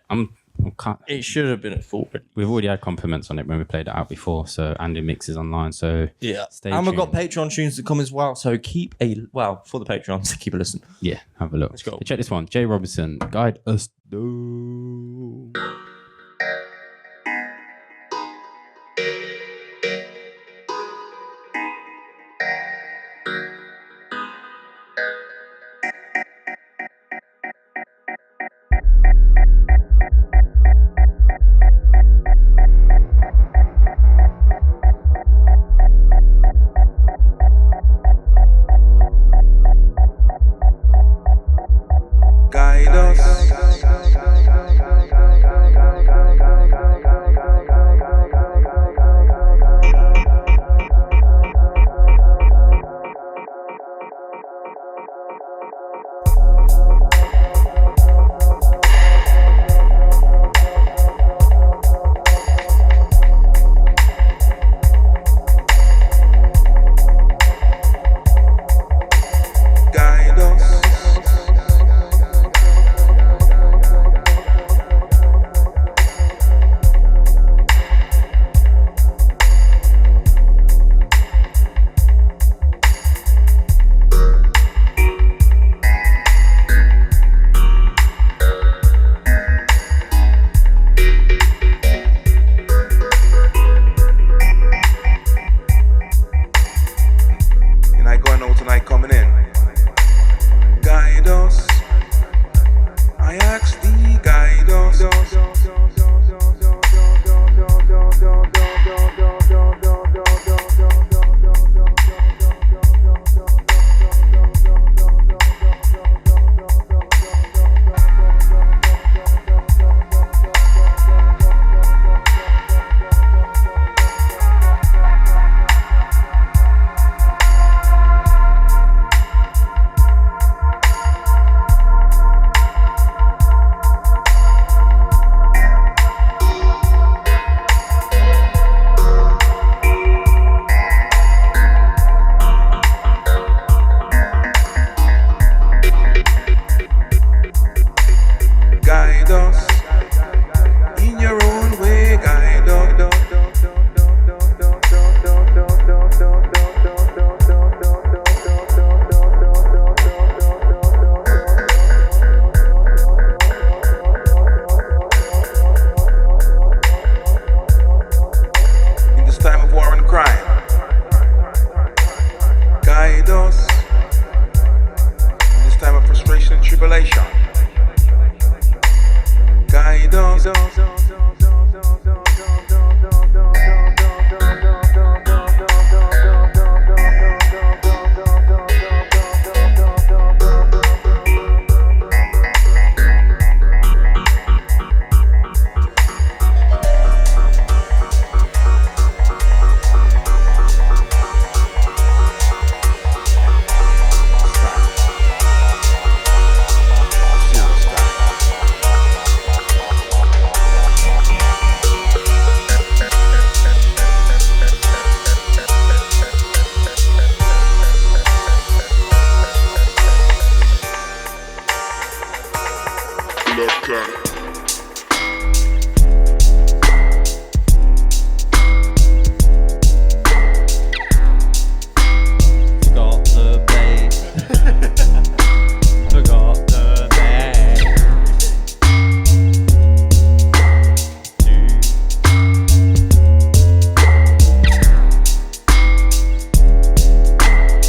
It should have been a full release. We've already had compliments on it when we played it out before. So Andy mixes online. So stay tuned. We've got Patreon tunes to come as well. So for the Patreons, keep a listen. Yeah, have a look. Let's go. Check this one. J.Robinson, Guide Us Dub.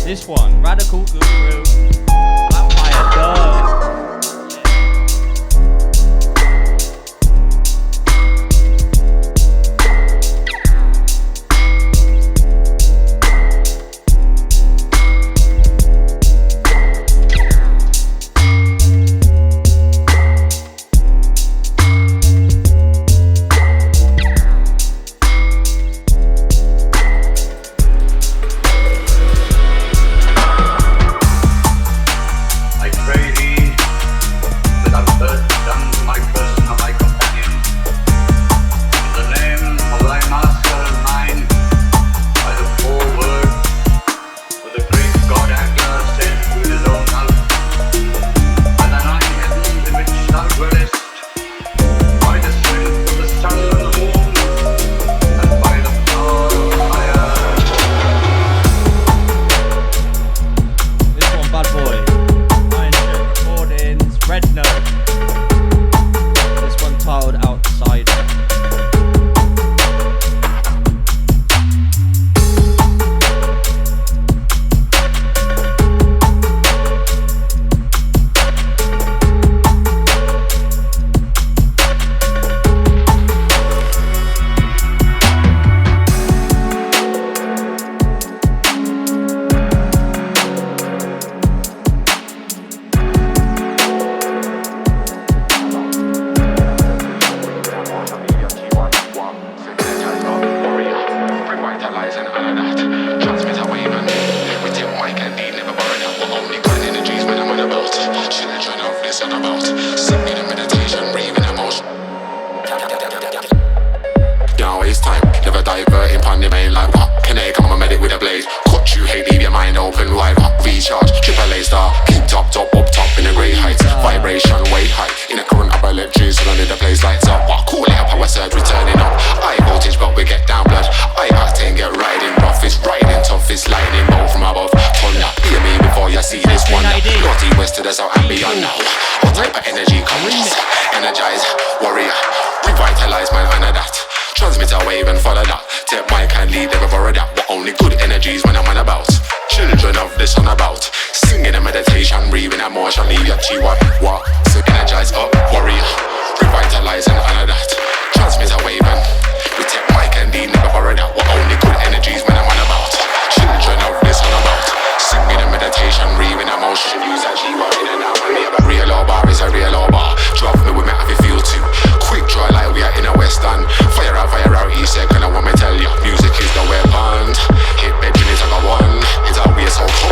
This one, Radikal Guru. Vampire Dog.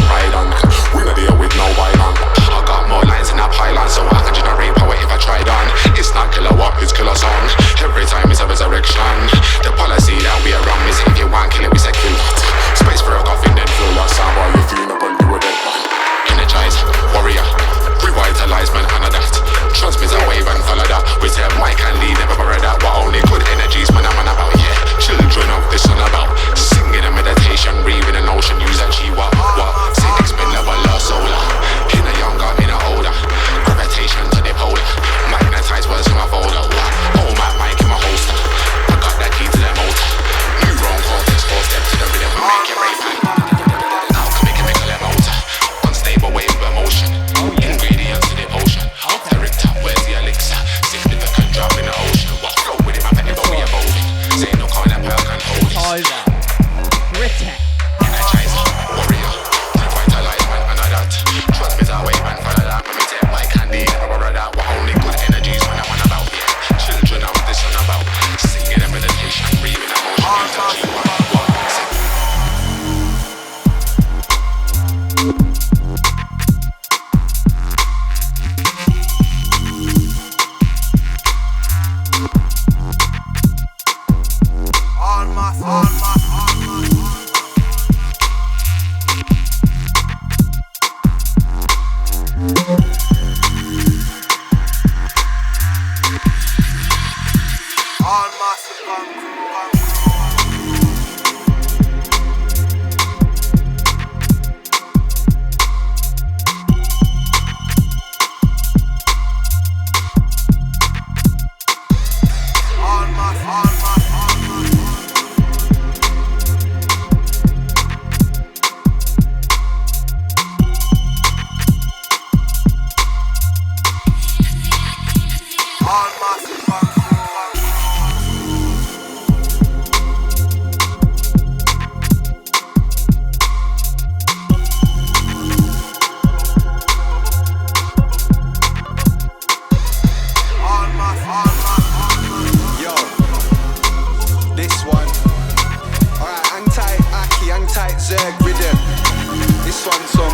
Ride on. We not deal with no violence. I got more lines in a pylon, so I can generate Zerg Gritteh. This one's some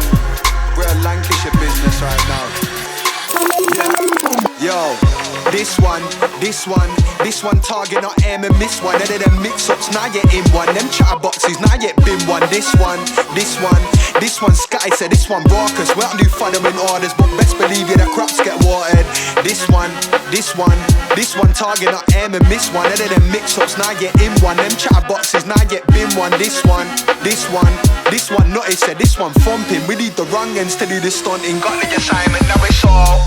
real Lancashire business right now. Yeah. Yo, this one target not aim and miss one. Other than mix-ups, now you're in one. Them chatterboxes, now you're bin one. This one, Sky said this one Raucous. We don't do following orders, but best believe you the crops get watered. This one target not aim and miss one. Other than mix-ups, now you're in one. Them chatterboxes, now you're bin one. This one, Natty said this one thumping. We need the wrong ends to do the stunting. Got the assignment, now it's all.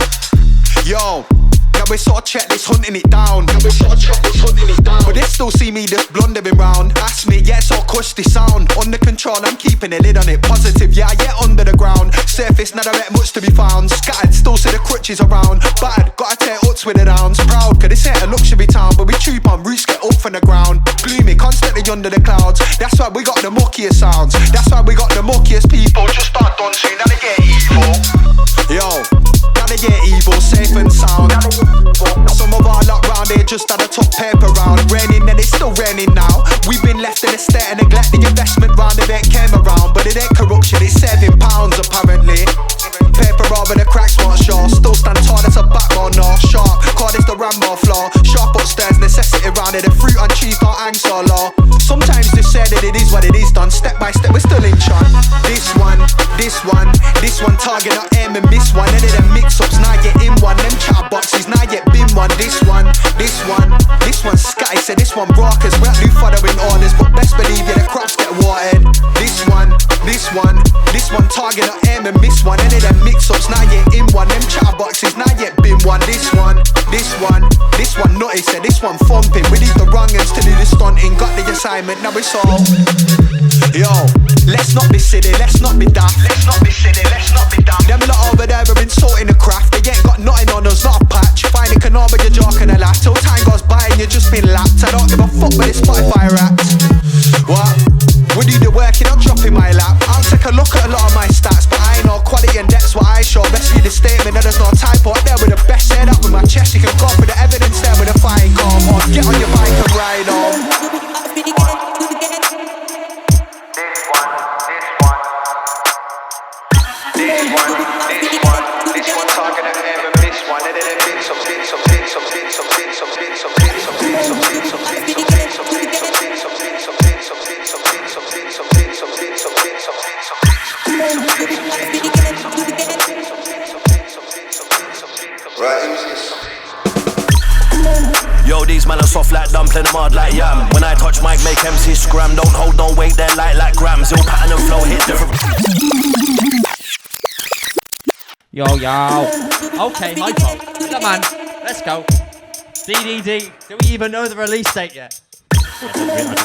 Yo, now we sort of check this, hunting it down. But they still see me this blundering round. Ask me, yeah, it's all cushy sound. Under control, I'm keeping a lid on it. Positive, yeah, I get under the ground. Surface, not a much to be found. Scattered, still see the crutches around. Bad, gotta take uts with the downs. Proud, cause this ain't a luxury town. But we troop on roots, get up from the ground. Gloomy, constantly under the clouds. That's why we got the muckiest sounds. That's why we got the muckiest people. Just start dancing, now they get evil. Yo, now they get evil, safe and sound. Some of our lot round here just had a top paper round. Raining and it's still raining now. We've been left in a state of neglect. The investment round of it came around. But it ain't corruption, it's £7 apparently. Paper over the cracks, not sure. Still stand tall, that's a backbone, no. Sharp, call this the Rambo floor. Sharp upstairs, necessity round it. The fruit and cheese don't hang so low. Sometimes they say that it is what it is done. Step by step, we're still in shot. This one target not aim and miss one. Any of them mix-ups, now get in one. Them chatterboxes, now get bin one. This one, Sky said this one Raucous. We don't do following orders, but best believe you the crops get watered. This one target not aim and miss one. Any of them mix-ups, now get in one. Them chatterboxes, now get bin one. This one, Natty said this one thumping. We need the wrong ends to do the stunting. Got the assignment, now it's all. Yo, let's not be silly, let's not be daft. Them lot over there have been sorting the craft. They ain't got nothing on us, not a patch. Find it canal but you're joking a laugh. Till time goes by and you've just been lapped. I don't give a fuck with this Spotify raps. What? We do the work, you don't drop in my lap. I'll take a look at a lot of my stats, but I know quality and depth's what I show. Best read the statement that there's no typo. There with the best head up with my chest. You can go for the evidence there with a fine calm on. Get on your bike and ride on. This one target and never miss one. And then it bits up. Yo, these man are soft like dumpling, hard like yam. When I touch mic, make MCs scram. Don't hold, don't wait, they're light like grams. Ill pattern and flow, hit different. Yo. Okay, Hypho. Come on, let's go. DDD. Do we even know the release date yet?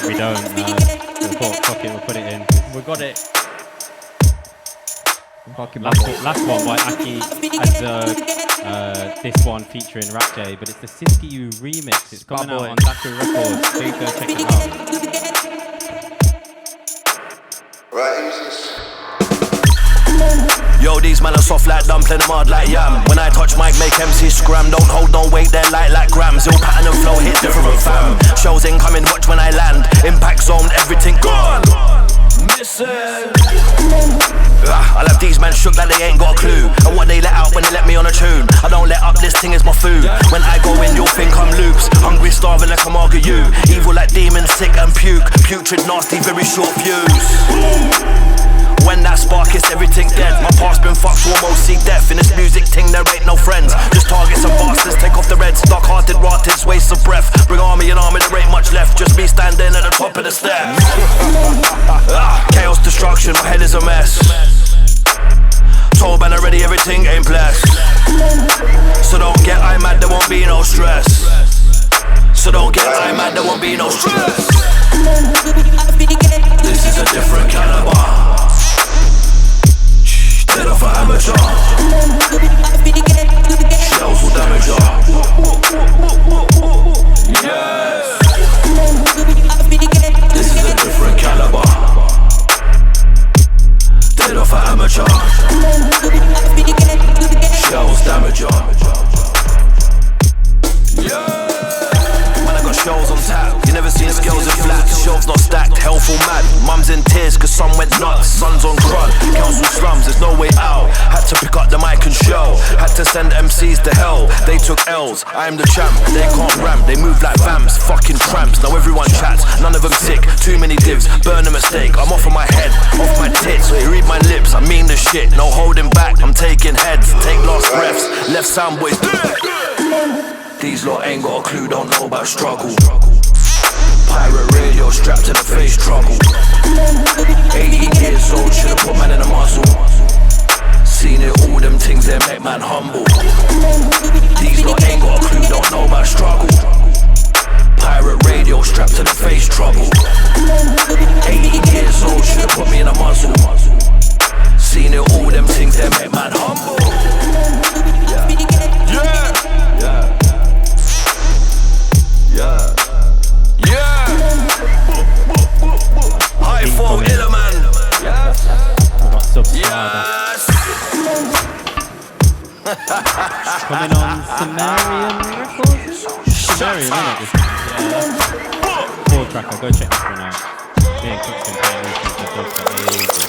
We don't. Fuck it, we'll put it in. We got it. Last one by Aki and this one featuring Raksay, but it's the Siskiyou remix. It's coming out on Dubstep Records. Please go check it out. Right, yo, these man are soft like dumpling, hard like yam. When I touch mic, make MCs scram. Don't hold, don't wait, they're light like grams. Ill pattern and flow, hit different fam. Shows incoming, watch when I land. Impact zone, everything gone. Missing. I'll have these man shook like they ain't got a clue. And what they let out when they let me on a tune. I don't let up, this thing is my food. When I go in, you'll think I'm loops. Hungry, starving like I'm argue you. Evil like demons, sick and puke. Putrid, nasty, very short fuse. When that spark hits, everything dead. My past been fucked, so almost see death. In this music thing, there ain't no friends. Just targets and bastards, take off the reds. Dark-hearted, rotted, waste of breath. Bring army and won't be no stress. So don't get high, man, there won't be no stress. This is a different caliber. Dead off an amateur. Shells will damage ya. Yes. This is a different caliber. Dead off an amateur. Shells damage ya. Yeah. Shells on tap, you never seen scales in flats. Shelves not stacked, hellful mad. Mum's in tears cause some went nuts. Son's on crud, council slums, there's no way out. Had to pick up the mic and show. Had to send MCs to hell. They took L's, I am the champ. They can't ramp, they move like vamps. Fucking tramps, now everyone chats. None of them sick, too many divs. Burn a mistake, I'm off of my head, off my tits. So you read my lips, I mean the shit. No holding back, I'm taking heads. Take last breaths, left sound boys. These lot ain't got a clue, don't know about struggle. Pirate radio strapped to the face, trouble. 18 years old, should've put man in a muzzle. Seen it all, them things that make man humble. These lot ain't got a clue, don't know about struggle. Pirate radio strapped to the face, trouble. 18 years old, should've put me in a muzzle. Seen it all, them things that make man humble. Yeah. Hypho, illa man. Yes. Coming on Sumerian Records? Sumerian, isn't it? Yeah. 4-tracker, go check this one out. Me and Cook's been playing this since the Dubstep ages.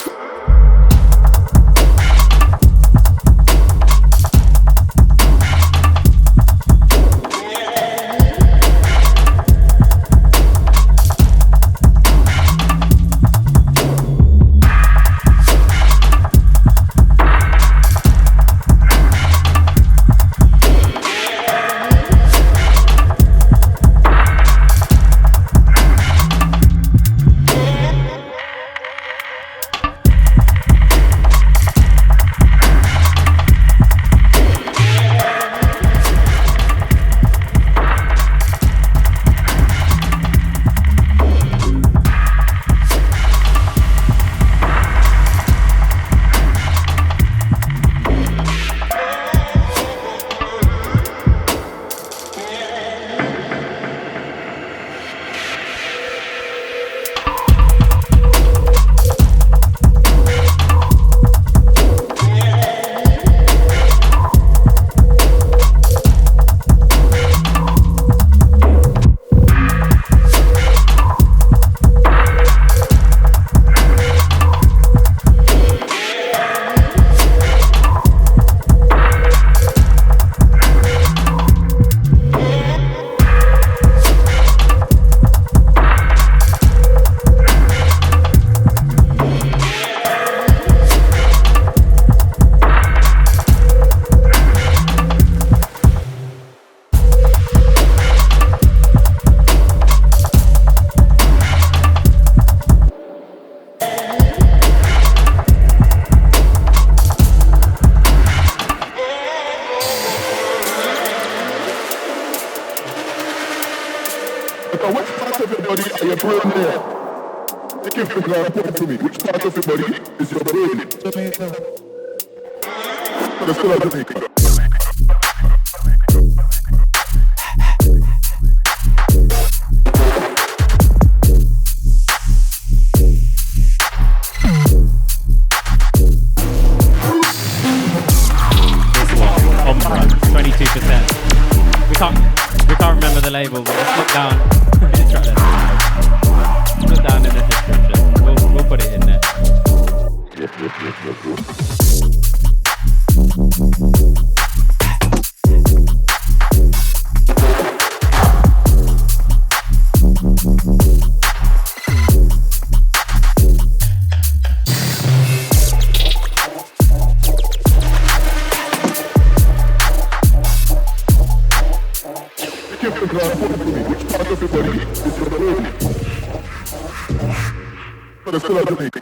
Which part of your body is your brain? Jamaica. Let's go to Jamaica. We can't remember the label, but let's look down. Look down in the description. We'll put it in there. Which part of your body is your brain? Let's go to Jamaica.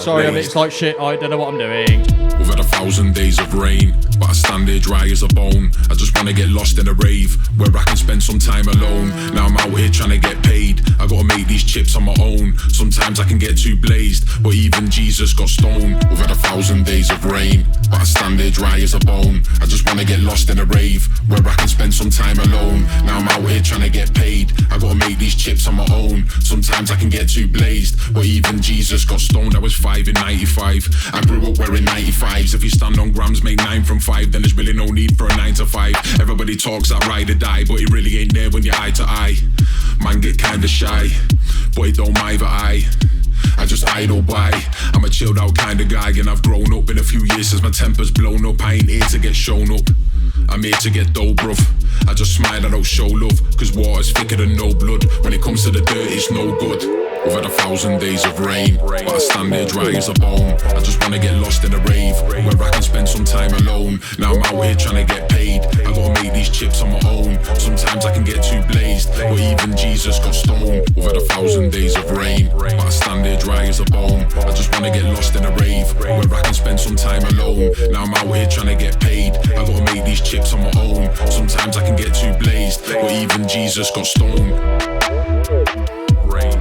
sorry, I mix like shit. I don't know what I'm doing. We've had 1,000 days of rain, but I stand there dry as a bone. I just wanna get lost in a rave where I can spend some time alone. Now I'm out here trying to get paid. I gotta make these chips on my own. Sometimes I can get too blazed, but even Jesus got stoned. We've had 1,000 days of rain, but I stand there dry as a bone. I just wanna get lost in a rave where I can spend some time alone. Now I'm out here trying to get paid. I gotta make these chips on my own. Sometimes I can get too blazed, but even Jesus got stoned. I was 5 in 95. I grew up wearing 95s. If you stand on grams, make 9 from 5, then there's really no need for a 9 to 5. Everybody talks that ride or die, but it really ain't there when you're eye to eye. Man get kinda shy, but it don't either eye. I just idle by. I'm a chilled out kind of guy, and I've grown up in a few years since my temper's blown up. I ain't here to get shown up, I'm here to get dough, bruv. I just smile, I don't show love, cause water's thicker than no blood. When it comes to the dirt, it's no good. We've had 1,000 days of rain, but I stand there dry as a bone. I just wanna get lost in a rave where I can spend some time alone. Now I'm out here trying to get paid. I gotta make these chips on my own. Sometimes I can get too blazed, but even Jesus got stoned. We've had 1,000 days of rain, but I stand there dry as a bone. I just wanna get lost in a rave where I can spend some time alone. Now I'm out here trying to get paid. I gotta make these chips on my own. Sometimes I can get too blazed, but even Jesus got stoned. Rain.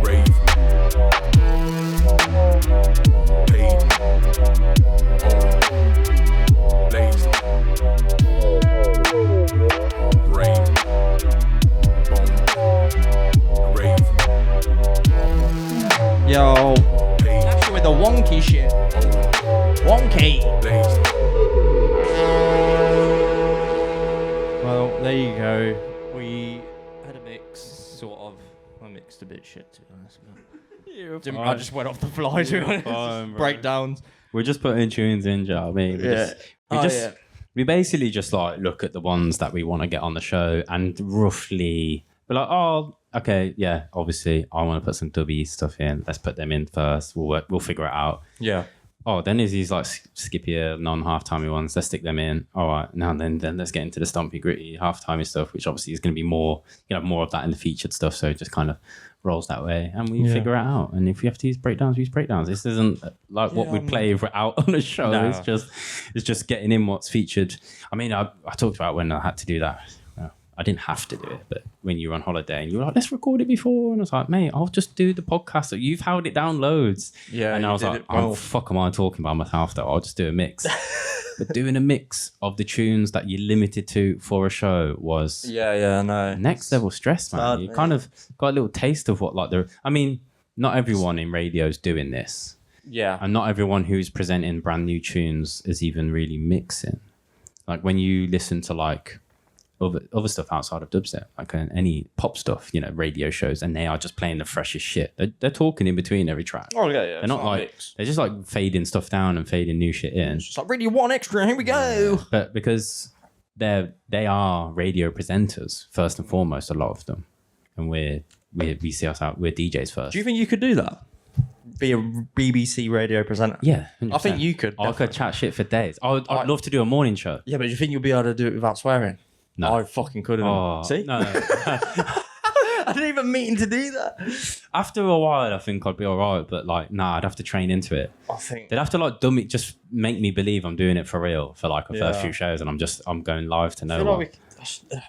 Rave. Paid. Blazed. Rain. Rave. Yo, actually with the wonky shit. Wonky. Blazed. Well, there you go. We had a mix, sort of. I mixed a bit shit, to be honest. I just went off the fly, to be honest. Breakdowns. We're just putting tunes in, do you know what I mean? We basically just like look at the ones that we want to get on the show and roughly be like, oh, okay, yeah, obviously I want to put some dubby stuff in. Let's put them in first. We'll figure it out. Yeah. Oh, then there's these like skippier, non-half-timey ones. Let's stick them in. All right, now then let's get into the stompy, gritty, half-timey stuff, which obviously is going to be more, more of that in the featured stuff. So it just kind of rolls that way, and we figure it out. And if we have to use breakdowns, we use breakdowns. This isn't like what we'd play out on a show. No. It's just getting in what's featured. I mean, I talked about when I had to do that. I didn't have to do it, but when you were on holiday and you were like, let's record it before. And I was like, mate, I'll just do the podcast. So you've held it down loads. Yeah. And I was like, oh, fuck am I talking about myself though? I'll just do a mix. But doing a mix of the tunes that you limited to for a show was no. next level stress, man. You kind of got a little taste of what I mean, not everyone in radio is doing this. Yeah. And not everyone who's presenting brand new tunes is even really mixing. Like when you listen to like other stuff outside of dubstep, like any pop stuff, radio shows, and they are just playing the freshest shit. They're talking in between every track. Oh yeah, They're not like they're just like fading stuff down and fading new shit in. It's just like really one extra. Here we go. Yeah. But because they are radio presenters first and foremost, a lot of them, and we see ourselves, we're DJs first. Do you think you could do that? Be a BBC radio presenter? Yeah, 100%. I think you could. I could chat shit for days. I'd love to do a morning show. Yeah, but do you think you'll be able to do it without swearing? No. I fucking couldn't. Oh, see? No. I didn't even mean to do that. After a while, I think I'd be all right, but I'd have to train into it. I think they'd have to just make me believe I'm doing it for real for like a first few shows, and I'm going live to no one.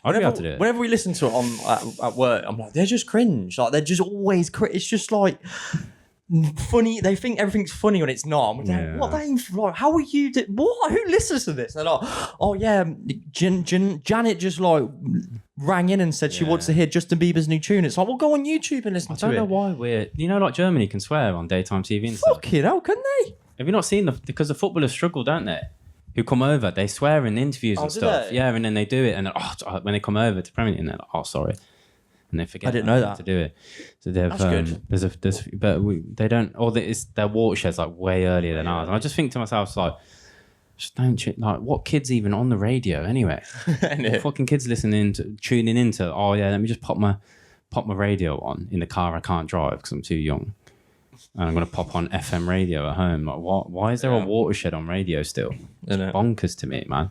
I'd be able to do it. Whenever we listen to it at work, I'm like, they're just cringe. Like they're just always it's just like funny. They think everything's funny when it's not. What? Like, how are you? What? Who listens to this? They're like, oh yeah, Janet just like rang in and said she wants to hear Justin Bieber's new tune. It's like, well, go on YouTube and listen to it. I don't know why we're, like Germany can swear on daytime TV and stuff. Fucking hell, can they? Have you not seen because the footballers struggle, don't they? Who come over, they swear in interviews and stuff. They? Yeah, and then they do it, and then, when they come over to Premier League, and they're like, oh, sorry. And they forget. I didn't know that to do it. So they've good. They don't. Or their watershed's like way earlier than ours. And I just think to myself, like, just don't what kids even on the radio anyway? What fucking kids tuning into? Oh yeah, let me just pop my radio on in the car. I can't drive because I'm too young, and I'm gonna pop on FM radio at home. Like, what? Why is there a watershed on radio still? It's bonkers to me, man.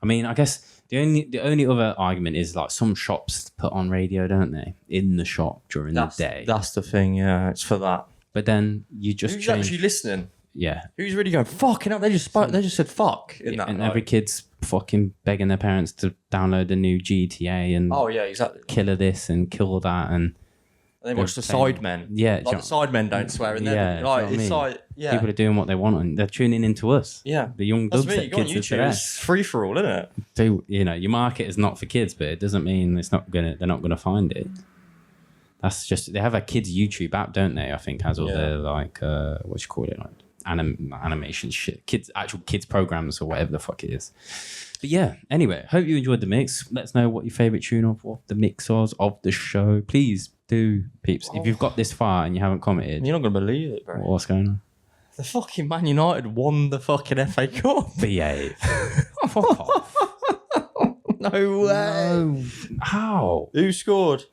I mean, I guess The only other argument is like some shops put on radio, don't they? In the shop during the day. That's the thing, yeah. It's for that. But then you just Who's change. actually listening? Yeah. Who's really going, fucking hell, they just said fuck in that. And like. every kid's fucking begging their parents to download the new GTA and Oh, yeah, exactly. killer this and kill that. And they watch the Sidemen. Yeah. Like the Sidemen don't swear in there. Yeah, Like, do you know it's what I mean? like, yeah. People are doing what they want and they're tuning into us. Yeah. The young That's me. dubstep You go on kids are YouTube, today. it's free for all, isn't it? So, you know, your market is not for kids, but it doesn't mean they're not gonna find it. That's just, they have a kids YouTube app, don't they? I think has all their like what you call it, like animation shit, actual kids programs or whatever the fuck it is. But yeah, anyway, hope you enjoyed the mix. Let us know what your favorite tune of the mix was of the show. Please do, peeps. If you've got this far and you haven't commented, You're not gonna believe it, bro. what's going on? The fucking Man United won the fucking FA Cup. Behave. Fuck off. No way. No. How? Who scored?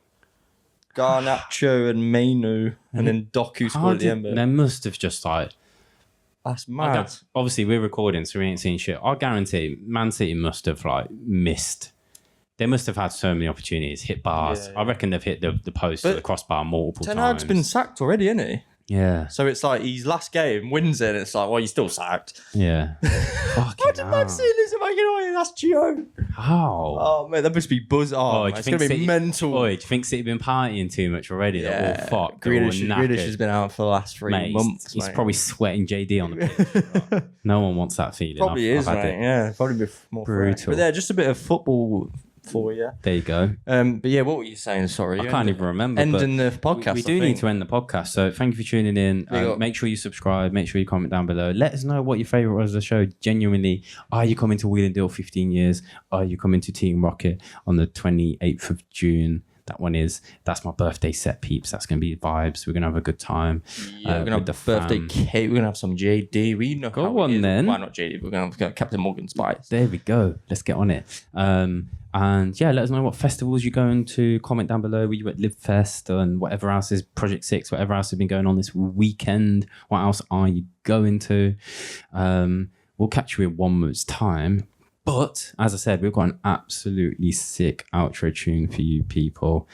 Garnacho and Mainu, and then Doku scored at the end. They must have just like. That's mad. Obviously, we're recording, so we ain't seen shit. I guarantee Man City must have like missed. They must have had so many opportunities, hit bars. Yeah. I reckon they've hit the post or the crossbar multiple Ten times. Hag's been sacked already, isn't he? Yeah. So it's like his last game wins it, and it's like, well, you're still sacked. Yeah. How did Man City lose to Man United? That's joke. How? Oh man, that must be buzz. Oh, do it's you gonna think be City, mental. do you think City been partying too much already? Yeah, They're all fucked. They're all Grealish knackered. has been out for the last 3 Mate, months. he's mate. probably sweating JD on the pitch. No one wants that feeling. Probably is, I've had mate. it. Yeah, probably be more Brutal. fresh. But yeah, just a bit of football for you. There you go. But yeah, what were you saying? Sorry, I can't even remember. Ending the podcast. We do need to end the podcast. So thank you for tuning in. Make sure you subscribe. Make sure you comment down below. Let us know what your favourite was of the show. Genuinely, are you coming to Wheel and Deal 15 years? Are you coming to Team Rocket on the 28th of June? That one is. That's my birthday set, peeps. That's going to be vibes. We're going to have a good time. Yeah, we're going to have birthday cake. We're going to have some JD. We know Go how on it is. then. Why not JD? We're going to have Captain Morgan Spice. There we go. Let's get on it. And yeah, let us know what festivals you're going to. Comment down below. Were you at Live Fest and whatever else is Project 6, whatever else has been going on this weekend? What else are you going to? We'll catch you in 1 month's time. But as I said, we've got an absolutely sick outro tune for you people.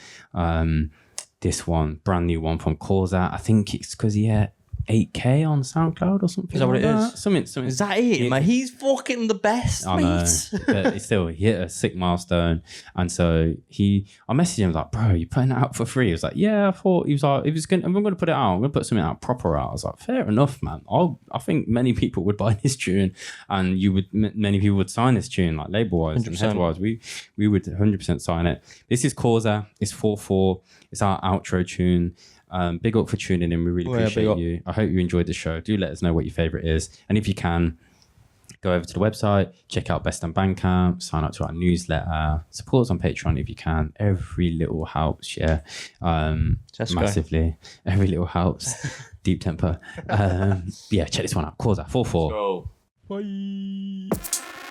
This one, brand new one from Causa. I think it's because he had 8K on SoundCloud or something. Is that what like it that. is? Something. Is that it, mate? He's fucking the best, I know, mate. but it's still, he hit a sick milestone. And so I messaged him like, bro, you putting it out for free? He was like, yeah, I thought, he was like, I'm going to put it out. I'm going to put something out proper out. I was like, fair enough, man. I think many people would buy this tune and many people would sign this tune, like label-wise and head-wise. We would 100% sign it. This is Causa. It's 4/4. It's our outro tune. Big up for tuning in. We really appreciate you. I hope you enjoyed the show. Do let us know what your favorite is. And if you can, go over to the website, check out Best on Bandcamp, sign up to our newsletter, support us on Patreon if you can. Every little helps, yeah. Massively. Every little helps. Deep tempo. Yeah, check this one out. Causa 4/4. Bye.